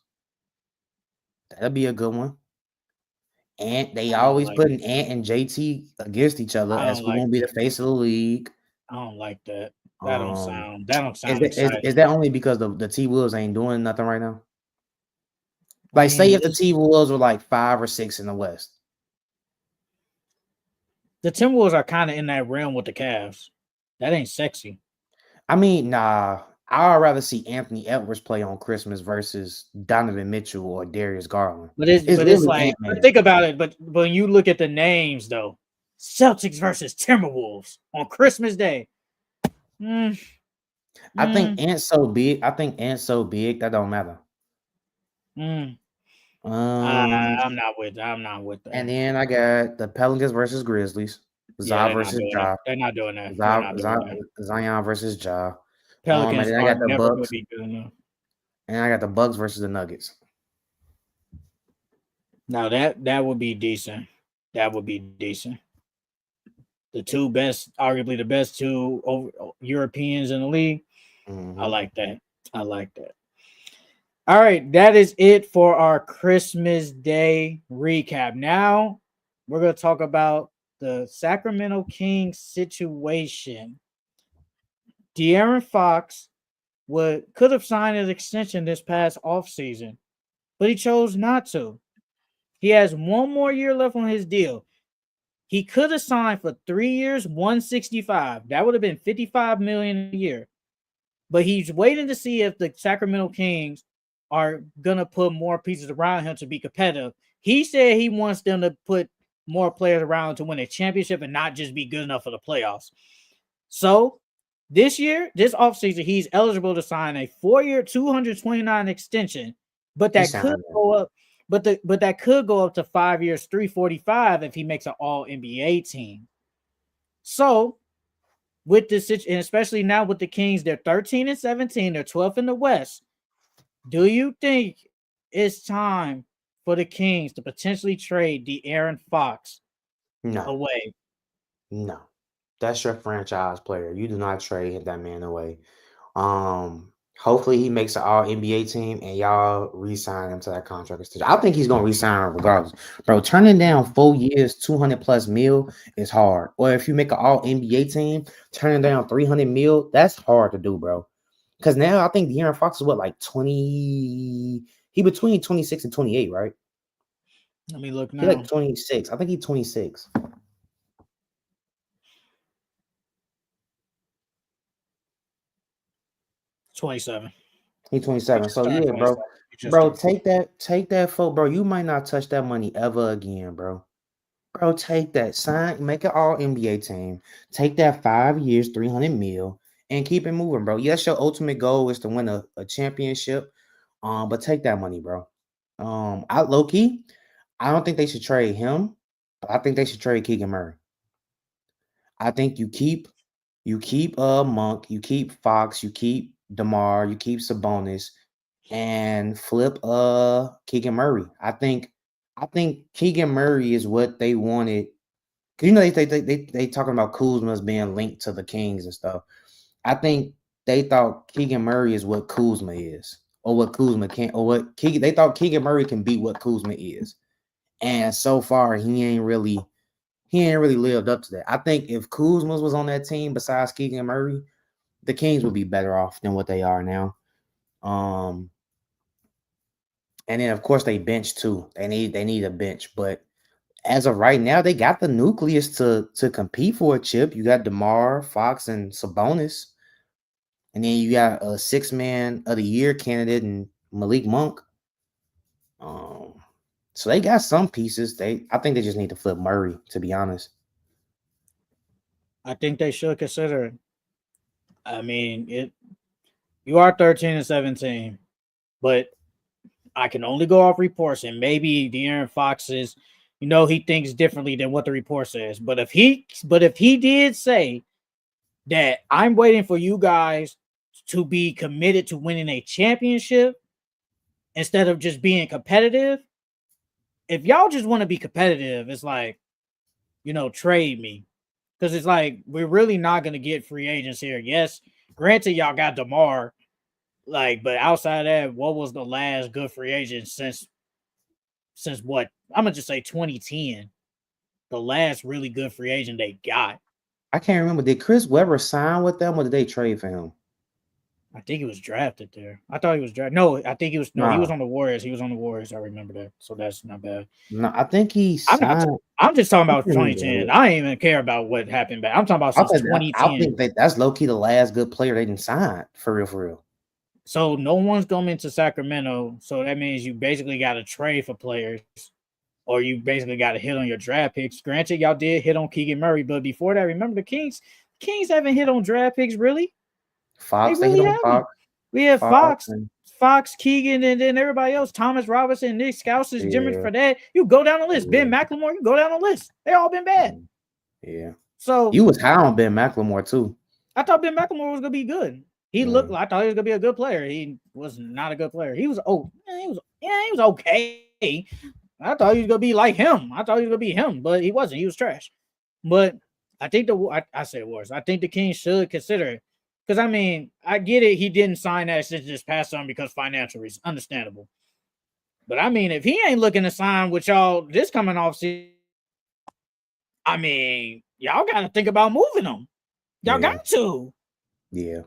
S2: That'll be a good one. And they
S1: I don't
S2: always
S1: like.
S2: putting Ant and JT against each other
S1: I
S2: as
S1: don't
S2: who
S1: like.
S2: gonna be the face of the league.
S1: I don't like that. That don't
S2: Um,
S1: sound. That don't
S2: is
S1: sound
S2: that is
S1: exciting.
S2: that only because the T-Wolves ain't doing nothing right now?
S1: I
S2: Like, say
S1: mean,
S2: if the T-Wolves were like 5 or 6 in the West.
S1: the Timberwolves are kind of in that realm with the Cavs. That ain't sexy.
S2: I mean, nah. I'd rather see Anthony Edwards play on Christmas versus Donovan Mitchell or Darius Garland. It's
S1: But it's
S2: literally
S1: like. But
S2: Ant-Man.
S1: think about it. But when you look at the names though, Celtics versus Timberwolves on Christmas Day. Mm,
S2: I think
S1: mm,
S2: Ant's so big. I think Ant's so big that don't matter.
S1: mm.
S2: Um,
S1: I'm not with
S2: and
S1: that.
S2: then I got the Pelicans versus Grizzlies.
S1: Yeah,
S2: Ja
S1: they're not
S2: versus
S1: doing that.
S2: Ja.
S1: They're not doing that. They're not doing that.
S2: Zion versus Ja. And
S1: Pelicans
S2: then I
S1: are
S2: got the
S1: never going to
S2: Bucks.
S1: be good enough.
S2: And I got the Bucks versus the Nuggets.
S1: Now that would be decent. That would be decent. The two best, arguably the best two Europeans in the league. I
S2: Mm-hmm.
S1: like that. I like that. All right, that is it for our Christmas Day recap. Now we're going to talk about the Sacramento Kings situation. De'Aaron Fox could have signed an extension this past offseason, but he chose not to. He has one more year left on his deal. He could have signed for 3 years, 165. That would have been 55 million a year. But he's waiting to see if the Sacramento Kings are gonna put more pieces around him to be competitive. He said he wants them to put more players around to win a championship and not just be good enough for the playoffs. So this year, this offseason, he's eligible to sign a 4-year, 229 extension, but
S2: He
S1: that could
S2: signed that.
S1: go up. But that could go up to 5 years, 345 if he makes an All NBA team. So with this, and especially now with the Kings, they're 13 and 17, they're 12th in the West. Do you think it's time for the Kings to potentially trade De'Aaron Fox
S2: No,
S1: away?
S2: no. That's your franchise player. You do not trade that man away. Hopefully he makes an all NBA team and y'all re-sign him to that contract extension. I think he's gonna re-sign regardless. Bro, turning down 4 years, 200 plus mil is hard. Or if you make an all NBA team, turning down 300 mil, that's hard to do, bro. Because now I think De'Aaron Fox is what, like 20, he between 26 and 28, right?
S1: Let me look
S2: He like
S1: now.
S2: 26. I think he's 26.
S1: 27.
S2: He's
S1: He
S2: 27.
S1: just
S2: So
S1: turned
S2: yeah,
S1: 27.
S2: bro.
S1: He just
S2: Bro,
S1: turned 27.
S2: take that for bro. You might not touch that money ever again, bro. Bro, take that. Sign, make it all NBA team. Take that 5 years, 300 mil, and keep it moving, bro. Yes, your ultimate goal is to win a championship. But take that money, bro. I low key, I don't think they should trade him, but I think they should trade Keegan Murray. I think you keep Monk, you keep Fox, you keep DeMar, you keep Sabonis, and flip Keegan Murray. I think Keegan Murray is what they wanted. Cause they talking about Kuzma's being linked to the Kings and stuff. I think they thought Keegan Murray is what Kuzma is, or what Kuzma can, or what Keegan. They thought Keegan Murray can be what Kuzma is, and so far he ain't really lived up to that. I think if Kuzma was on that team besides Keegan Murray, the Kings would be better off than what they are now. Um, and then of course they bench too. They need a bench, but as of right now, they got the nucleus to compete for a chip. You got DeMar, Fox, and Sabonis, and then you got a 6-man of the year candidate and Malik Monk. Um, so they got some pieces. I think they just need to flip Murray, to be honest.
S1: I think they should consider it. I mean, you are 13-17, but I can only go off reports, and maybe De'Aaron Fox is, he thinks differently than what the report says. But if he did say that I'm waiting for you guys to be committed to winning a championship instead of just being competitive, if y'all just want to be competitive, it's like, trade me. Because it's like, we're really not going to get free agents here. Yes, granted, y'all got DeMar, but outside of that, what was the last good free agent since what? I'm going to just say 2010. The last really good free agent they got.
S2: I can't remember. Did Chris Webber sign with them, or did they trade for him?
S1: I think he was drafted there. I thought he was drafted. No, I think he was. No, he was on the Warriors. He was on the Warriors. I remember that. So that's not bad.
S2: No, I think he signed.
S1: I'm just talking about 2010. I ain't even care about what happened back. I'm talking about since 2010.
S2: I think that's low key the last good player they didn't sign for real. For real.
S1: So no one's coming to Sacramento. So that means you basically got to trade for players, or you basically got to hit on your draft picks. Granted, y'all did hit on Keegan Murray, but before that, remember the Kings haven't hit on draft picks really.
S2: Fox, they hit on Fox.
S1: We have Fox, Keegan, and then everybody else. Thomas Robinson, Nick Scousis, Jimmy Fredette. You go down the list. Ben McLemore, you go down the list. They all been bad.
S2: Yeah.
S1: So
S2: you was high on Ben McLemore too.
S1: I thought Ben McLemore was gonna be good. He looked like I thought he was gonna be a good player. He was not a good player. He was he was okay. I thought he was gonna be like him. I thought he was gonna be him, but he wasn't. He was trash. But I think I said worse. I think the Kings should consider it. Because, I mean, I get it. He didn't sign that since this past summer because financial reasons. Understandable. But, I mean, if he ain't looking to sign with y'all this coming off season, I mean, y'all got to think about moving him. Y'all got to.
S2: Yeah.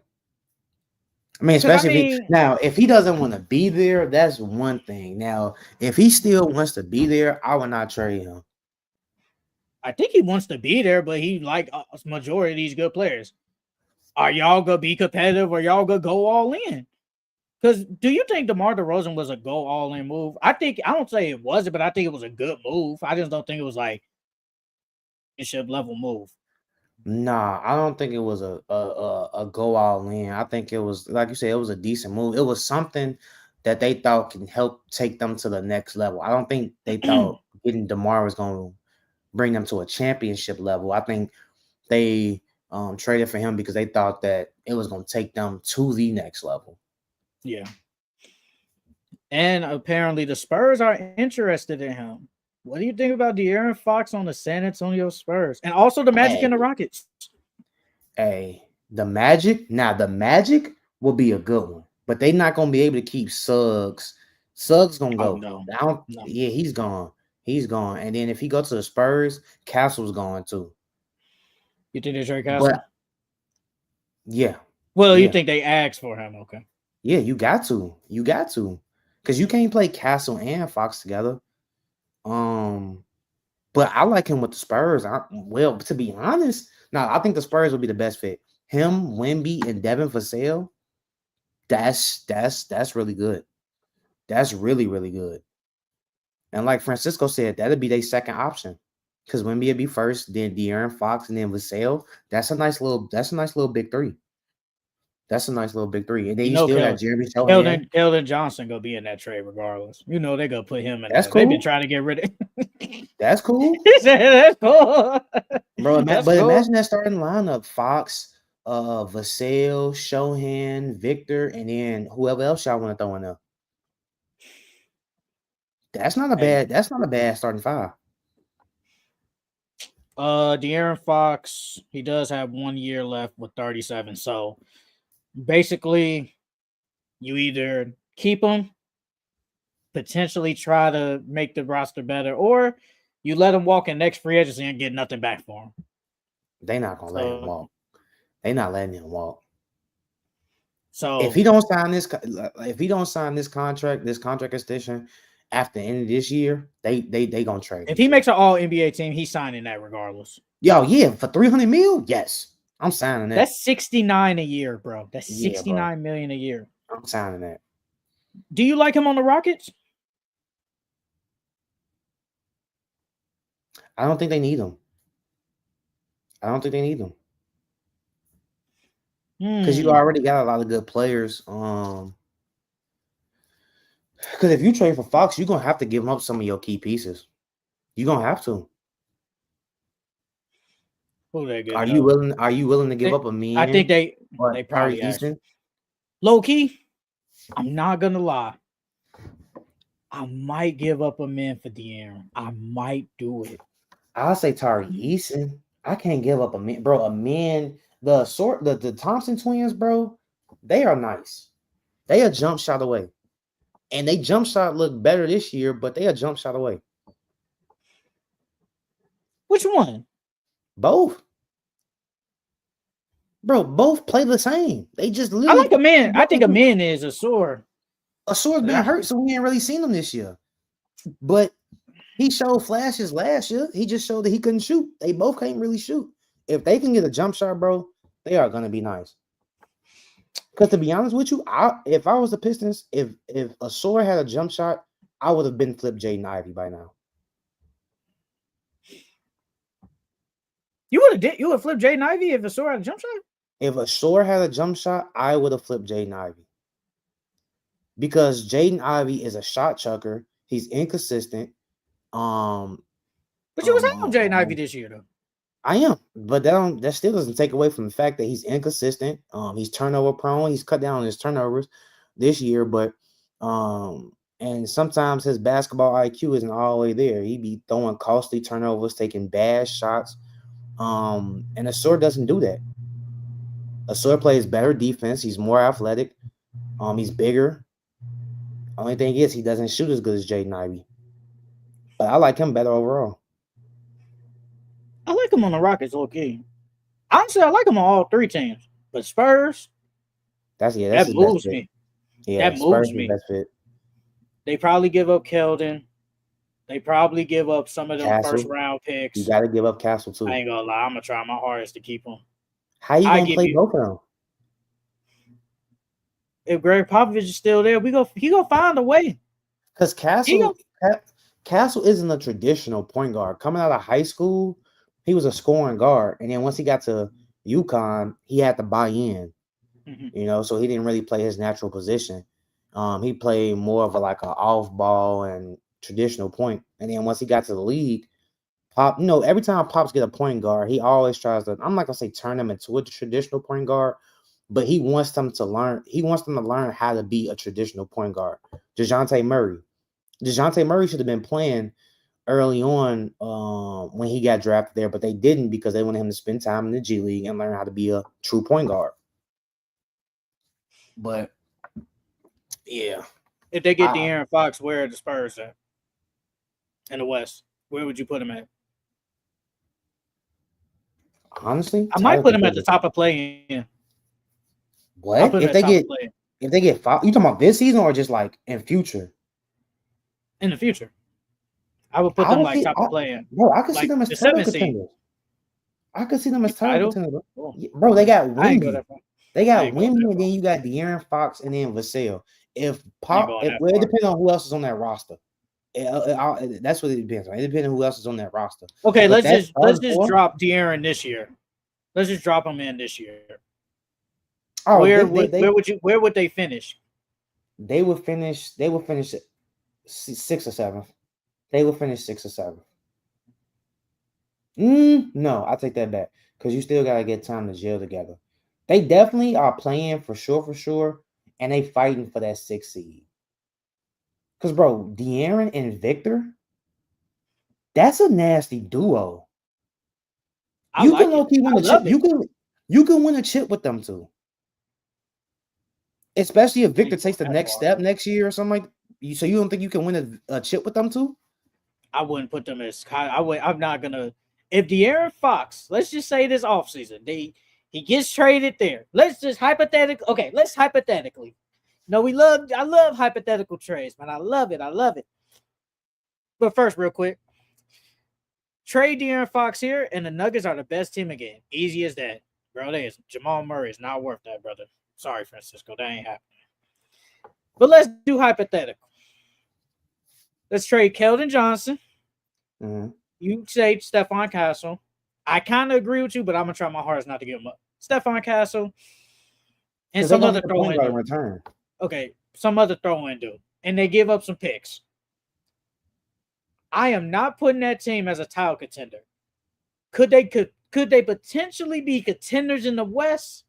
S2: I mean, especially if he doesn't want to be there, that's one thing. Now, if he still wants to be there, I would not trade him.
S1: I think he wants to be there, but he like a majority of these good players. Are y'all gonna be competitive, or y'all gonna go all in? Because do you think DeMar DeRozan was a go all in move? I don't say it wasn't, but I think it was a good move. I just don't think it was like a championship level move.
S2: Nah, I don't think it was a go all in. I think it was, like you said, it was a decent move. It was something that they thought can help take them to the next level. I don't think they thought getting DeMar was going to bring them to a championship level. I think they traded for him because they thought that it was going to take them to the next level.
S1: Yeah. And apparently the Spurs are interested in him. What do you think about De'Aaron Fox on the San Antonio Spurs? And also the Magic and the Rockets.
S2: Hey, the Magic will be a good one. But they're not going to be able to keep Suggs. Suggs going to go.
S1: No.
S2: Yeah, he's gone. He's gone. And then if he goes to the Spurs, Castle's going too.
S1: You think they trade Castle?
S2: Yeah.
S1: Well, you think they asked for him, okay.
S2: Yeah, you got to. Because you can't play Castle and Fox together. But I like him with the Spurs. To be honest, I think the Spurs will be the best fit. Him, Wemby, and Devin Vassell. That's really good. That's really, really good. And like Francisco said, that'll be their second option. Because Wemby would be first, then De'Aaron Fox, and then Vassell. That's a nice little big three. That's a nice little big three. And then you still got Jeremy Sohan.
S1: Keldon Johnson gonna be in that trade regardless. They're gonna put him in.
S2: That's cool.
S1: They've been trying to get rid of.
S2: That's cool.
S1: That's cool,
S2: bro. Imagine that starting lineup: Fox, Vassell, Shohan, Victor, and then whoever else y'all want to throw in there. That's not a
S1: Hey,
S2: bad. That's not a bad starting five.
S1: De'Aaron Fox, he does have 1 year left with 37. So basically, you either keep him, potentially try to make the roster better, or you let him walk in next free agency and get nothing back for him.
S2: They not gonna let him
S1: So,
S2: walk. They not letting him walk.
S1: so
S2: If he don't sign this, if he don't sign this contract extension after the end of this year, they gonna trade him.
S1: if he makes an All NBA team, he's signing that regardless.
S2: Yo, yeah, for 300 mil, yes, I'm signing that.
S1: That's 69 a year, bro. That's
S2: Yeah,
S1: 69 million a year.
S2: I'm signing that.
S1: Do you like him on the Rockets?
S2: I don't think they need him. I don't think they need him because you already got a lot of good players. Because if you trade for Fox, you're gonna have to give him up some of your key pieces. You're gonna have to.
S1: Who they get?
S2: Are you willing? Are you willing to give up a man?
S1: I think they
S2: Tari
S1: probably
S2: Easton.
S1: Low key, I'm not gonna lie. I might give up a man for De'Aaron. I might do it.
S2: I'll say Tari Easton. I can't give up a man, bro. A man, the Thompson twins, bro. They are nice. They a jump shot away, and they jump shot look better this year, but they a jump shot away.
S1: Which one?
S2: Both. Bro, both play the same. They just literally.
S1: I like a man. I think a man is a sore.
S2: Asor's been hurt, so we ain't really seen him this year. But he showed flashes last year. He just showed that he couldn't shoot. They both can't really shoot. If they can get a jump shot, bro, they are gonna be nice. Because to be honest with you, if I was the Pistons, if Asor had a jump shot, I would have been flipped Jaden Ivey by now.
S1: You would have flipped Jaden Ivey if Asor had a jump shot?
S2: If Asor had a jump shot, I would have flipped Jaden Ivey. Because Jaden Ivey is a shot chucker. He's inconsistent.
S1: But you was high on Jaden Ivey this year, though.
S2: I am, but that still doesn't take away from the fact that he's inconsistent. He's turnover prone. He's cut down on his turnovers this year, but and sometimes his basketball IQ isn't all the way there. He be throwing costly turnovers, taking bad shots. And Asor doesn't do that. Asor plays better defense. He's more athletic. He's bigger. Only thing is he doesn't shoot as good as Jaden Ivey. But I like him better overall.
S1: I like him on the Rockets, okay. Honestly, I like him on all three teams. But Spurs,
S2: that
S1: moves me.
S2: Yeah,
S1: that moves me.
S2: Best fit.
S1: They probably give up Keldon. They probably give up some of them first round picks.
S2: You got to give up Castle too.
S1: I ain't gonna lie. I'm gonna try my hardest to keep him.
S2: How you gonna play both of them?
S1: If Greg Popovich is still there, he gonna find a way.
S2: Because Castle isn't a traditional point guard. Coming out of high school, he was a scoring guard, and then once he got to UConn, he had to buy in. Mm-hmm. So he didn't really play his natural position. He played more of like an off ball and traditional point. And then once he got to the league, Pop, every time Pops get a point guard, he always tries to, I'm not gonna say turn him into a traditional point guard, but he wants them to learn. He wants them to learn how to be a traditional point guard. DeJounte Murray should have been playing early on when he got drafted there, but they didn't because they wanted him to spend time in the G League and learn how to be a true point guard. But yeah,
S1: if they get De'Aaron Fox, where are the Spurs at in the West? Where would you put him at?
S2: Honestly,
S1: I might put him at the top of play-in.
S2: What if they get Fox? You talking about this season or just like in future?
S1: In the future, I would put them like top of play-in.
S2: Bro, I could see them as title contenders. I could see them as title contenders. Bro, they got Wemby. They got Wemby, and then you got De'Aaron Fox, and then Vassell. It depends on who else is on that roster. That's what it depends on. It depends on who else is on that roster.
S1: Okay, let's just drop De'Aaron this year. Let's just drop him in this year. Oh, where would they finish?
S2: They would finish 6th or 7th. They will finish 6th or 7th. No, I take that back because you still gotta get time to gel together. They definitely are playing for sure, and they fighting for that 6th seed. Cause bro, De'Aaron and Victor, that's a nasty duo.
S1: I
S2: You can
S1: like
S2: low
S1: it.
S2: key win
S1: I
S2: a chip.
S1: love it.
S2: You can win a chip with them too. Especially if
S1: I ain't
S2: Victor takes the
S1: going that
S2: next
S1: far.
S2: step next year or something like you. So you don't think you can win a chip with them too?
S1: I wouldn't put them as high. I would. I'm not gonna. If De'Aaron Fox, let's just say this offseason, he gets traded there. Let's just hypothetically. Okay, let's hypothetically. No, we love. I love hypothetical trades, man. I love it. I love it. But first, real quick, trade De'Aaron Fox here, and the Nuggets are the best team again. Easy as that, bro. They is Jamal Murray is not worth that, brother. Sorry, Francisco, that ain't happening. But let's do hypothetical. Let's trade Keldon Johnson.
S2: Mm-hmm.
S1: You say Stephon Castle. I kind of agree with you, but I'm gonna try my hardest not to give him up. Stephon Castle and
S2: Because they're
S1: some
S2: gonna
S1: other
S2: get a
S1: throw
S2: point
S1: in
S2: guard in
S1: dude.
S2: return.
S1: Okay, some other throw in dude, and they give up some picks. I am not putting that team as a title contender. Could they potentially be contenders in the West?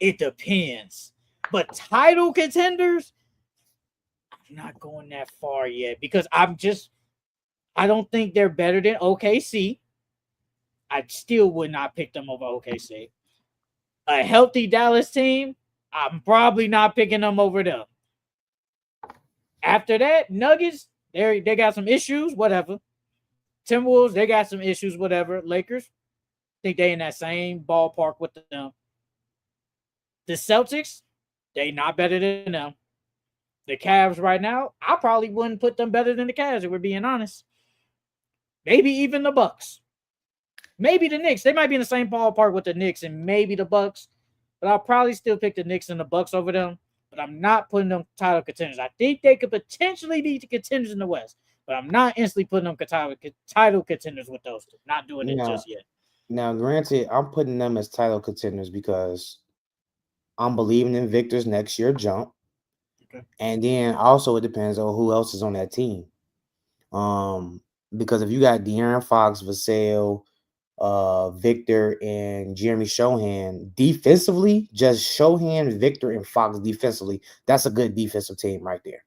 S1: It depends. But title contenders, I'm not going that far yet because I don't think they're better than OKC. I still would not pick them over OKC. A healthy Dallas team, I'm probably not picking them over them. After that, Nuggets, they got some issues, whatever. Timberwolves, they got some issues, whatever. Lakers, think they in that same ballpark with them. The Celtics, they not better than them. The Cavs right now, I probably wouldn't put them better than the Cavs if we're being honest. Maybe even the Bucks. Maybe the Knicks. They might be in the same ballpark with the Knicks and maybe the Bucks, but I'll probably still pick the Knicks and the Bucks over them. But I'm not putting them title contenders. I think they could potentially be the contenders in the West, but I'm not instantly putting them title contenders with those two. Not doing it
S2: Now,
S1: just yet.
S2: now, granted, I'm putting them as title contenders because I'm believing in Victor's next year jump,
S1: Okay.
S2: and then also it depends on who else is on that team. Um, because if you got De'Aaron Fox, Vassell, Victor, and Jeremy Shohan defensively, just Shohan, Victor, and Fox defensively, that's a good defensive team right there.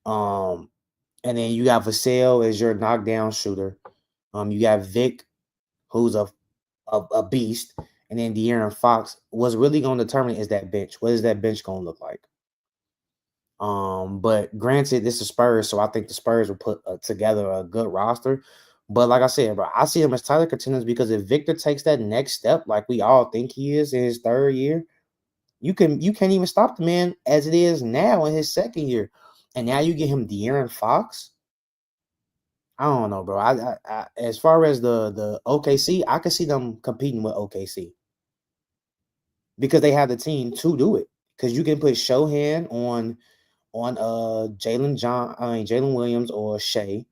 S2: And then you got Vassell as your knockdown shooter. You got Vic, who's a beast, and then De'Aaron Fox. What's really going to determine is that bench. What is that bench going to look like? But granted, this is Spurs, so I think the Spurs will put together a good roster. But like I said, bro, I see him as title contenders because if Victor takes that next step, like we all think he is in his 3rd year, you can't even stop the man as it is now in his 2nd year, and now you get him De'Aaron Fox. I don't know, bro. I as far as the OKC, I can see them competing with OKC because they have the team to do it. Because you can put Shohan on Jalen Williams or Shea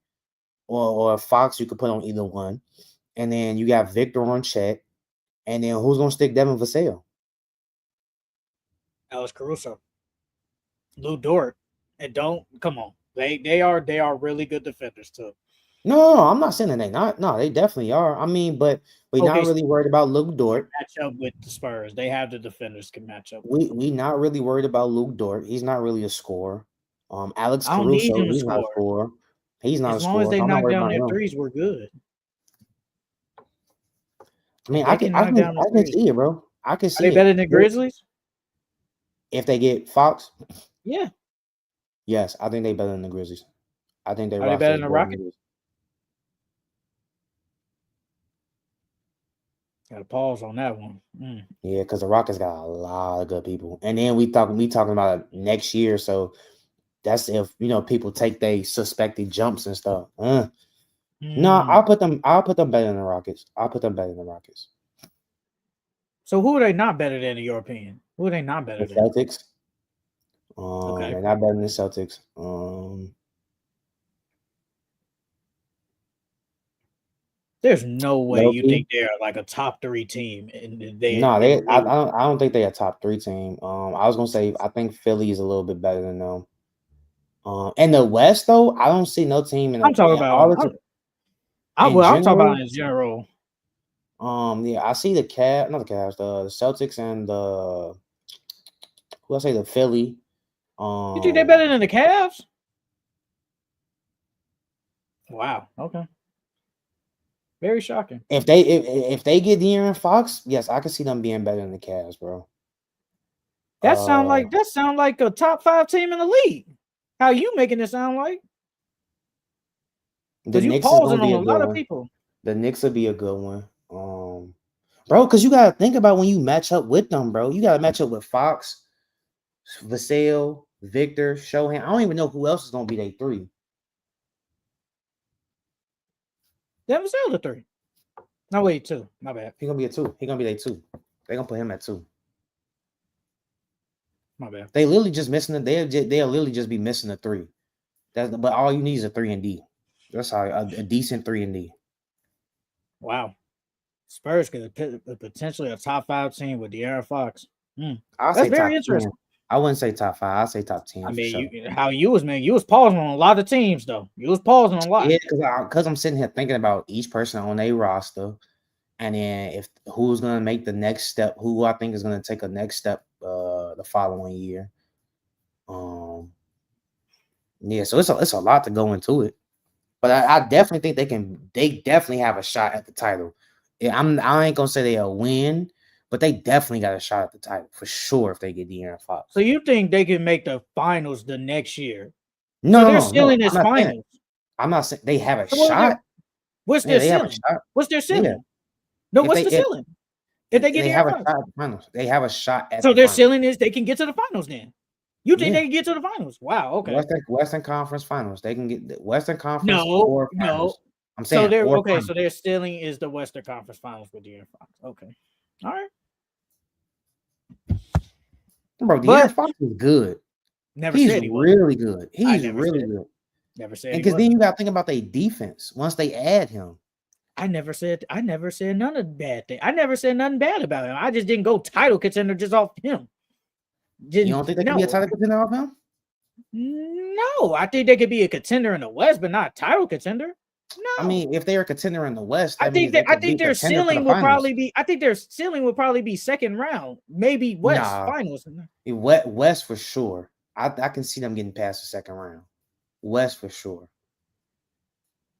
S2: or Fox. You could put on either one, and then you got Victor on Chet, and then who's gonna stick Devin Vassell?
S1: Alex Caruso, Lou Dort, and don't come on. They are really good defenders too.
S2: No, I'm not saying that they not. No, they definitely are. I mean, but we're not
S1: Okay,
S2: really worried about Luke Dort.
S1: match up with the Spurs. They have the defenders can match up with them.
S2: We not really worried about Luke Dort. He's not really a scorer. Alex
S1: I don't need
S2: Caruso,
S1: him to
S2: he's not a
S1: score.
S2: scorer. He's not a
S1: As long as
S2: scorer,
S1: they
S2: so I'm not
S1: knock
S2: worried
S1: down
S2: about
S1: their
S2: him.
S1: threes, we're good.
S2: I mean,
S1: If they can knock down the
S2: I can
S1: threes,
S2: see it, bro. I can
S1: are they
S2: see it.
S1: better than the Grizzlies?
S2: If they get Fox,
S1: Yeah.
S2: yes, I think they better than the Grizzlies. I think their
S1: Are they
S2: roster
S1: better
S2: is
S1: than the
S2: better than the
S1: Rockets?
S2: Grizzlies.
S1: Got a pause on that one.
S2: Yeah, because the Rockets got a lot of good people, and then we talking about next year, so that's if people take they suspected jumps and stuff. No,
S1: Mm.
S2: I'll put them better than the Rockets. I'll put them better than the Rockets.
S1: So who are they not better than in your opinion? Who are they not
S2: The
S1: better than?
S2: Celtics.
S1: Okay.
S2: They're not better than the Celtics.
S1: There's no way you
S2: Loki.
S1: think they're like a top three team they
S2: No,
S1: in the
S2: they.
S1: league.
S2: I don't think they're a top 3 team. I was gonna say I think Philly is a little bit better than them. In the West though, I don't see no team
S1: I'm talking
S2: in all
S1: about
S2: the
S1: I'm
S2: in
S1: talking about
S2: general.
S1: in general.
S2: Yeah, I see the Cavs, not the Cavs, the Celtics and the who I say the Philly.
S1: You think they're better than the Cavs? Wow. Okay. Very shocking.
S2: If they get De'Aaron Fox, yes, I can see them being better than the Cavs, bro.
S1: That sound like a top 5 team in the league. How you making it sound like?
S2: The
S1: Because you
S2: Knicks is gonna
S1: pausing
S2: be
S1: on
S2: a
S1: a
S2: good
S1: lot of
S2: one.
S1: people.
S2: The Knicks will be a good one. Bro, because you gotta think about when you match up with them, bro. You gotta match up with Fox, Vassell, Victor, Shohan. I don't even know who else is gonna be their three.
S1: Devin Vassell the 3. No, wait, 2. My bad.
S2: He gonna be a 2. He gonna be their 2. They gonna put him at 2.
S1: My bad.
S2: They literally just missing it. They'll literally just be missing a 3. But all you need is a 3 and D. That's how a decent 3 and D.
S1: Wow. Spurs could potentially a top 5 team with De'Aaron Fox.
S2: I'll
S1: That's
S2: say
S1: very
S2: top 10.
S1: interesting.
S2: I wouldn't say top 5. I'll say top 10
S1: I
S2: for
S1: mean,
S2: sure.
S1: you was pausing on a lot of teams though. You was pausing on a lot.
S2: Yeah, because I'm sitting here thinking about each person on a roster, and then if who's gonna make the next step, who I think is gonna take a next step the following year. Yeah, so it's a lot to go into it. But I definitely think they definitely have a shot at the title. Yeah, I ain't gonna say they'll win, but they definitely got a shot at the title for sure if they get De'Aaron Fox.
S1: So you think they can make the finals the next year?
S2: No,
S1: So
S2: no,
S1: their
S2: no, no.
S1: ceiling is
S2: I'm not saying
S1: finals.
S2: I'm not saying they have a
S1: So
S2: shot.
S1: what's
S2: Yeah,
S1: their
S2: they have a
S1: ceiling?
S2: shot.
S1: What's their
S2: Yeah.
S1: ceiling? No,
S2: If
S1: what's
S2: they
S1: the ceiling? If they get
S2: they
S1: De'Aaron
S2: have a
S1: Fox.
S2: shot at the finals. They have a shot at
S1: So
S2: the
S1: their
S2: finals.
S1: ceiling is they can get to the finals then. You think
S2: Yeah.
S1: they can get to the finals? Wow, okay.
S2: Western Conference Finals. They can get the Western Conference
S1: No,
S2: or
S1: no.
S2: finals. I'm
S1: So
S2: saying
S1: they're
S2: or
S1: okay.
S2: finals.
S1: So their ceiling is the Western Conference Finals with De'Aaron Fox. Okay, all right.
S2: Bro, De'Aaron
S1: But
S2: Fox is good.
S1: never
S2: He's
S1: said he wasn't.
S2: really good.
S1: I
S2: He's really good.
S1: never said
S2: And
S1: he
S2: because then
S1: wasn't.
S2: you got to think about their defense once they add him.
S1: I never said none of the bad thing. I never said nothing bad about him. I just didn't go title contender just off him.
S2: You don't think they could be a title contender off him?
S1: No, I think they could be a contender in the West, but not a title contender. No,
S2: I mean, if they're a contender in the West, that
S1: I think
S2: means they could be a
S1: their
S2: contender for the
S1: ceiling will
S2: finals.
S1: probably be. I think their ceiling will probably be second round, maybe West finals.
S2: West for sure. I can see them getting past the second round. West for sure.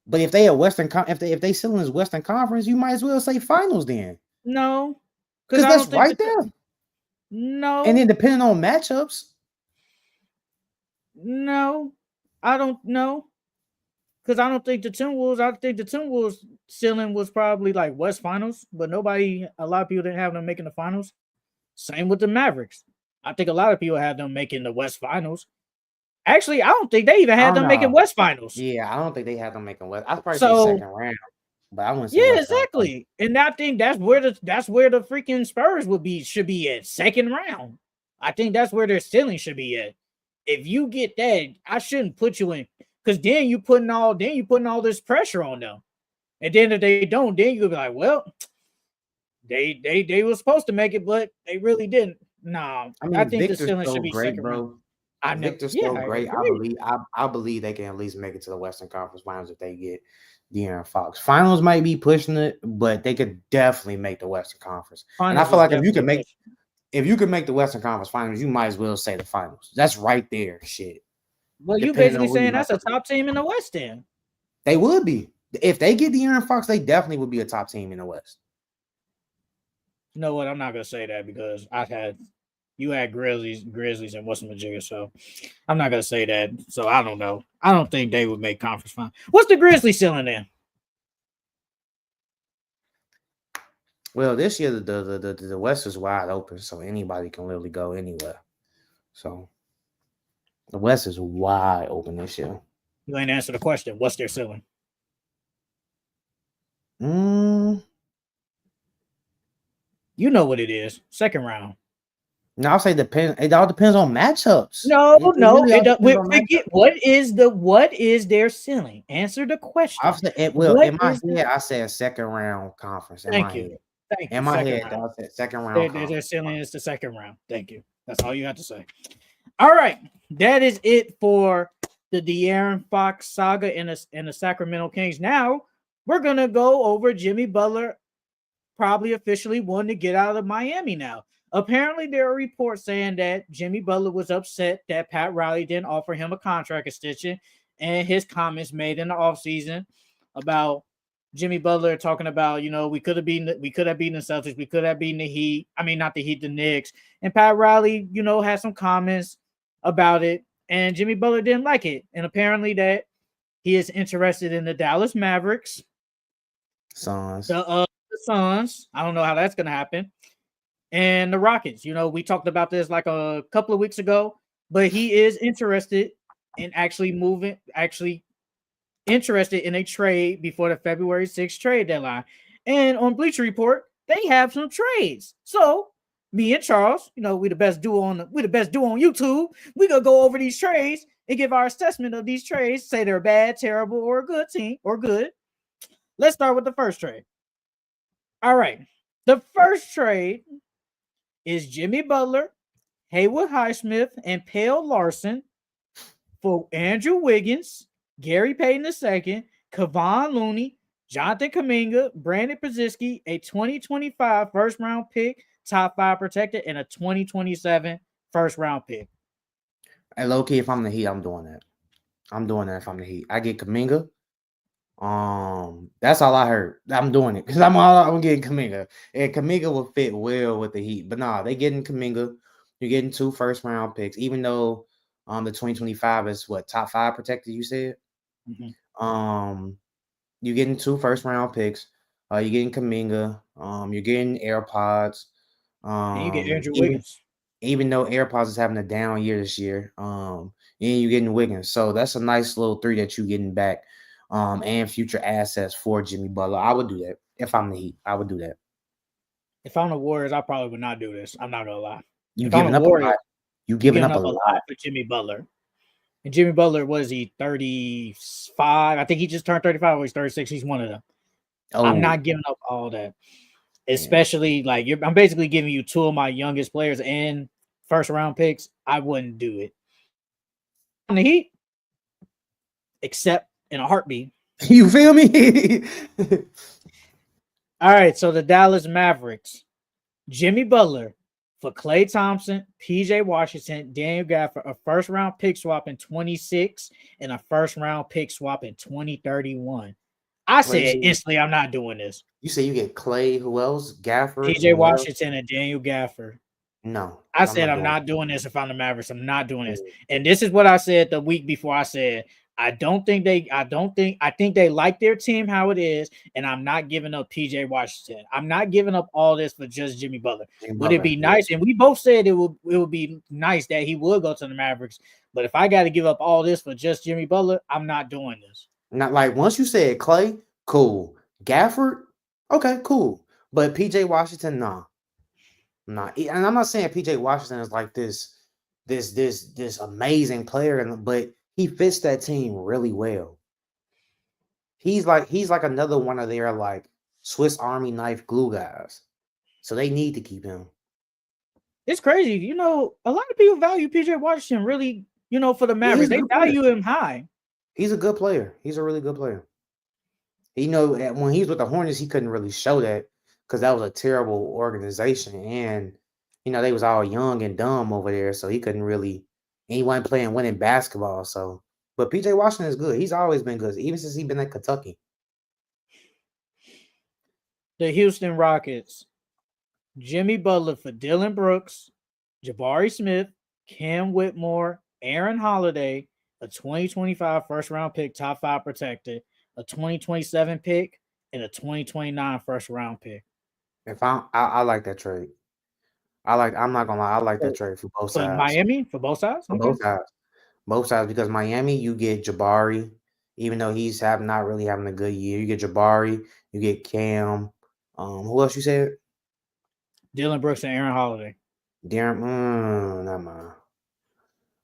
S2: But if they are if they still in this Western Conference, you might as well say finals then.
S1: No,
S2: because that's right there.
S1: No,
S2: and then depending on matchups.
S1: No, I don't know. Because I don't think the Timberwolves. I think the Timberwolves ceiling was probably like West Finals, but a lot of people didn't have them making the finals. Same with the Mavericks. I think a lot of people had them making the West Finals. Actually, I don't think they even had them making West Finals.
S2: Yeah, I don't think they had them making West. I'd probably say second round, but I wouldn't say
S1: yeah,
S2: West
S1: exactly. And I think that's where the freaking Spurs should be at second round. I think that's where their ceiling should be at. If you get that, I shouldn't put you in because then you putting all this pressure on them. And then if they don't, then you'll be like, well, they were supposed to make it, but they really didn't. No,
S2: I mean,
S1: I think
S2: Victor's
S1: the ceiling
S2: so
S1: should be
S2: great,
S1: second
S2: bro.
S1: round.
S2: Victor's so great. I believe they can at least make it to the Western Conference Finals if they get De'Aaron Fox. Finals might be pushing it, but they could definitely make the Western Conference. And I feel like if you can make the Western Conference Finals, you might as well say the finals. That's right there, shit.
S1: Well, you basically saying that's a top team in the West then.
S2: They would be. If they get De'Aaron Fox, they definitely would be a top team in the West.
S1: You know what? I'm not gonna say that because you had Grizzlies and Western Virginia, so I'm not gonna say that. So I don't know. I don't think they would make conference final. What's the Grizzlies ceiling in?
S2: Well, this year the West is wide open, so anybody can literally go anywhere. So the West is wide open this year.
S1: You ain't answer the question. What's their ceiling? You know what it is. Second round.
S2: No, I'll say depend. It all depends on matchups.
S1: No. What is their ceiling? Answer the question.
S2: In my head, I said second round conference.
S1: Thank you.
S2: In my head, I said second round.
S1: Their ceiling is the second round. Thank you. That's all you have to say. All right, that is it for the De'Aaron Fox saga and the Sacramento Kings. Now we're gonna go over Jimmy Butler probably officially wanting to get out of Miami now. Apparently, there are reports saying that Jimmy Butler was upset that Pat Riley didn't offer him a contract extension, and his comments made in the offseason about Jimmy Butler talking about, we could have beaten the Celtics, we could have beaten the Heat. I mean, not the Heat, the Knicks. And Pat Riley, had some comments about it, and Jimmy Butler didn't like it. And apparently that he is interested in the Dallas Mavericks,
S2: Suns.
S1: the Suns. I don't know how that's gonna happen. And the Rockets. We talked about this like a couple of weeks ago, but he is interested in actually interested in a trade before the February 6th trade deadline. And on Bleacher Report, they have some trades. So me and Charles, we the best duo on YouTube. We gonna go over these trades and give our assessment of these trades, say they're bad, terrible, or a good team, or good. Let's start with the first trade. All right. The first trade is Jimmy Butler, Haywood Highsmith, and Pale Larson for Andrew Wiggins, Gary Payton II, Kevon Looney, Jonathan Kuminga, Brandon Podziemski, a 2025 first round pick, top 5 protected, and a 2027 first round pick.
S2: Hey, low key, if I'm the Heat, I'm doing that. I'm doing that if I'm the Heat. I get Kuminga. That's all I heard. I'm doing it because I'm getting Kuminga, and Kuminga will fit well with the Heat. But nah, they getting Kuminga. You're getting 2 first round picks, even though the 2025 is what, top 5 protected. You said.
S1: Mm-hmm.
S2: You're getting 2 first round picks. You're getting Kuminga. You're getting AirPods.
S1: And you get Andrew Wiggins.
S2: Even though AirPods is having a down year this year, and you're getting Wiggins, so that's a nice little 3 that you're getting back. And future assets for Jimmy Butler. I would do that if I'm the Heat. I would do that.
S1: If I'm the Warriors, I probably would not do this. I'm not gonna lie.
S2: You giving up a lot. You giving up a lot
S1: for Jimmy Butler. And Jimmy Butler, what is he, 35? I think he just turned 35 or he's 36. He's one of them. Oh. I'm not giving up all that. Especially I'm basically giving you 2 of my youngest players and first round picks. I wouldn't do it. On the Heat, except in a heartbeat.
S2: You feel me?
S1: All right, so the Dallas Mavericks, Jimmy Butler for Klay Thompson, PJ Washington, Daniel Gafford, a first round pick swap in 26 and a first round pick swap in 2031. I said instantly, I'm not doing this.
S2: You say you get Klay, who else? Gafford,
S1: PJ Washington, and Daniel Gafford.
S2: No,
S1: I said I'm not doing this if I'm the Mavericks. I'm not doing this. And this is what I said the week before. I said I think they like their team how it is, and I'm not giving up PJ Washington. I'm not giving up all this for just Jimmy Butler. Would it be nice? And we both said it would be nice that he would go to the Mavericks. But if I got to give up all this for just Jimmy Butler, I'm not doing this.
S2: Not like once you said Klay, cool. Gafford, okay, cool. But PJ Washington, nah. Nah. And I'm not saying PJ Washington is like this amazing player, but he fits that team really well. He's like another one of their like Swiss Army knife glue guys. So they need to keep him.
S1: It's crazy. A lot of people value PJ Washington really, for the Mavericks. They value him high.
S2: He's a good player. He's a really good player. When he was with the Hornets, he couldn't really show that because that was a terrible organization. And, they was all young and dumb over there. So he couldn't really, and he wasn't playing winning basketball. So, but PJ Washington is good. He's always been good, even since he's been at Kentucky.
S1: The Houston Rockets, Jimmy Butler for Dylan Brooks, Jabari Smith, Cam Whitmore, Aaron Holiday, a 2025 first-round pick, top 5 protected, a 2027 pick, and a 2029 first-round pick.
S2: If I like that trade. I'm not gonna lie, I like that trade for both sides.
S1: Miami for both sides?
S2: For both sides. Both sides, because Miami, you get Jabari, even though he's not really having a good year. You get Jabari, you get Cam. Who else you said?
S1: Dylan Brooks and Aaron Holiday.
S2: Not mine.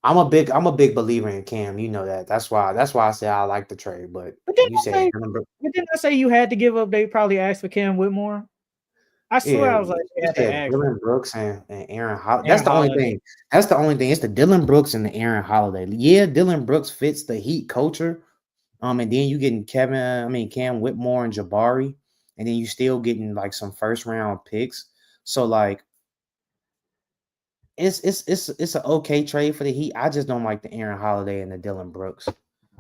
S2: I'm a big believer in Cam. You know that. That's why I say I like the trade. But
S1: didn't I say you had to give up? They probably asked for Cam Whitmore. I swear I was like, you had to ask
S2: Dylan Brooks and Aaron Holiday. That's the only thing. That's the only thing. It's the Dylan Brooks and the Aaron Holiday. Yeah, Dylan Brooks fits the Heat culture. And then you getting Cam Whitmore and Jabari. and then you still getting like some first round picks. So like it's an okay trade for the Heat. I just don't like the Aaron Holiday and the Dylan Brooks.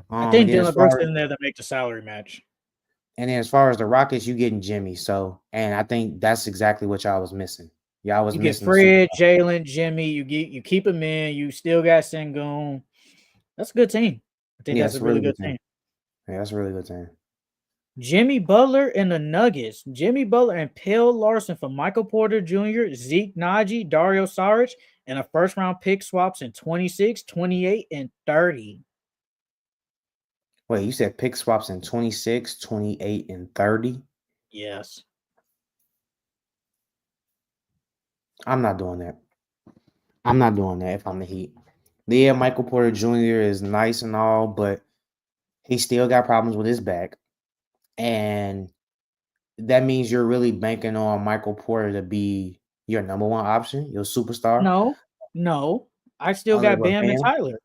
S1: I
S2: And
S1: think
S2: then as
S1: Dylan Brooks
S2: far
S1: in there to make the salary match.
S2: the Rockets, you getting Jimmy. So and I think that's exactly what y'all was missing. Y'all was
S1: You get
S2: missing the super.
S1: Fred, Jalen, Jimmy. You keep him in. You still got Sengun. That's a good team. I think
S2: Yeah,
S1: that's
S2: it's
S1: a
S2: a
S1: really
S2: really
S1: good
S2: good team.
S1: team.
S2: Yeah, that's a really good team.
S1: Jimmy Butler and the Nuggets. Jimmy Butler and Pale Larson for Michael Porter Jr., Zeke Naji, Dario Saric, and a first round pick swaps in 26, 28, and 30.
S2: Wait, you said pick swaps in 26, 28, and 30?
S1: Yes.
S2: I'm not doing that. I'm not doing that if I'm the Heat. Yeah, Michael Porter Jr. is nice and all, but he still got problems with his back. And that means you're really banking on Michael Porter to be your number one option, your superstar.
S1: No. I still
S2: Other
S1: got
S2: than
S1: Bam and
S2: Bam.
S1: Tyler.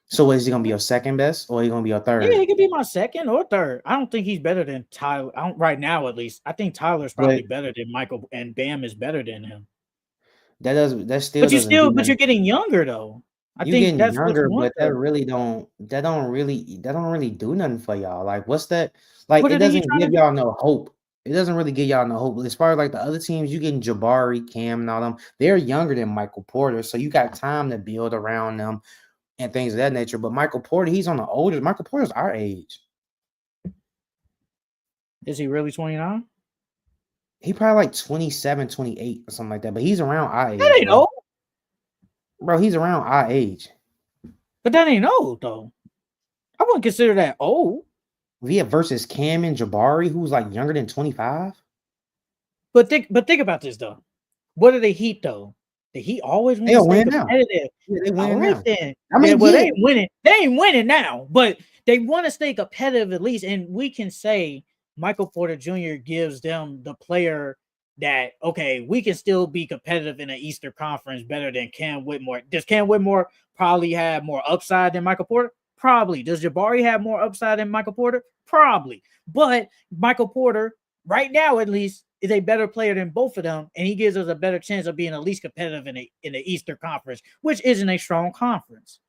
S2: So is he gonna be your second best or is he gonna be your
S1: Yeah,
S2: third?
S1: he could be my second or third. I don't think he's better than Tyler. I don't right now, at least. I think Tyler's
S2: But
S1: probably better than Michael, and Bam is better than him.
S2: that still doesn't do
S1: But you're
S2: nothing.
S1: getting younger though. I
S2: You
S1: think
S2: getting
S1: that's what
S2: younger,
S1: you want
S2: but that
S1: though.
S2: really don't really do nothing for y'all. Like, what's that? Like,
S1: What
S2: it
S1: are they
S2: doesn't
S1: trying to
S2: give
S1: do?
S2: y'all no hope. It doesn't really give y'all no hope. As far as like the other teams, you getting Jabari, Cam, and all them. They're younger than Michael Porter, so you got time to build around them and things of that nature. But Michael Porter, he's on the older. Michael Porter's our age.
S1: Is he really 29?
S2: He probably like 27, 28 or something like that. But he's around our
S1: That
S2: age,
S1: ain't
S2: bro.
S1: old.
S2: Bro, he's around our age.
S1: But that ain't old though. I wouldn't consider that old.
S2: Via versus Cam and Jabari, who's like younger than 25.
S1: But think about this though. What are the Heat though? The Heat always want to
S2: They'll
S1: stay
S2: win now.
S1: competitive.
S2: Yeah, they
S1: All
S2: win
S1: right
S2: now.
S1: then.
S2: I
S1: Yeah,
S2: mean,
S1: well,
S2: yeah,
S1: they ain't winning. They ain't winning now, but they want to stay competitive at least. And we can say Michael Porter Jr. gives them the player that okay, we can still be competitive in the Eastern Conference better than Cam Whitmore. Does Cam Whitmore probably have more upside than Michael Porter? Probably. Does Jabari have more upside than Michael Porter? Probably. But Michael Porter, right now at least, is a better player than both of them, and he gives us a better chance of being at least competitive in the Eastern Conference, which isn't a strong conference.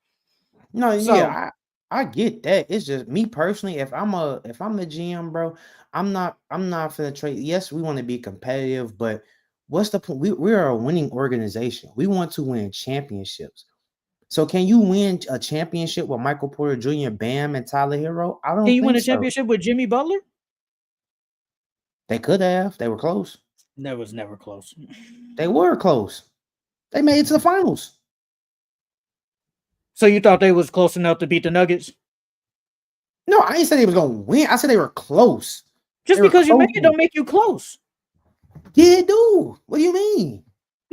S2: no,
S1: So
S2: yeah, I get that. It's just me personally. If I'm the GM, bro, I'm not for the trade. Yes, we want to be competitive, but what's the point? We are a winning organization. We want to win championships. So can you win a championship with Michael Porter Jr., Bam, and Tyler Hero? I
S1: can
S2: don't
S1: you win
S2: think
S1: a
S2: so.
S1: championship with Jimmy Butler?
S2: They could have. They were close.
S1: That was never close.
S2: They were close. They made it to the finals.
S1: So you thought they was close enough to beat the Nuggets?
S2: No, I ain't said they was gonna win. I said they were close.
S1: Just
S2: They were
S1: because you make
S2: close.
S1: it don't make you close.
S2: Yeah, dude. What do you mean?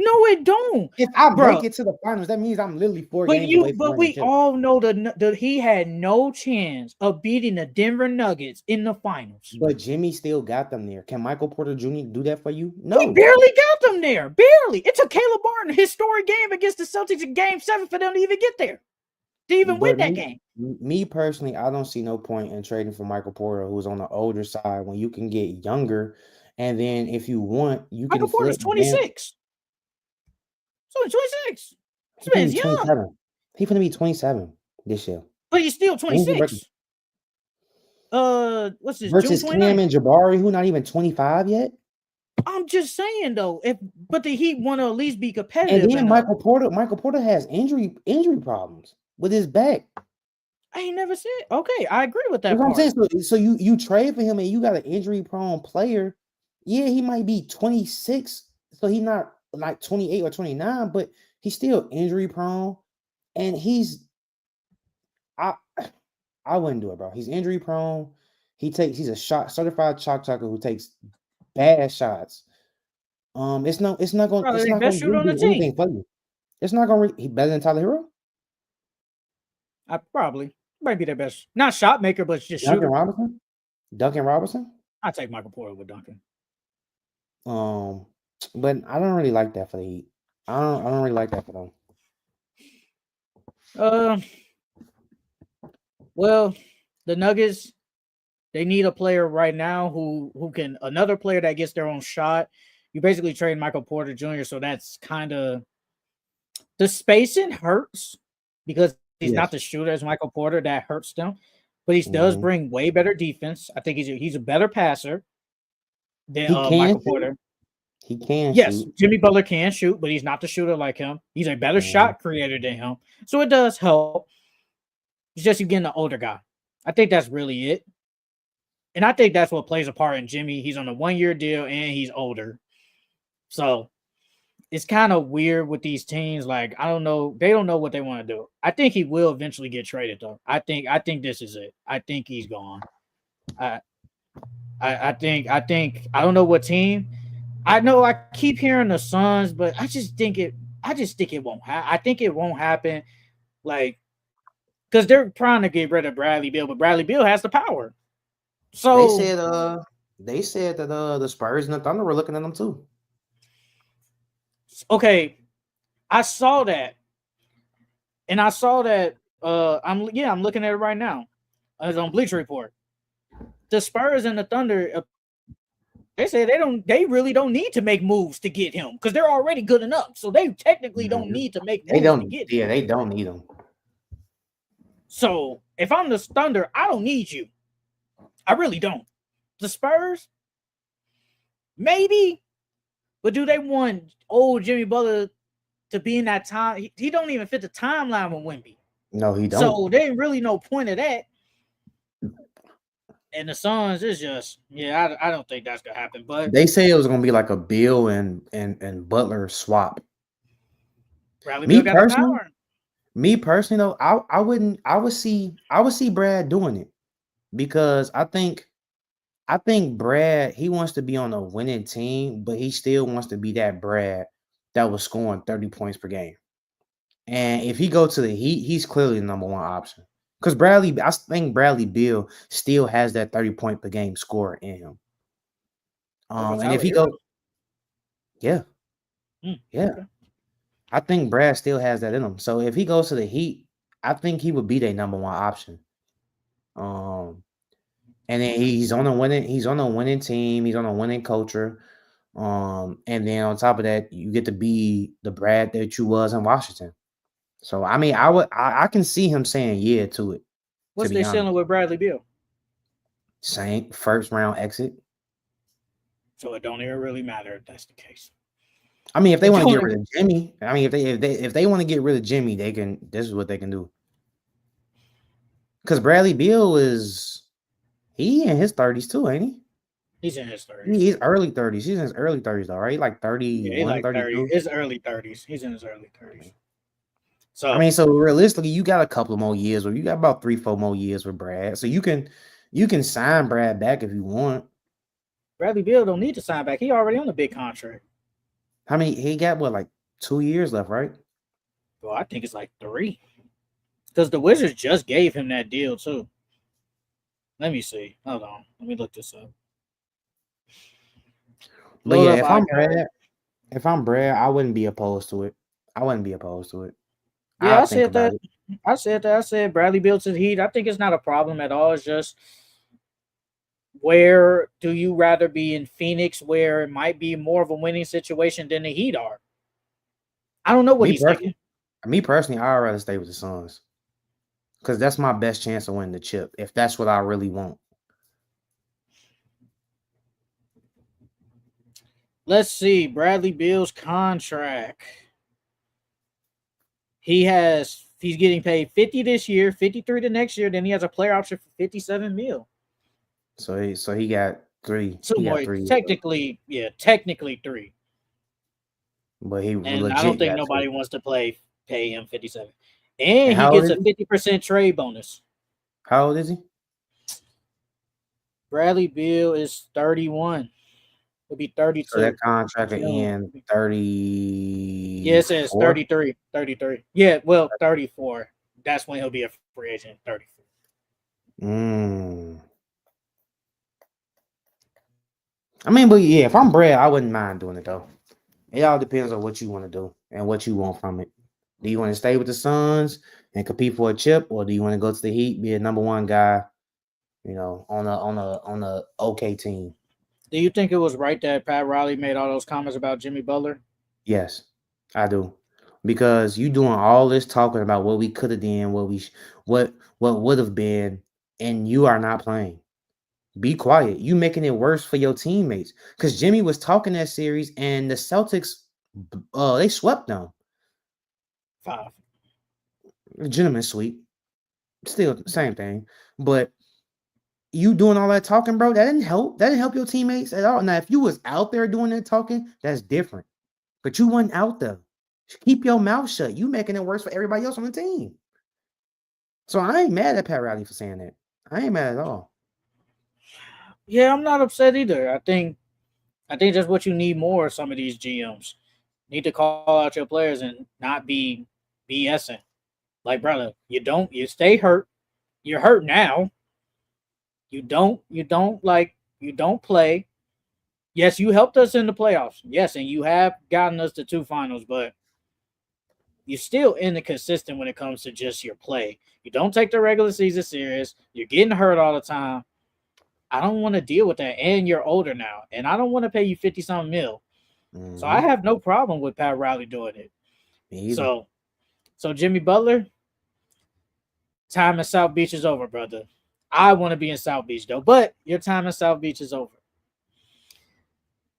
S1: No, it don't,
S2: If I
S1: bro.
S2: make it to the finals, that means I'm literally 4 games away from
S1: But
S2: winning the
S1: we
S2: chip.
S1: all know that he had no chance of beating the Denver Nuggets in the finals.
S2: But Jimmy still got them there. Can Michael Porter Jr. do that for you?
S1: He
S2: No.
S1: barely got them there. Barely. It took Caleb Martin a historic game against the Celtics in game 7 for them to even get there. To even win
S2: But
S1: that game.
S2: me personally, I don't see no point in trading for Michael Porter, who's on the older side, when you can get younger. And then if you want, you can
S1: Michael
S2: flip
S1: Porter's
S2: Bam.
S1: 26. So he's 26.
S2: He
S1: This
S2: finna be
S1: man's young,
S2: 27. He finna be 27 this year.
S1: but he's still
S2: When's his birthday?
S1: 26. What's this? June
S2: Versus Cam
S1: 29th.
S2: and Jabari, who not even 25 yet.
S1: I'm just saying though, but the Heat want to at least be
S2: And
S1: competitive
S2: then
S1: enough.
S2: Michael Porter has injury problems with his back.
S1: I ain't never said okay. I agree with
S2: That's
S1: that
S2: what I'm
S1: part.
S2: saying. So you trade for him and you got an injury prone player. Yeah, he might be 26, so he's not like 28 or 29, but he's still injury prone. And I I wouldn't do it, bro. He's injury prone. He's a certified shot talker who takes bad shots.
S1: Probably
S2: it's
S1: the
S2: not
S1: best
S2: gonna
S1: shooter
S2: really
S1: on the
S2: do
S1: team.
S2: anything for you. It's not gonna he better than Tyler Hero?
S1: I probably might be their best, not shot maker, but just
S2: Duncan
S1: shooter.
S2: Robinson? Duncan Robinson?
S1: I take Michael Porter with Duncan.
S2: But I don't really like that for the Heat. I don't really like that for them.
S1: Uh, well, the Nuggets They need a player right now who can another player that gets their own shot. You basically trade Michael Porter Jr., so that's kind of the spacing hurts because he's not the
S2: Yes.
S1: shooter as Michael Porter. That hurts them, but he does
S2: Hmm.
S1: bring way better defense. I think he's a better passer than
S2: He can
S1: Michael
S2: shoot.
S1: Porter.
S2: He can
S1: Yes,
S2: shoot.
S1: Jimmy Butler can shoot, but he's not the shooter like him. He's a better
S2: Mhm.
S1: shot creator than him, so it does help. It's just you getting an older guy. I think that's really it. And I think that's what plays a part in Jimmy. He's on a 1 year deal and he's older. So it's kind of weird with these teams. Like, I don't know. They don't know what they want to do. I think he will eventually get traded though. I think this is it. I think he's gone. I I think I don't know what team. I know I keep hearing the Suns, but I just think it won't I think it won't happen. Like, because they're trying to get rid of Bradley Beal, but Bradley Beal has the power.
S2: They
S1: So
S2: said they said that the Spurs and the Thunder were looking at them too.
S1: okay, I saw that, and I saw that. I'm looking at it right now. It's on Bleacher Report. The Spurs and the Thunder, they say they really don't need to make moves to get him because they're already good enough. So they technically don't
S2: Mhm.
S1: need to make
S2: They
S1: moves to
S2: don't.
S1: get him.
S2: Yeah, they don't need them.
S1: So if I'm the Thunder, I don't need you. I really don't. The Spurs, maybe, but do they want old Jimmy Butler to be in that time? He don't even fit the timeline with Wemby.
S2: No, he don't.
S1: So there ain't really no point of that. And the Suns is just, yeah, I don't think that's gonna happen. But
S2: They say it was gonna be like a Bill and Butler swap.
S1: Bradley
S2: Me
S1: Beal got the
S2: personally,
S1: power.
S2: me personally though, I wouldn't. I would see Brad doing it because I think Brad, he wants to be on a winning team, but he still wants to be that Brad that was scoring 30 points per game. And if he go to the Heat, he's clearly the number one option. Because I think Bradley Beal still has that 30 point per game score in him.
S1: Over
S2: And if
S1: Tyler
S2: he
S1: Hero.
S2: go, yeah, yeah,
S1: Okay.
S2: I think Brad still has that in him. So if he goes to the Heat, I think he would be their number one option. Um, and then he's on a winning team, he's on a winning culture. And then on top of that, you get to be the Brad that you was in Washington. So I mean, I can see him saying yeah to it, to
S1: What's
S2: be
S1: they
S2: honest.
S1: selling with Bradley Beal?
S2: Same first round exit.
S1: So it don't even really matter if that's the case.
S2: I mean, if they
S1: It
S2: want to
S1: don't
S2: get
S1: even,
S2: rid of Jimmy, I mean, if they want to get rid of Jimmy, they can. This is what they can do. Because Bradley Beal he in his 30s too, ain't he?
S1: he's in his 30s.
S2: He's early 30s. He's in his early 30s though, right? Like
S1: Yeah, he
S2: 31,
S1: like 30.
S2: 32.
S1: His early 30s. He's in his early 30s.
S2: I
S1: So
S2: mean, so realistically, you got a couple more years, or you got about 3, 4 more years with Brad. So you can sign Brad back if you want.
S1: Bradley Beal don't need to sign back. He already on a big contract.
S2: How many? He got what, like 2 years left, right?
S1: Well, I think it's like 3. Because the Wizards just gave him that deal too. Let me see. Hold on. Let me look this up.
S2: But
S1: Load
S2: yeah,
S1: up
S2: if I'm
S1: iPad.
S2: Brad, I wouldn't be opposed to it. I wouldn't be opposed to it.
S1: Yeah,
S2: I'll
S1: I
S2: think
S1: said
S2: about
S1: that.
S2: it.
S1: I said Bradley Beal to the Heat. I think it's not a problem at all. It's just where do you rather be in Phoenix, where it might be more of a winning situation than the Heat are? I don't know what
S2: Me
S1: he's thinking.
S2: personally, me personally, I'd rather stay with the Suns because that's my best chance of winning the chip. If that's what I really want.
S1: Let's see Bradley Beal's contract. He's getting paid 50 this year, 53 the next year. Then he has a player option for 57 mil.
S2: So he got three.
S1: So
S2: He got
S1: more
S2: 3 years,
S1: technically, yeah, technically 3.
S2: but he
S1: And I don't
S2: legit
S1: think
S2: got two.
S1: nobody wants to pay him 57.
S2: And
S1: And he
S2: how old
S1: gets
S2: is
S1: a
S2: he?
S1: 50% trade bonus.
S2: How old is he?
S1: Bradley Beal is 31. He'll be
S2: So that
S1: 32 in
S2: contract will
S1: June.
S2: end
S1: Yeah, it says
S2: 34.
S1: 33. 33. Yeah, well, 34. That's when he'll be a free agent. 34.
S2: Mm. I mean, but yeah, if I'm Brad, I wouldn't mind doing it though. It all depends on what you want to do and what you want from it. Do you want to stay with the Suns and compete for a chip, or do you want to go to the Heat, be a number one guy, on a okay team.
S1: Do you think it was right that Pat Riley made all those comments about Jimmy Butler?
S2: Yes, I do. Because you doing all this talking about what we could have done, what would have been, and you are not playing. Be quiet. You making it worse for your teammates. Because Jimmy was talking that series, and the Celtics, they swept them.
S1: Five.
S2: Gentleman sweep. Still same thing. But you doing all that talking, bro, that didn't help. That didn't help your teammates at all. Now, if you was out there doing that talking, that's different. But you wasn't out there. Keep your mouth shut. You making it worse for everybody else on the team. So I ain't mad at Pat Riley for saying that. I ain't mad at all.
S1: Yeah, I'm not upset either. I think that's what you need more of some of these GMs. Need to call out your players and not be BSing. Like, brother, you stay hurt. You're hurt now. You don't play. Yes, you helped us in the playoffs. Yes, and you have gotten us to two finals, but you're still inconsistent when it comes to just your play. You don't take the regular season serious. You're getting hurt all the time. I don't want to deal with that. And you're older now. And I don't want to pay you 50 something mil. So I
S2: Mm-hmm.
S1: have no problem with Pat Riley doing it.
S2: Me either.
S1: So Jimmy Butler, time in South Beach is over, brother. I want to be in South Beach though, but your time in South Beach is over.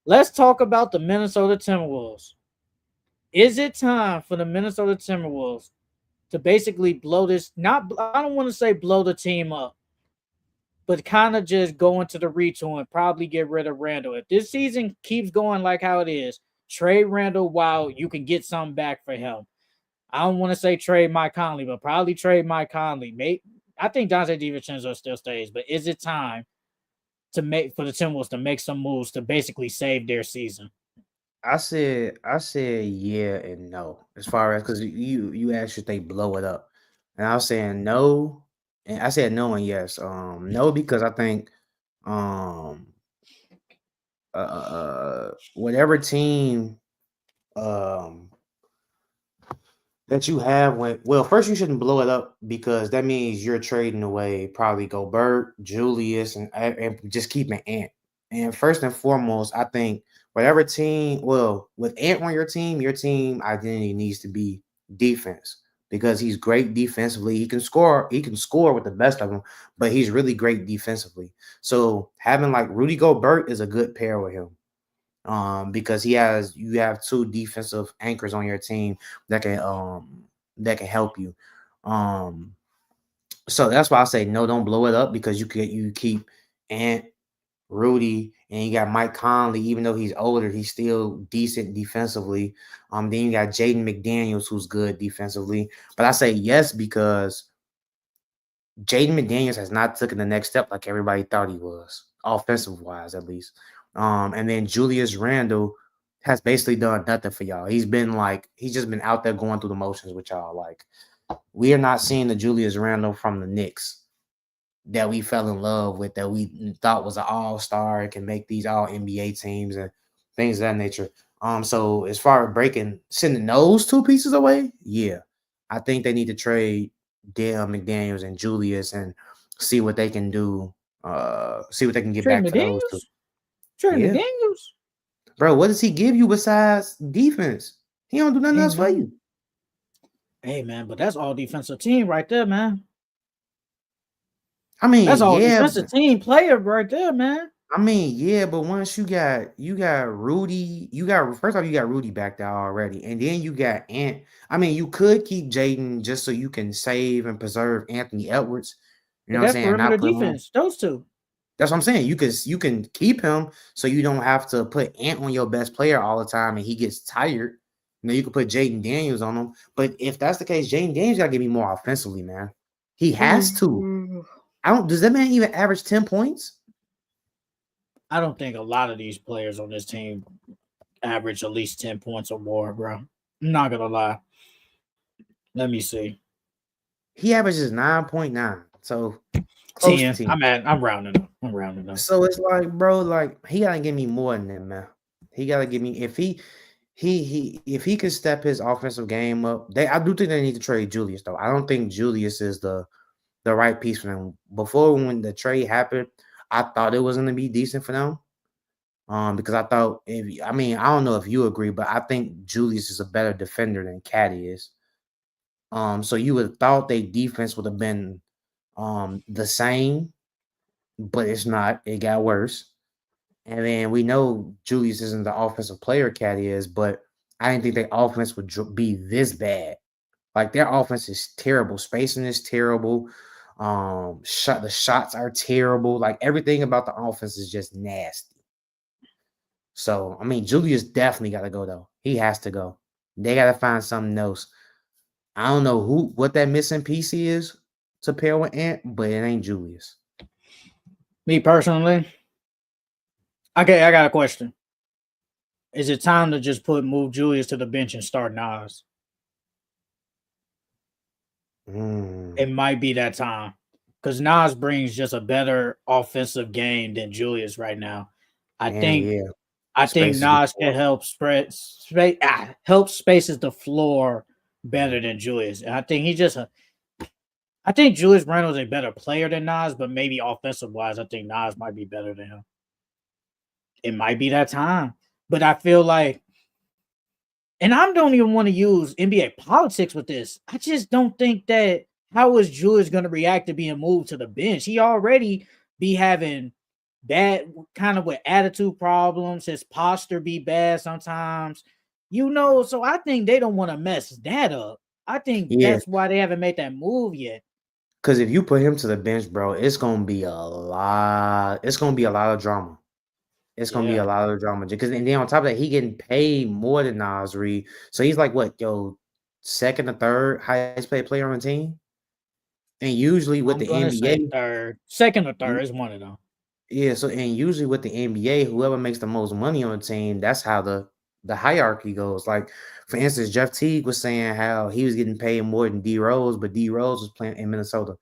S1: Let's talk about the Minnesota Timberwolves. Is it time for the Minnesota Timberwolves to basically blow this? Not, I don't want to say blow the team up, but kind of just go into the retool and probably get rid of Randall. If this season keeps going like how it is, trade Randall while you can get something back for him. I don't want to say trade Mike Conley, but probably trade Mike Conley. I think Dante DiVincenzo still stays, but is it time to make for the Timberwolves to make some moves to basically save their season?
S2: I said yeah and no. As far as because you asked should they blow it up. And I was saying no. And I said no and yes. No, because I think um whatever team um that you have when well, first you shouldn't blow it up because that means you're trading away probably Gobert, Julius, and just keeping Ant. And first and foremost, I think whatever team, well, with Ant on your team identity needs to be defense because he's great defensively. He can score with the best of them, but he's really great defensively. So having like Rudy Gobert is a good pair with him because you have two defensive anchors on your team that can help you. Um, so that's why I say no, don't blow it up because you keep Ant, Rudy, and you got Mike Conley. Even though he's older, he's still decent defensively. Then you got Jaden McDaniels, who's good defensively. But I say yes because Jaden McDaniels has not taken the next step like everybody thought he was, offensive wise at least. And then Julius Randle has basically done nothing for y'all. He's just been out there going through the motions with y'all. Like we are not seeing the Julius Randle from the Knicks that we fell in love with, that we thought was an all-star and can make these all NBA teams and things of that nature. So as far as sending those two pieces away, yeah, I think they need to trade Dale McDaniels and Julius and see what they can do. See what they can get
S1: Trade
S2: back for those two.
S1: McDaniels? Trade
S2: Yeah,
S1: McDaniels?
S2: bro. What does he give you besides defense? He don't do nothing
S1: Hey
S2: else for
S1: man.
S2: you.
S1: Hey man, but that's all defensive team right there, man.
S2: I mean,
S1: That's all
S2: yeah,
S1: defensive team player right there, man.
S2: but once you got Rudy, first off you got Rudy back there already, and then you got Ant. I mean, you could keep Jaden just so you can save and preserve Anthony Edwards. You know
S1: But
S2: what I'm
S1: that's
S2: saying?
S1: perimeter
S2: Not put him on.
S1: defense. Those two.
S2: That's what I'm saying. You can keep him so you don't have to put Ant on your best player all the time and he gets tired. You can put Jaden Daniels on him. But if that's the case, Jaden Daniels gotta give me more offensively, man. He has to. I don't does that man even average 10 points?
S1: I don't think a lot of these players on this team average at least 10 points or more, bro. I'm not gonna lie. Let me see.
S2: He averages 9.9. So close to
S1: 10.
S2: 10.
S1: I'm rounding up. I'm rounding up.
S2: So it's like, bro, like he gotta give me more than that, man. He gotta give me if he could step his offensive game up. I do think they need to trade Julius though. I don't think Julius is the the right piece for them. Before when the trade happened, I thought it was gonna be decent for them. Because I thought I mean, I don't know if you agree, but I think Julius is a better defender than Cat is. So you would have thought their defense would have been the same, but it's not. It got worse. And then we know Julius isn't the offensive player Cat is, but I didn't think their offense would be this bad. Like their offense is terrible. Spacing is terrible. The shots are terrible. Like everything about the offense is just nasty. So I mean, Julius definitely got to go though. He has to go. They got to find something else. I don't know what that missing piece is to pair with Ant, but it ain't Julius.
S1: Me personally, okay, I got a question. Is it time to just move Julius to the bench and start Nas? It might be that time because Nas brings just a better offensive game than Julius right now. I think
S2: Yeah.
S1: I think
S2: Spaces the
S1: Nas
S2: floor.
S1: can help spaces the floor better than Julius. And I think I think Julius Randle's a better player than Nas, but maybe offensive wise, I think Nas might be better than him. It might be that time. But I feel like, and I don't even want to use NBA politics with this. I just don't think that how is Julius going to react to being moved to the bench? He already be having bad kind of with attitude problems. His posture be bad sometimes. So I think they don't want to mess that up. I think
S2: Yeah.
S1: that's why they haven't made that move yet.
S2: Because if you put him to the bench, bro, it's gonna be a lot. It's gonna be a lot of drama. It's gonna be a
S1: Yeah.
S2: lot of drama. Because and then on top of that, he getting paid more than Nasri. So he's like what, second or third highest paid player on the team? And usually with
S1: I'm
S2: the
S1: gonna say
S2: NBA,
S1: third. Second or third is one of them.
S2: yeah, so and usually with the NBA, whoever makes the most money on the team, that's how the hierarchy goes. Like for instance, Jeff Teague was saying how he was getting paid more than D Rose, but D Rose was playing in Minnesota.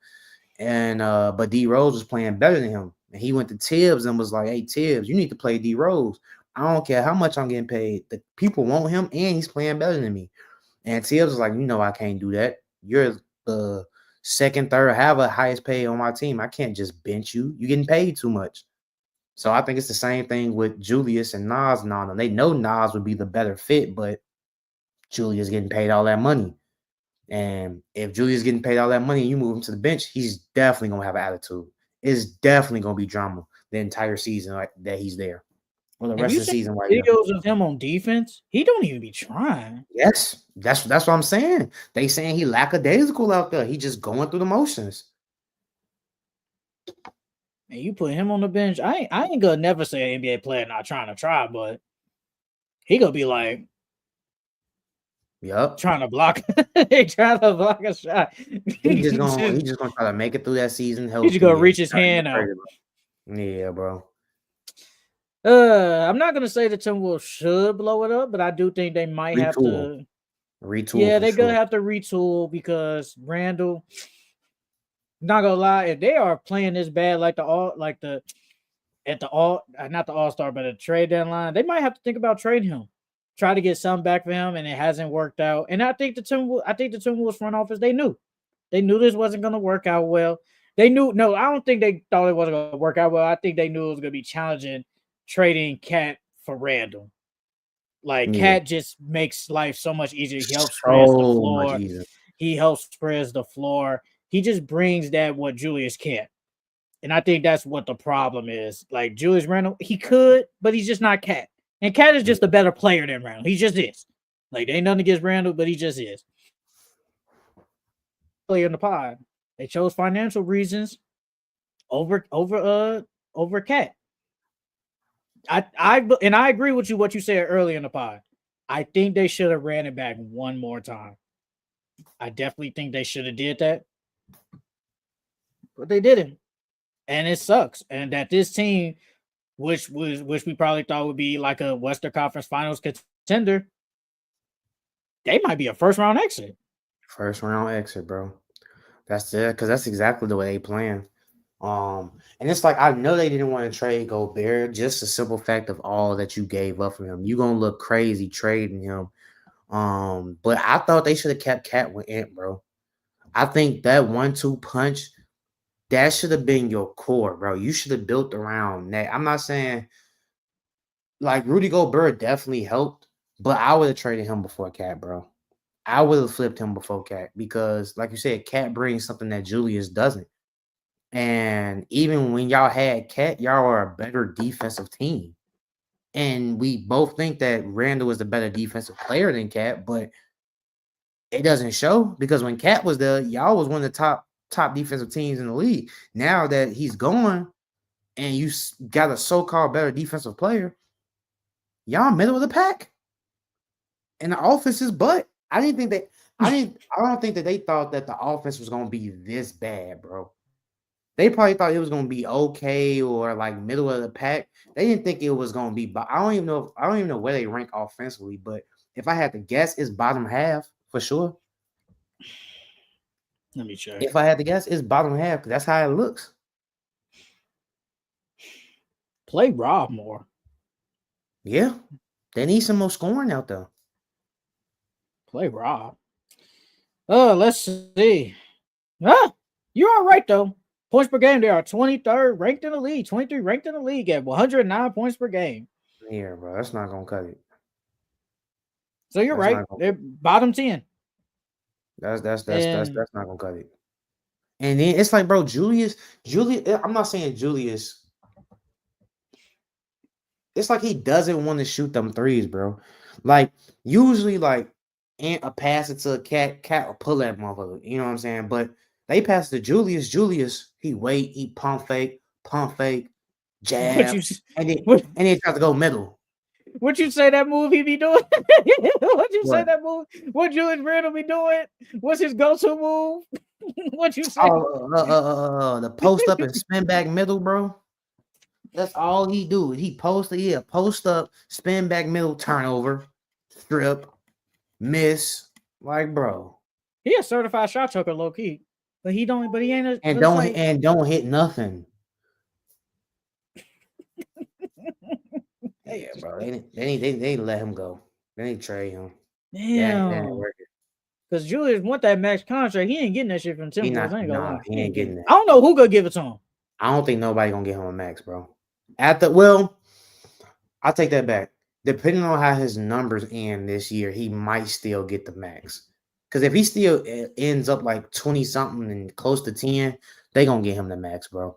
S2: And but D Rose was playing better than him. And he went to Tibbs and was like, "Hey Tibbs, you need to play D Rose. I don't care how much I'm getting paid. The people want him, and he's playing better than me." And Tibbs was like, I can't do that. You're the second, third, however highest paid on my team. I can't just bench you. You're getting paid too much." So I think it's the same thing with Julius and Nas and all them. They know Nas would be the better fit, but Julius getting paid all that money. And if Julius getting paid all that money and you move him to the bench, he's definitely gonna have an attitude. It's definitely gonna be drama the entire season that he's there. Or the
S1: Have
S2: rest
S1: you
S2: of the
S1: seen
S2: season right there.
S1: videos of him on defense? He don't even be trying.
S2: Yes, that's what I'm saying. They saying he lackadaisical out there. He just going through the motions.
S1: And you put him on the bench. I ain't gonna never say an NBA player not trying to try, but he gonna be like
S2: Yep.
S1: trying to block trying to block a shot.
S2: He just gonna try to make it through that season
S1: He's just
S2: healthy
S1: gonna
S2: and
S1: reach his
S2: try to get
S1: hand out.
S2: traded. Yeah, bro.
S1: I'm not gonna say the Timberwolves should blow it up, but I do think they might have to.
S2: Retool
S1: Yeah,
S2: for
S1: they're gonna
S2: sure.
S1: have to retool because Randall. Not gonna lie, if they are playing this bad, like not the All Star, but at the trade deadline, they might have to think about trading him, try to get something back for him, and it hasn't worked out. And I think the Timberwolves front office they knew this wasn't gonna work out well. They knew no, I don't think they thought it wasn't gonna work out well. I think they knew it was gonna be challenging trading Cat for Randall. Like
S2: Yeah.
S1: Cat just makes life so much easier. He helps spreads the
S2: So much
S1: floor.
S2: easier.
S1: He helps spreads the floor. He just brings that what Julius can't. And I think that's what the problem is. Like Julius Randle, he could, but he's just not Cat. And Cat is just a better player than Randle. He just is. Like, there ain't nothing against Randle, but he just is. Player in the pod. They chose financial reasons over Cat. I agree with you what you said earlier in the pod. I think they should have ran it back one more time. I definitely think they should have did that. But they didn't. And it sucks. And that this team, which we probably thought would be like a Western Conference Finals contender, they might be a first round exit.
S2: First round exit, bro. That's it, because that's exactly the way they plan. And it's like I know they didn't want to trade Gobert, just the simple fact of all that you gave up for him. You're gonna look crazy trading him. But I thought they should have kept Cat with Ant, bro. I think that 1-2 punch That should have been your core, bro. You should have built around that. I'm not saying like Rudy Gobert definitely helped, but I would have traded him before Cat, bro. I would have flipped him before Cat because, like you said, Cat brings something that Julius doesn't. And even when y'all had Cat, y'all are a better defensive team. And we both think that Randall is the better defensive player than Cat, but it doesn't show because when Cat was there, y'all was one of the top defensive teams in the league. Now that he's gone and you got a so-called better defensive player, y'all middle of the pack. And the offense is butt. I don't think that they thought that the offense was gonna be this bad, bro. They probably thought it was gonna be okay or like middle of the pack. They didn't think it was gonna be. But I don't even know where they rank offensively. But if I had to guess, it's bottom half for sure.
S1: Let me check.
S2: If I had to guess, it's bottom half because that's how it looks.
S1: Play Rob more.
S2: Yeah, they need some more scoring out there.
S1: Play Rob. Let's see. You're all right though. Points per game, they are 23rd ranked in the league, 23 ranked in the league at 109 points per game.
S2: Yeah, bro, that's not gonna cut it.
S1: So you're right. They're bottom 10.
S2: That's not gonna cut it. And then it's like, bro, Julius. I'm not saying Julius. It's like he doesn't want to shoot them threes, bro. Like usually, like a pass it to a cat will pull that motherfucker. You know what I'm saying? But they pass to Julius. Julius, he wait, he pump fake, jab, and then tries to go middle.
S1: What you say that move he be doing? What you say that move? What Julius Randle be doing? What's his go-to move? What you say?
S2: The post up and spin back middle, bro. That's all he do. He post up, spin back middle, turnover, strip, miss. Like, bro.
S1: He a certified shot choker, low key. But he don't, but he ain't
S2: and don't hit nothing. Yeah, bro. They let him go. They didn't trade him.
S1: Damn. Because Julius want that max contract. He ain't getting that shit from Timberwolves.
S2: He ain't getting that.
S1: I don't know who gonna give it to him.
S2: I don't think nobody gonna get him a max, bro. I'll take that back. Depending on how his numbers end this year, he might still get the max. Because if he still ends up like 20-something and close to 10, they gonna get him the max, bro.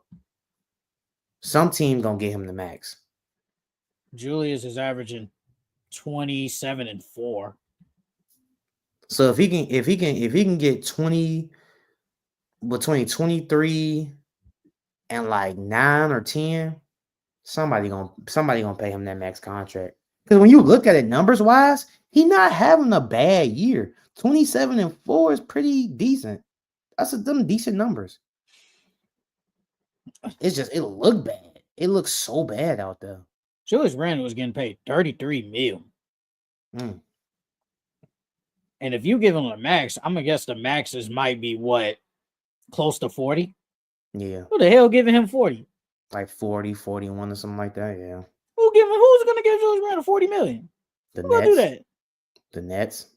S2: Some team gonna get him the max.
S1: Julius is averaging 27 and 4.
S2: So if he can get 20 between 23 and like 9 or 10, somebody gonna pay him that max contract. Because when you look at it numbers wise, he not having a bad year. 27 and 4 is pretty decent. That's them decent numbers. It's just it look bad. It looks so bad out there.
S1: Julius Randle was getting paid $33 million. And if you give him a max, I'm gonna guess the maxes might be what, close to 40?
S2: Yeah.
S1: Who the hell giving him 40?
S2: Like 40, 41 or something like that, yeah.
S1: Who's gonna give Julius Randle $40 million?
S2: Who's
S1: gonna do that?
S2: The Nets.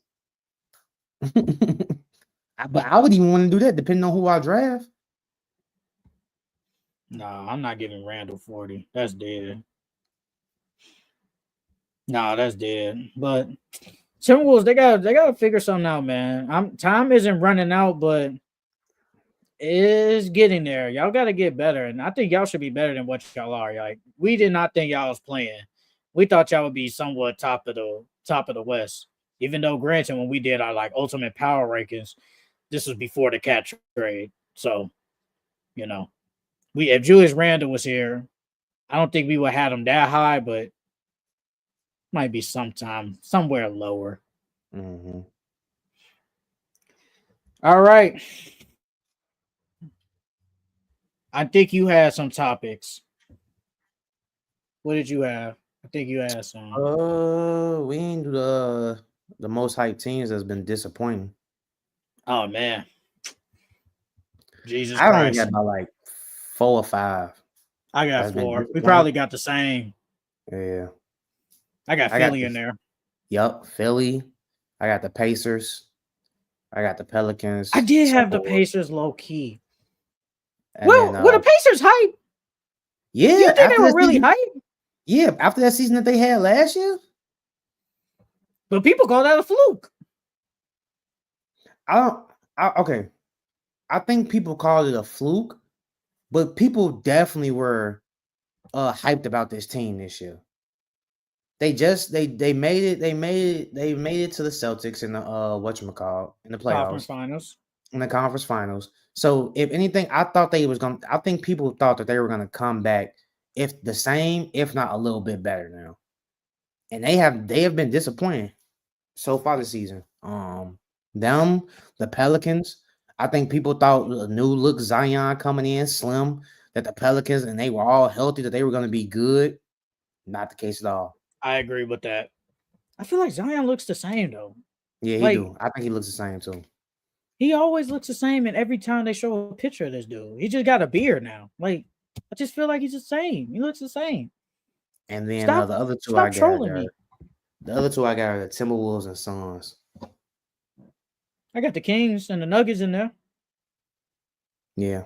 S2: But I would even want to do that depending on who I draft.
S1: No, I'm not giving Randle 40. That's dead. No, that's dead. But Timberwolves, they gotta figure something out, man. Time isn't running out, but it's getting there. Y'all gotta get better, and I think y'all should be better than what y'all are. Like, we did not think y'all was playing. We thought y'all would be somewhat top of the West. Even though, granted, when we did our like ultimate power rankings, this was before the cat trade. So, if Julius Randle was here, I don't think we would have him that high, but might be somewhere lower.
S2: Mm-hmm.
S1: All right. I think you had some topics. What did you have? I think you had some.
S2: We ain't do the most hyped teams that's been disappointing.
S1: Oh man. Jesus
S2: I
S1: Christ.
S2: only got about like 4 or 5.
S1: I got 4. We probably got the same.
S2: Yeah.
S1: I got Philly in there.
S2: Yup, Philly. I got the Pacers. I got the Pelicans.
S1: I did have the Pacers low key.
S2: And then
S1: Well, the Pacers hype. You
S2: yeah,
S1: think they were really hype?
S2: after that season that they had last year,
S1: But people call that a fluke.
S2: I don't. Okay, I think people called it a fluke, but people definitely were hyped about this team this year. They made it to the Celtics in the whatchamacallit in the
S1: Conference
S2: playoffs,
S1: finals.
S2: in the conference finals. So if anything, I think people thought that they were gonna come back if the same, if not a little bit better now. And they have been disappointing so far this season. Them, the Pelicans. I think people thought a new look Zion coming in, slim, that the Pelicans and they were all healthy, that they were gonna be good. Not the case at all.
S1: I agree with that. I feel like Zion looks the same though.
S2: Yeah, he
S1: Like
S2: do. I think he looks the same too.
S1: he always looks the same, and every time they show a picture of this dude, he just got a beard now. Like I just feel like he's the same. He looks the same.
S2: And then
S1: Stop,
S2: the other two I
S1: stop
S2: got
S1: trolling
S2: are
S1: me.
S2: the Timberwolves and Suns.
S1: I got the Kings and the Nuggets in there.
S2: Yeah,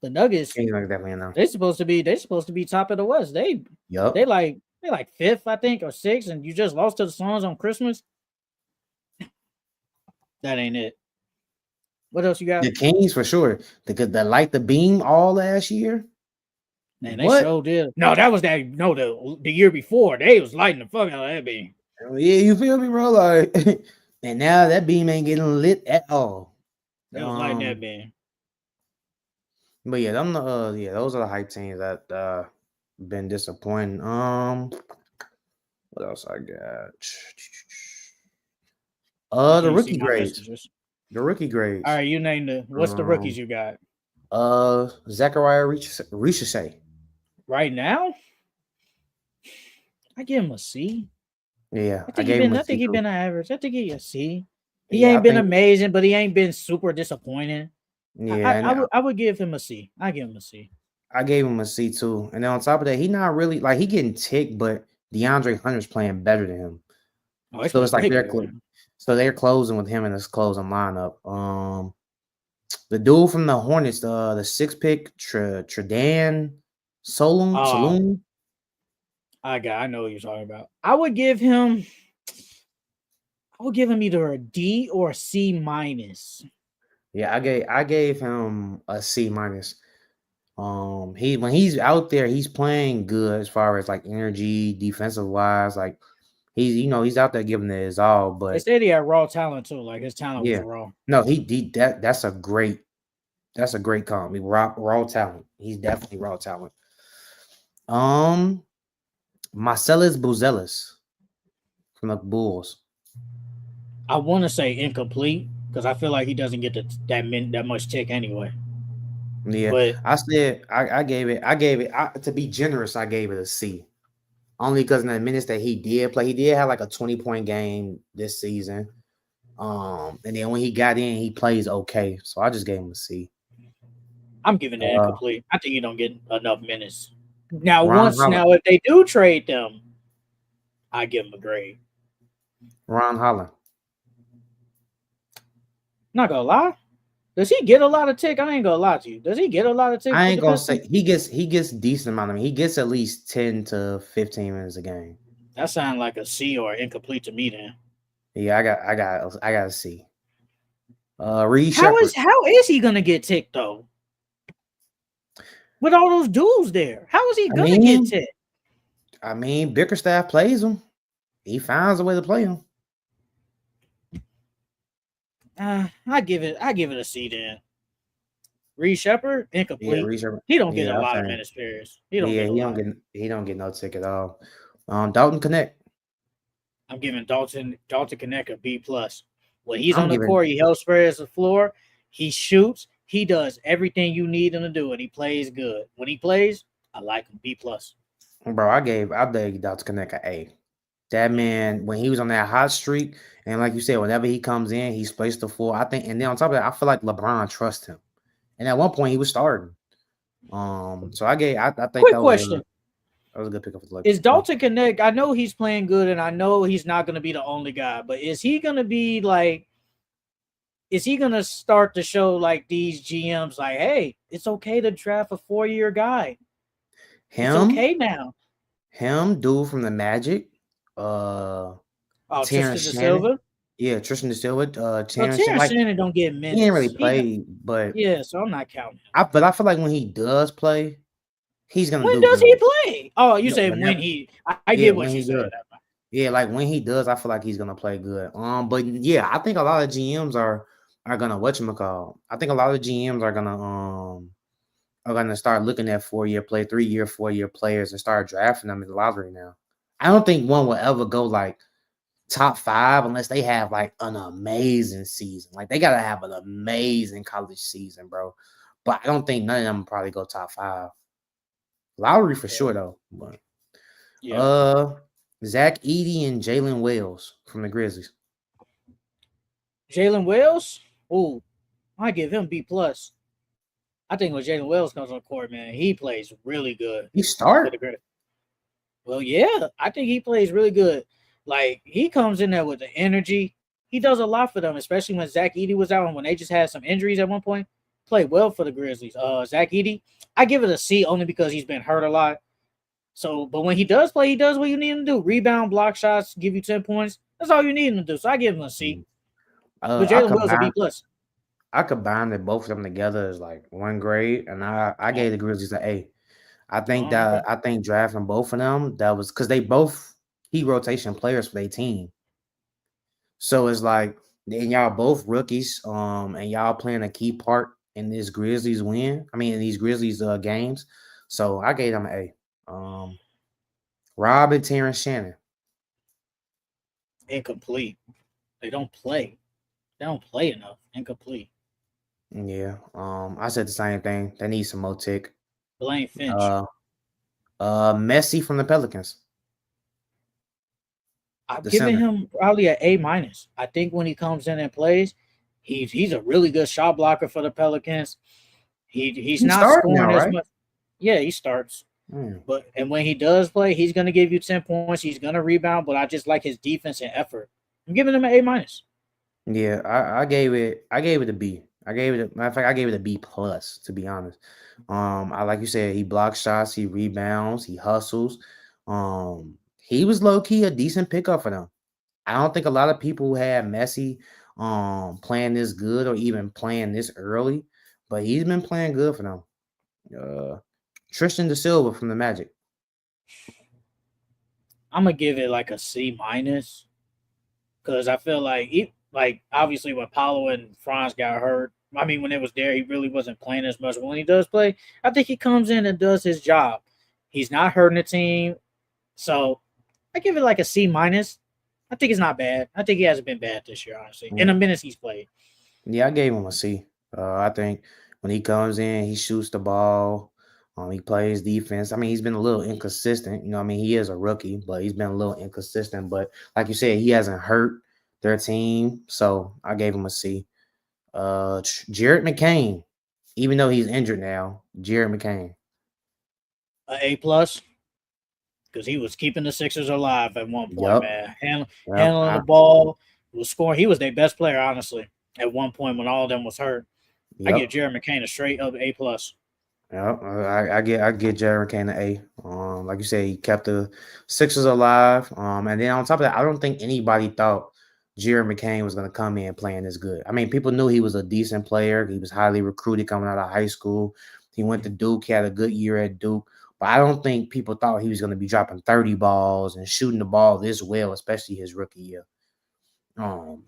S1: The Nuggets,
S2: Kings are definitely in there.
S1: they're supposed to be top of the West.
S2: Yup.
S1: They like fifth, I think, or sixth, and you just lost to the Suns on Christmas. That ain't it. What else you got?
S2: The Kings for sure. Because they light the beam all last year.
S1: Man, they
S2: What?
S1: sure did. No, that was that. No, the year before they was lighting the fuck out of that beam.
S2: Yeah, you feel me, bro? Like, and now that beam ain't getting lit at all.
S1: They was lighting that beam.
S2: But yeah, those are the hype teams that been disappointing. What else I got?
S1: I
S2: The
S1: can't see
S2: rookie
S1: my
S2: grades.
S1: messages.
S2: The rookie grades.
S1: All right, you named the. What's the rookies you got
S2: Zachariah Richardson.
S1: right now? I give him a C.
S2: Yeah,
S1: I
S2: I
S1: think he
S2: gave him
S1: been.
S2: a
S1: I think
S2: C
S1: he
S2: too.
S1: been average. I think he a C. He
S2: Yeah, I
S1: ain't been
S2: think.
S1: amazing, but he ain't been super disappointing.
S2: Yeah, and
S1: I would give him a C. I give him a C.
S2: I gave him a C too. And then on top of that, he not really like he getting ticked, but DeAndre Hunter's playing better than him.
S1: Oh, he's
S2: So it's
S1: playing
S2: like
S1: way better than him.
S2: they're closing with him in this closing lineup. The dude from the Hornets, the six pick Tredan
S1: Oh,
S2: Saloon.
S1: I know what you're talking about. I would give him either a D or a C minus.
S2: Yeah, I gave him a C minus. When he's out there, he's playing good as far as like energy, defensive wise. Like he's out there giving it his all.
S1: They
S2: But
S1: said he had raw talent too. Like his talent was
S2: yeah,
S1: raw.
S2: no, that's a great comp. Raw talent. He's definitely raw talent. Um, Marcellus Buzelis from the Bulls.
S1: I want to say incomplete because I feel like he doesn't get that much tick anyway.
S2: Yeah,
S1: But
S2: I said I gave it to be generous. I gave it a C. Only because in the minutes that he did play, he did have like a 20-point game this season. And then when he got in, he plays okay. So I just gave him a C.
S1: I'm giving it
S2: Uh,
S1: incomplete. I think he don't get enough minutes. Now,
S2: Ron Holland.
S1: if they do trade them, I give him a grade.
S2: Ron Holland.
S1: Not gonna lie. Does he get a lot of tick? I ain't gonna lie to you. Does he get a lot of tick?
S2: I
S1: With
S2: ain't
S1: the
S2: gonna
S1: Pistons?
S2: say he gets decent amount of he gets at least 10 to 15 minutes a game.
S1: That sounds like a C or incomplete to me. Then
S2: Yeah, I got a C. Reed Shepard.
S1: how is he gonna get ticked though? With all those dudes there, how is he gonna get ticked?
S2: Bickerstaff plays him. He finds a way to play him.
S1: I give it a C then. Reed Shepard,
S2: Yeah,
S1: incomplete.
S2: Reed Shepard.
S1: He don't get a
S2: Yeah,
S1: lot of
S2: okay.
S1: minutes periods. He don't get a lot.
S2: He don't get no tick at all. Dalton Connect.
S1: I'm giving Dalton Connect a B plus. When he's
S2: I'm
S1: on the
S2: giving
S1: court, he helps spreads the floor. He shoots. He does everything you need him to do, and he plays good. When he plays, I like him. B plus.
S2: bro. I gave Dalton Connect an A. That man, when he was on that hot streak, and like you said, whenever he comes in, he's placed the floor. I think, and then on top of that, I feel like LeBron trusts him. And at one point, he was starting. So I think
S1: Quick
S2: that
S1: question:
S2: was a good pickup for the
S1: is
S2: Lakers.
S1: Dalton Connect? I know he's playing good, and I know he's not going to be the only guy, but is he going to be like is he gonna start to show like these GMs like, hey, it's okay to draft a 4-year guy. It's
S2: Him,
S1: okay now.
S2: dude from the Magic, uh,
S1: Oh,
S2: Terrence
S1: Tristan De
S2: Shannon.
S1: Silva.
S2: Yeah, Tristan De Silva,
S1: Well,
S2: Terrence Shannon.
S1: Terrence
S2: Like
S1: Shannon don't get
S2: he didn't really
S1: minutes.
S2: play, but
S1: Yeah, so I'm not counting him.
S2: but I feel like when he does play, he's gonna
S1: When
S2: do
S1: does he
S2: good.
S1: play? Oh, you
S2: No,
S1: say when
S2: whenever,
S1: he? I
S2: yeah,
S1: get
S2: when
S1: what you
S2: he
S1: said.
S2: does. Yeah, like when he does, I feel like he's gonna play good. But yeah, I think a lot of GMs are gonna whatchamacall. I think a lot of GMs are gonna start looking at 4-year play, 3-year, 4-year players and start drafting them in the lottery now. I don't think one will ever go like top 5 unless they have like an amazing season. Like they gotta have an amazing college season, bro. But I don't think none of them will probably go top 5. Lottery for
S1: Yeah,
S2: sure though. But
S1: yeah.
S2: uh Zach Edey and Jalen Wells from the Grizzlies.
S1: Jalen Wells. Ooh, I give him B plus. I think when Jalen Wells comes on the court, man, he plays really good
S2: He
S1: for
S2: start?
S1: the Grizzlies. Well, yeah, I think he plays really good. Like he comes in there with the energy. He does a lot for them, especially when Zach Edey was out and when they just had some injuries at one point. Played well for the Grizzlies. Zach Edey, I give it a C only because he's been hurt a lot. So, but when he does play, he does what you need him to do: rebound, block shots, give you 10 points. That's all you need him to do. So I give him a C.
S2: Mm.
S1: But
S2: I
S1: Jalen Wills a B
S2: combined
S1: plus.
S2: that both of them together as like one grade, and I
S1: Oh,
S2: gave the Grizzlies an A.
S1: okay.
S2: I think drafting both of them that was because they both key rotation players for their team. So it's like and y'all both rookies, and y'all playing a key part in this Grizzlies win. I mean in these Grizzlies games. So I gave them an A. Rob and Terrence Shannon.
S1: Incomplete. They don't play. They don't play enough. Incomplete.
S2: Yeah. I said the same thing. They need some more tick.
S1: Blaine Finch.
S2: Uh Messi from the Pelicans.
S1: I'm
S2: The
S1: giving
S2: center.
S1: him probably an A minus. I think when he comes in and plays, he's a really good shot blocker for the Pelicans. He's
S2: He
S1: not
S2: starting
S1: scoring
S2: now,
S1: as
S2: right?
S1: much. Yeah, he starts.
S2: Mm.
S1: But and when he does play, he's gonna give you 10 points. He's gonna rebound, but I just like his defense and effort. I'm giving him an A minus.
S2: Yeah, I gave it a B. I gave it matter of fact, I gave it a B plus, to be honest. I like you said, he blocks shots, he rebounds, he hustles. He was low key a decent pickup for them. I don't think a lot of people had Messi playing this good or even playing this early, but he's been playing good for them. Uh Tristan De Silva from the Magic.
S1: I'm gonna give it like a C minus because I feel like like obviously when Paulo and Franz got hurt. I mean, when it was there, he really wasn't playing as much. But when he does play, I think he comes in and does his job. He's not hurting the team, so I give it like a C minus. I think it's not bad. I think he hasn't been bad this year, honestly. In the minutes he's played.
S2: Yeah, I gave him a C. I think when he comes in, he shoots the ball. He plays defense. I mean, he's been a little inconsistent. You know, I mean, he is a rookie, but he's been a little inconsistent. But like you said, he hasn't hurt their team, so I gave him a C. Jared McCain, even though he's injured now, Jared McCain.
S1: A plus because he was keeping the Sixers alive at one point,
S2: Yup,
S1: man.
S2: yup,
S1: Handling the ball, was scoring. He was their best player, honestly, at one point when all of them was hurt. I give
S2: yup.
S1: Jared McCain a straight up A plus.
S2: Yeah, I get Jared Kane an A. Like you said, he kept the Sixers alive. And then on top of that, I don't think anybody thought Jared McCain was going to come in playing this good. I mean, people knew he was a decent player. He was highly recruited coming out of high school. He went to Duke. He had a good year at Duke. But I don't think people thought he was going to be dropping 30 balls and shooting the ball this well, especially his rookie year. Um,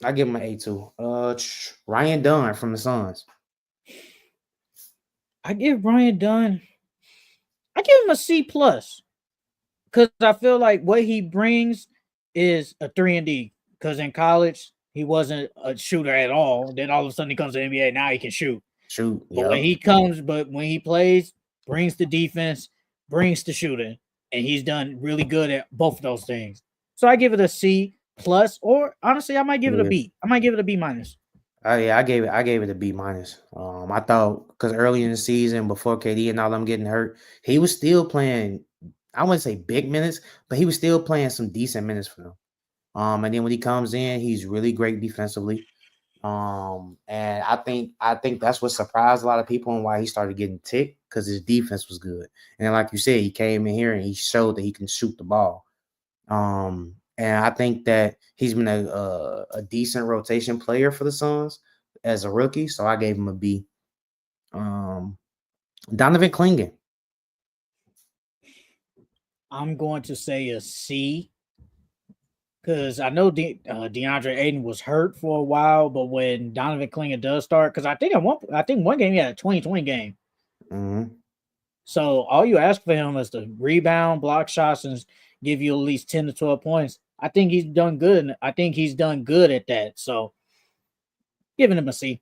S2: I give him an A too. Ryan Dunn from the Suns.
S1: I give Ryan Dunn. I give him a C plus because I feel like what he brings is a 3 and D. Because in college he wasn't a shooter at all. Then all of a sudden he comes to the NBA. Now he can shoot.
S2: Shoot,
S1: But
S2: yep.
S1: when he plays, brings the defense, brings the shooting, and he's done really good at both of those things. So I give it a C plus, or honestly, I might give it a
S2: Yeah.
S1: B. I might give it a B minus.
S2: Yeah, I gave it a B minus. I thought because early in the season, before KD and all them getting hurt, he was still playing. I wouldn't say big minutes, but he was still playing some decent minutes for them. And then when he comes in, he's really great defensively. And I think that's what surprised a lot of people and why he started getting ticked because his defense was good. And like you said, he came in here and he showed that he can shoot the ball. And I think that he's been a decent rotation player for the Suns as a rookie. So I gave him a B. Um, Donovan Clingan.
S1: I'm going to say a C because I know DeAndre Ayton was hurt for a while, but when Donovan Clingan does start, because I think one game he had a 2020 game.
S2: Mhm.
S1: So all you ask for him is to rebound, block shots, and give you at least 10 to 12 points. I think he's done good. And I think he's done good at that. So giving him a C.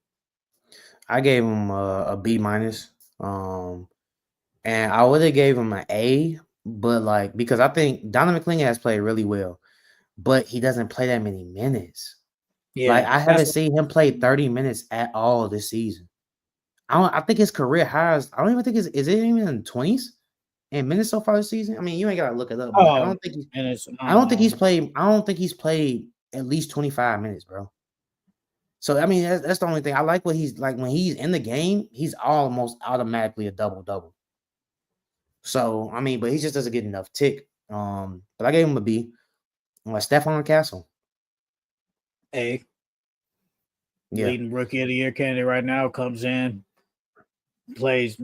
S2: I gave him a B minus. And I would have gave him an A, but like because I think Donovan Clingan has played really well, but he doesn't play that many minutes. Like
S1: Yeah,
S2: I
S1: that's
S2: haven't
S1: what,
S2: seen him play 30 minutes at all this season. I think his career highs. I don't even think is it even in the 20s in minutes so far this season. I mean, you ain't gotta look it up, but
S1: oh, and it's
S2: I don't think he's played at least 25 minutes, bro. So I mean, that's the only thing. I like what he's like when he's in the game, he's almost automatically a double double. So I mean, but he just doesn't get enough tick. But I gave him a B. Stephon Castle.
S1: A
S2: Yeah.
S1: leading rookie of the year candidate right now comes in, plays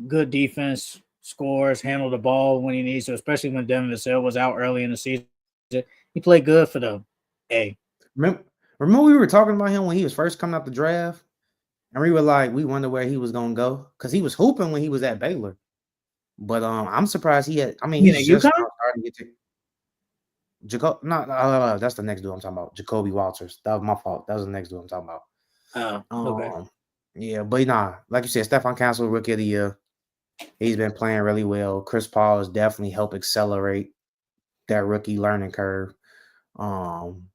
S1: good defense, scores, handle the ball when he needs to, especially when Devin Vassell was out early in the season. He played good for them. A.
S2: Remember, remember we were talking about him when he was first coming out the draft, and we were like, we wonder where he was gonna go because he was hooping when he was at Baylor. But I'm surprised he had. I mean,
S1: You know,
S2: he's just
S1: UConn?
S2: now starting to get to Jacob. No, that's the next dude I'm talking about. Jacoby Walters. That was my fault. That was the next dude I'm talking about.
S1: Oh, okay.
S2: Yeah, but nah, like you said, Stephon Castle, rookie of the year. He's been playing really well. Chris Paul has definitely helped accelerate that rookie learning curve. Um,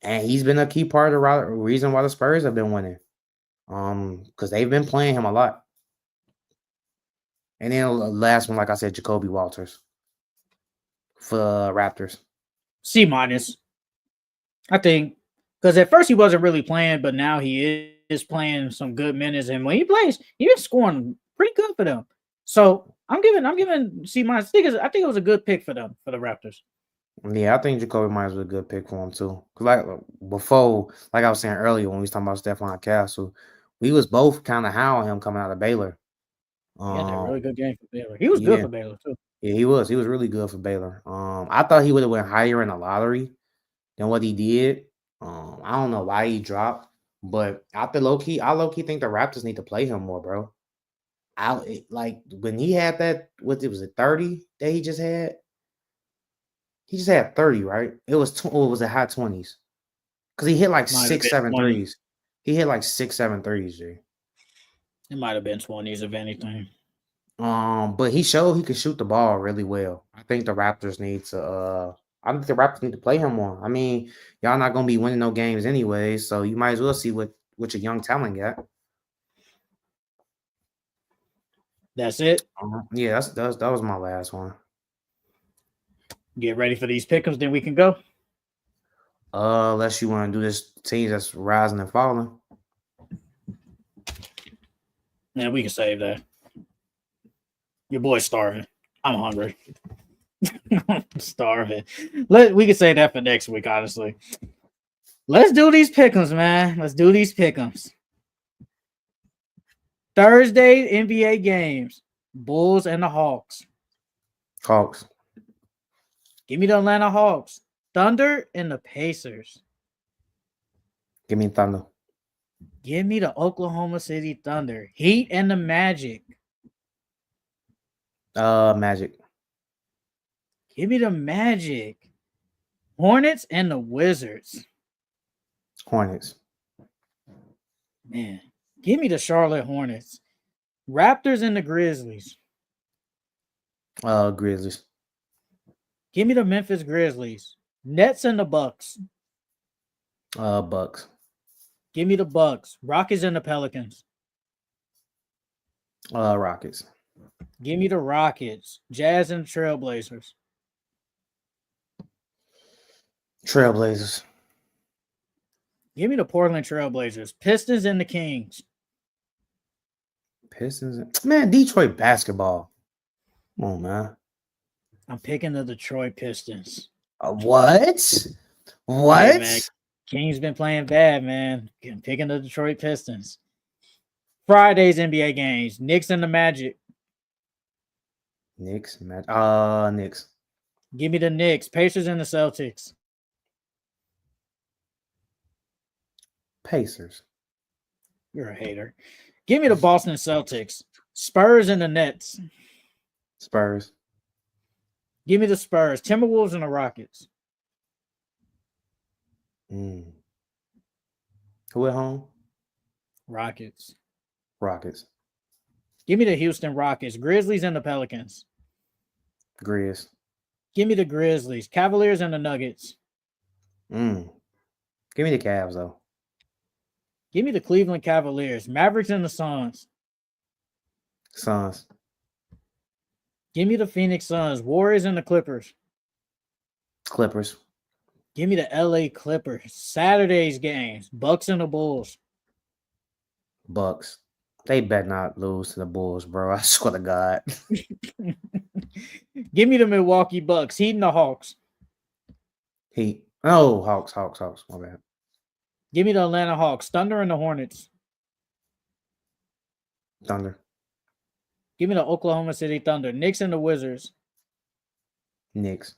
S2: and he's been a key part of the reason why the Spurs have been winning. Because they've been playing him a lot. And then the last one, like I said, Jacoby Walters for Raptors.
S1: C minus. I think because at first he wasn't really playing, but now he is playing some good minutes, and when he plays, he's been scoring pretty good for them. So I'm giving C minus. I think it was a good pick for them for the Raptors.
S2: Yeah, I think Jacoby Myers was a good pick for him too. Cause like before, like I was saying earlier when we was talking about Stephon Castle, we was both kind of high on him coming out of Baylor.
S1: He had that really
S2: Um,
S1: good game for Baylor. He was good
S2: yeah,
S1: for Baylor too.
S2: yeah, he was. He was really good for Baylor. I thought he would have went higher in the lottery than what he did. I don't know why he dropped, but I low key think the Raptors need to play him more, bro. Like when he had that, what it was it 30 that he just had? He just had 30, right? It was or was it high 20s? Because he hit like
S1: Might have
S2: six,
S1: been
S2: seven
S1: 20.
S2: threes. He hit like 6, 7 threes, G.
S1: It might have been 20s if anything.
S2: But he showed he could shoot the ball really well. I think the Raptors need to I think the Raptors need to play him more. I mean, y'all not gonna be winning no games anyway, so you might as well see what your young talent got.
S1: That's it.
S2: Yeah, that was my last one.
S1: Get ready for these pickums, then we can go.
S2: Unless you want to do this team that's rising and falling.
S1: Yeah, we can save that. Your boy's starving. I'm hungry. I'm starving. We can say that for next week, honestly. Let's do these pickums, man. Let's do these pickums. Thursday NBA games. Bulls and the Hawks.
S2: Hawks.
S1: Give me the Atlanta Hawks. Thunder and the Pacers.
S2: Give me Thunder.
S1: Give me the Oklahoma City Thunder. Heat and the Magic.
S2: Magic.
S1: Give me the Magic. Hornets and the Wizards.
S2: Hornets.
S1: Man, give me the Charlotte Hornets. Raptors and the Grizzlies.
S2: Grizzlies.
S1: Give me the Memphis Grizzlies. Nets and the Bucks.
S2: Bucks.
S1: Give me the Bucks. Rockets and the Pelicans.
S2: Rockets.
S1: Give me the Rockets. Jazz and the Trailblazers.
S2: Trailblazers.
S1: Give me the Portland Trailblazers. Pistons and the Kings.
S2: Pistons. Man, Detroit basketball. Come on, man.
S1: I'm picking the Detroit Pistons.
S2: What?
S1: Hey, man.
S2: What?
S1: Kings been playing bad, man. I'm picking the Detroit Pistons. Friday's NBA games. Knicks and the Magic.
S2: Knicks. Knicks.
S1: Give me the Knicks. Pacers and the Celtics.
S2: Pacers.
S1: You're a hater. Give me the Boston Celtics. Spurs and the Nets.
S2: Spurs.
S1: Give me the Spurs. Timberwolves and the Rockets.
S2: Who at home?
S1: Rockets.
S2: Rockets.
S1: Give me the Houston Rockets. Grizzlies and the Pelicans.
S2: Grizz.
S1: Give me the Grizzlies. Cavaliers and the Nuggets.
S2: Give me the Cavs, though.
S1: Give me the Cleveland Cavaliers. Mavericks and the Suns.
S2: Suns.
S1: Give me the Phoenix Suns. Warriors and the Clippers.
S2: Clippers.
S1: Give me the LA Clippers. Saturday's games. Bucks and the Bulls.
S2: Bucks. They better not lose to the Bulls, bro. I swear to God.
S1: Give me the Milwaukee Bucks. Heat and the Hawks.
S2: Heat. Oh, Hawks. My bad.
S1: Give me the Atlanta Hawks. Thunder and the Hornets.
S2: Thunder.
S1: Give me the Oklahoma City Thunder. Knicks and the Wizards.
S2: Knicks.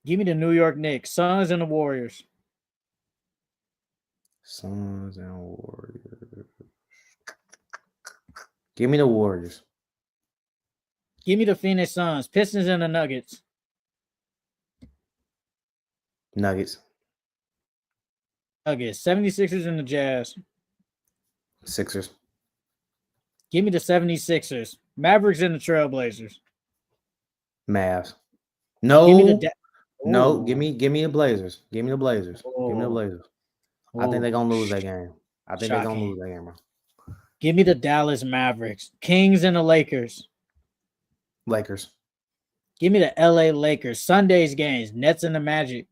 S1: Give me the New York Knicks. Suns and the Warriors.
S2: Suns and Warriors. Give me the Warriors.
S1: Give me the Phoenix Suns. Pistons and the Nuggets.
S2: Nuggets.
S1: 76ers and the Jazz.
S2: Sixers.
S1: Give me the 76ers. Mavericks and the Trailblazers.
S2: Mavs. No.
S1: Give me the
S2: No, give me the Blazers. Give me the Blazers. Give me the Blazers. I think they're gonna lose that game. They're gonna lose that game, bro.
S1: Give me the Dallas Mavericks. Kings and the Lakers.
S2: Lakers.
S1: Give me the LA Lakers. Sunday's games. Nets and the Magic.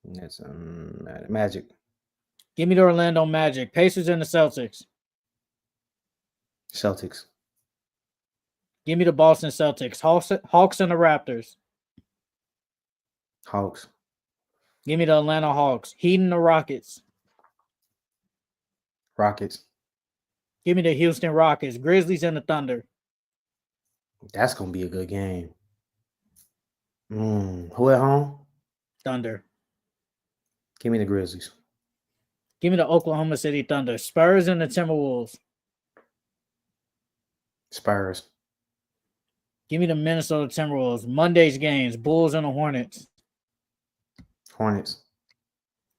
S2: That's Magic.
S1: Give me the Orlando Magic. Pacers and the Celtics.
S2: Celtics.
S1: Give me the Boston Celtics. Hawks and the Raptors.
S2: Hawks.
S1: Give me the Atlanta Hawks. Heat and the Rockets.
S2: Rockets.
S1: Give me the Houston Rockets. Grizzlies and the Thunder.
S2: That's gonna be a good game. Who at home?
S1: Thunder.
S2: Give me the Grizzlies.
S1: Give me the Oklahoma City Thunder. Spurs and the Timberwolves.
S2: Spurs.
S1: Give me the Minnesota Timberwolves. Monday's games. Bulls and the Hornets.
S2: Hornets.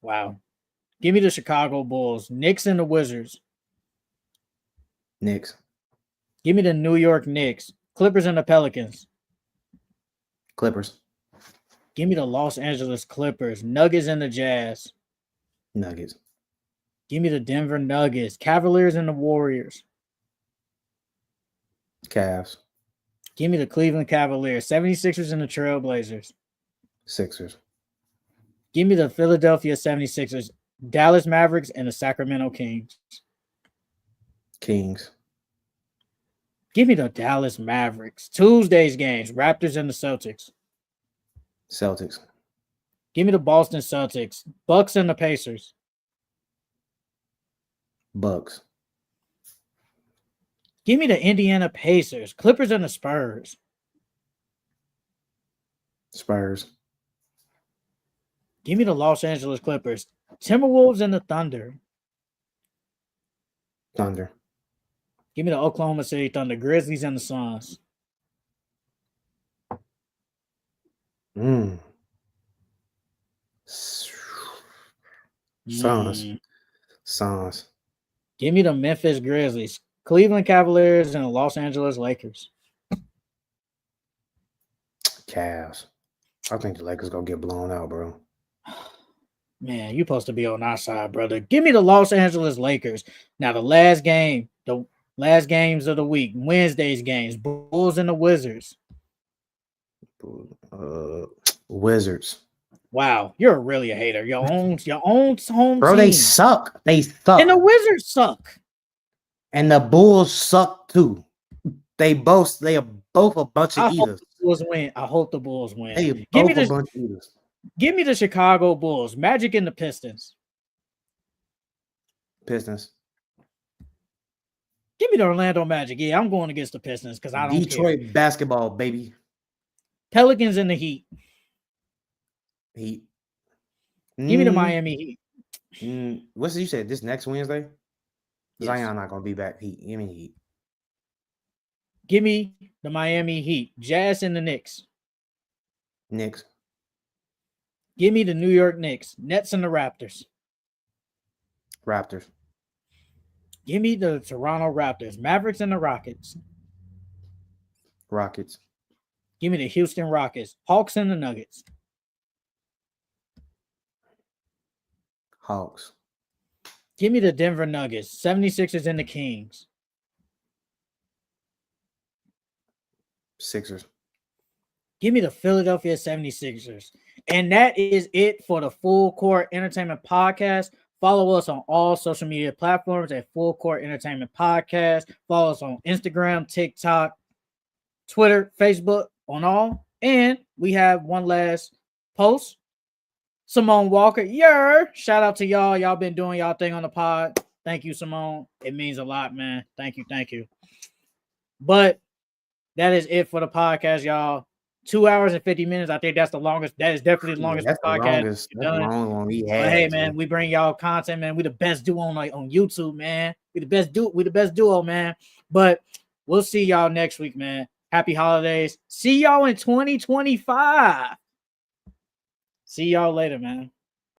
S1: Wow. Give me the Chicago Bulls. Knicks and the Wizards.
S2: Knicks.
S1: Give me the New York Knicks. Clippers and the Pelicans.
S2: Clippers.
S1: Give me the Los Angeles Clippers. Nuggets and the Jazz.
S2: Nuggets.
S1: Give me the Denver Nuggets. Cavaliers and the Warriors.
S2: Cavs.
S1: Give me the Cleveland Cavaliers. 76ers and the Trailblazers.
S2: Sixers.
S1: Give me the Philadelphia 76ers. Dallas Mavericks and the Sacramento Kings.
S2: Kings.
S1: Give me the Dallas Mavericks. Tuesday's games. Raptors and the Celtics.
S2: Celtics.
S1: Give me the Boston Celtics. Bucks and the Pacers.
S2: Bucks.
S1: Give me the Indiana Pacers. Clippers and the Spurs.
S2: Spurs.
S1: Give me the Los Angeles Clippers. Timberwolves and the Thunder.
S2: Thunder.
S1: Give me the Oklahoma City Thunder. Grizzlies and the Suns.
S2: Suns.
S1: Give me the Memphis Grizzlies. Cleveland Cavaliers and the Los Angeles Lakers.
S2: Cavs. I think the Lakers gonna get blown out, bro.
S1: Man, you're supposed to be on our side, brother. Give me the Los Angeles Lakers. Now, the last games of the week, Wednesday's games, Bulls and the Wizards.
S2: Wizards.
S1: Wow, you're really a hater. Your own home
S2: Bro, they
S1: team.
S2: suck. They
S1: And the
S2: suck.
S1: Wizards suck.
S2: And the Bulls suck too. They are both a bunch of
S1: I hope
S2: eaters.
S1: the Bulls win. I hope the Bulls win.
S2: They
S1: Give me
S2: both a
S1: the
S2: bunch of eaters.
S1: Give me the Chicago Bulls. Magic and the Pistons.
S2: Pistons.
S1: Give me the Orlando Magic. Yeah, I'm going against the Pistons because I don't
S2: Detroit
S1: care.
S2: basketball, baby.
S1: Pelicans and the Heat.
S2: Heat.
S1: Give me the Miami Heat.
S2: What's you said? This next Wednesday?
S1: Yes.
S2: Zion not gonna be back. Heat. Give me Heat.
S1: Give me the Miami Heat. Jazz and the Knicks.
S2: Knicks.
S1: Give me the New York Knicks. Nets and the Raptors.
S2: Raptors.
S1: Give me the Toronto Raptors. Mavericks and the Rockets.
S2: Rockets.
S1: Give me the Houston Rockets. Hawks and the Nuggets.
S2: Hawks.
S1: Give me the Denver Nuggets. 76ers and the Kings.
S2: Sixers.
S1: Give me the Philadelphia 76ers. And that is it for the Full Court Entertainment Podcast. Follow us on all social media platforms at Full Court Entertainment Podcast. Follow us on Instagram, TikTok, Twitter, Facebook, on all. And we have one last post. Simone Walker. Shout out to y'all. Y'all been doing y'all thing on the pod. Thank you, Simone. It means a lot, man. Thank you. But that is it for the podcast, y'all. 2 hours and 50 minutes. I think that's the longest. That is definitely the longest podcast.
S2: That's the long one we had.
S1: But hey, man, we bring y'all content, man. We the best duo on YouTube, man. We the best duo, man. But we'll see y'all next week, man. Happy holidays. See y'all in 2025. See y'all later, man.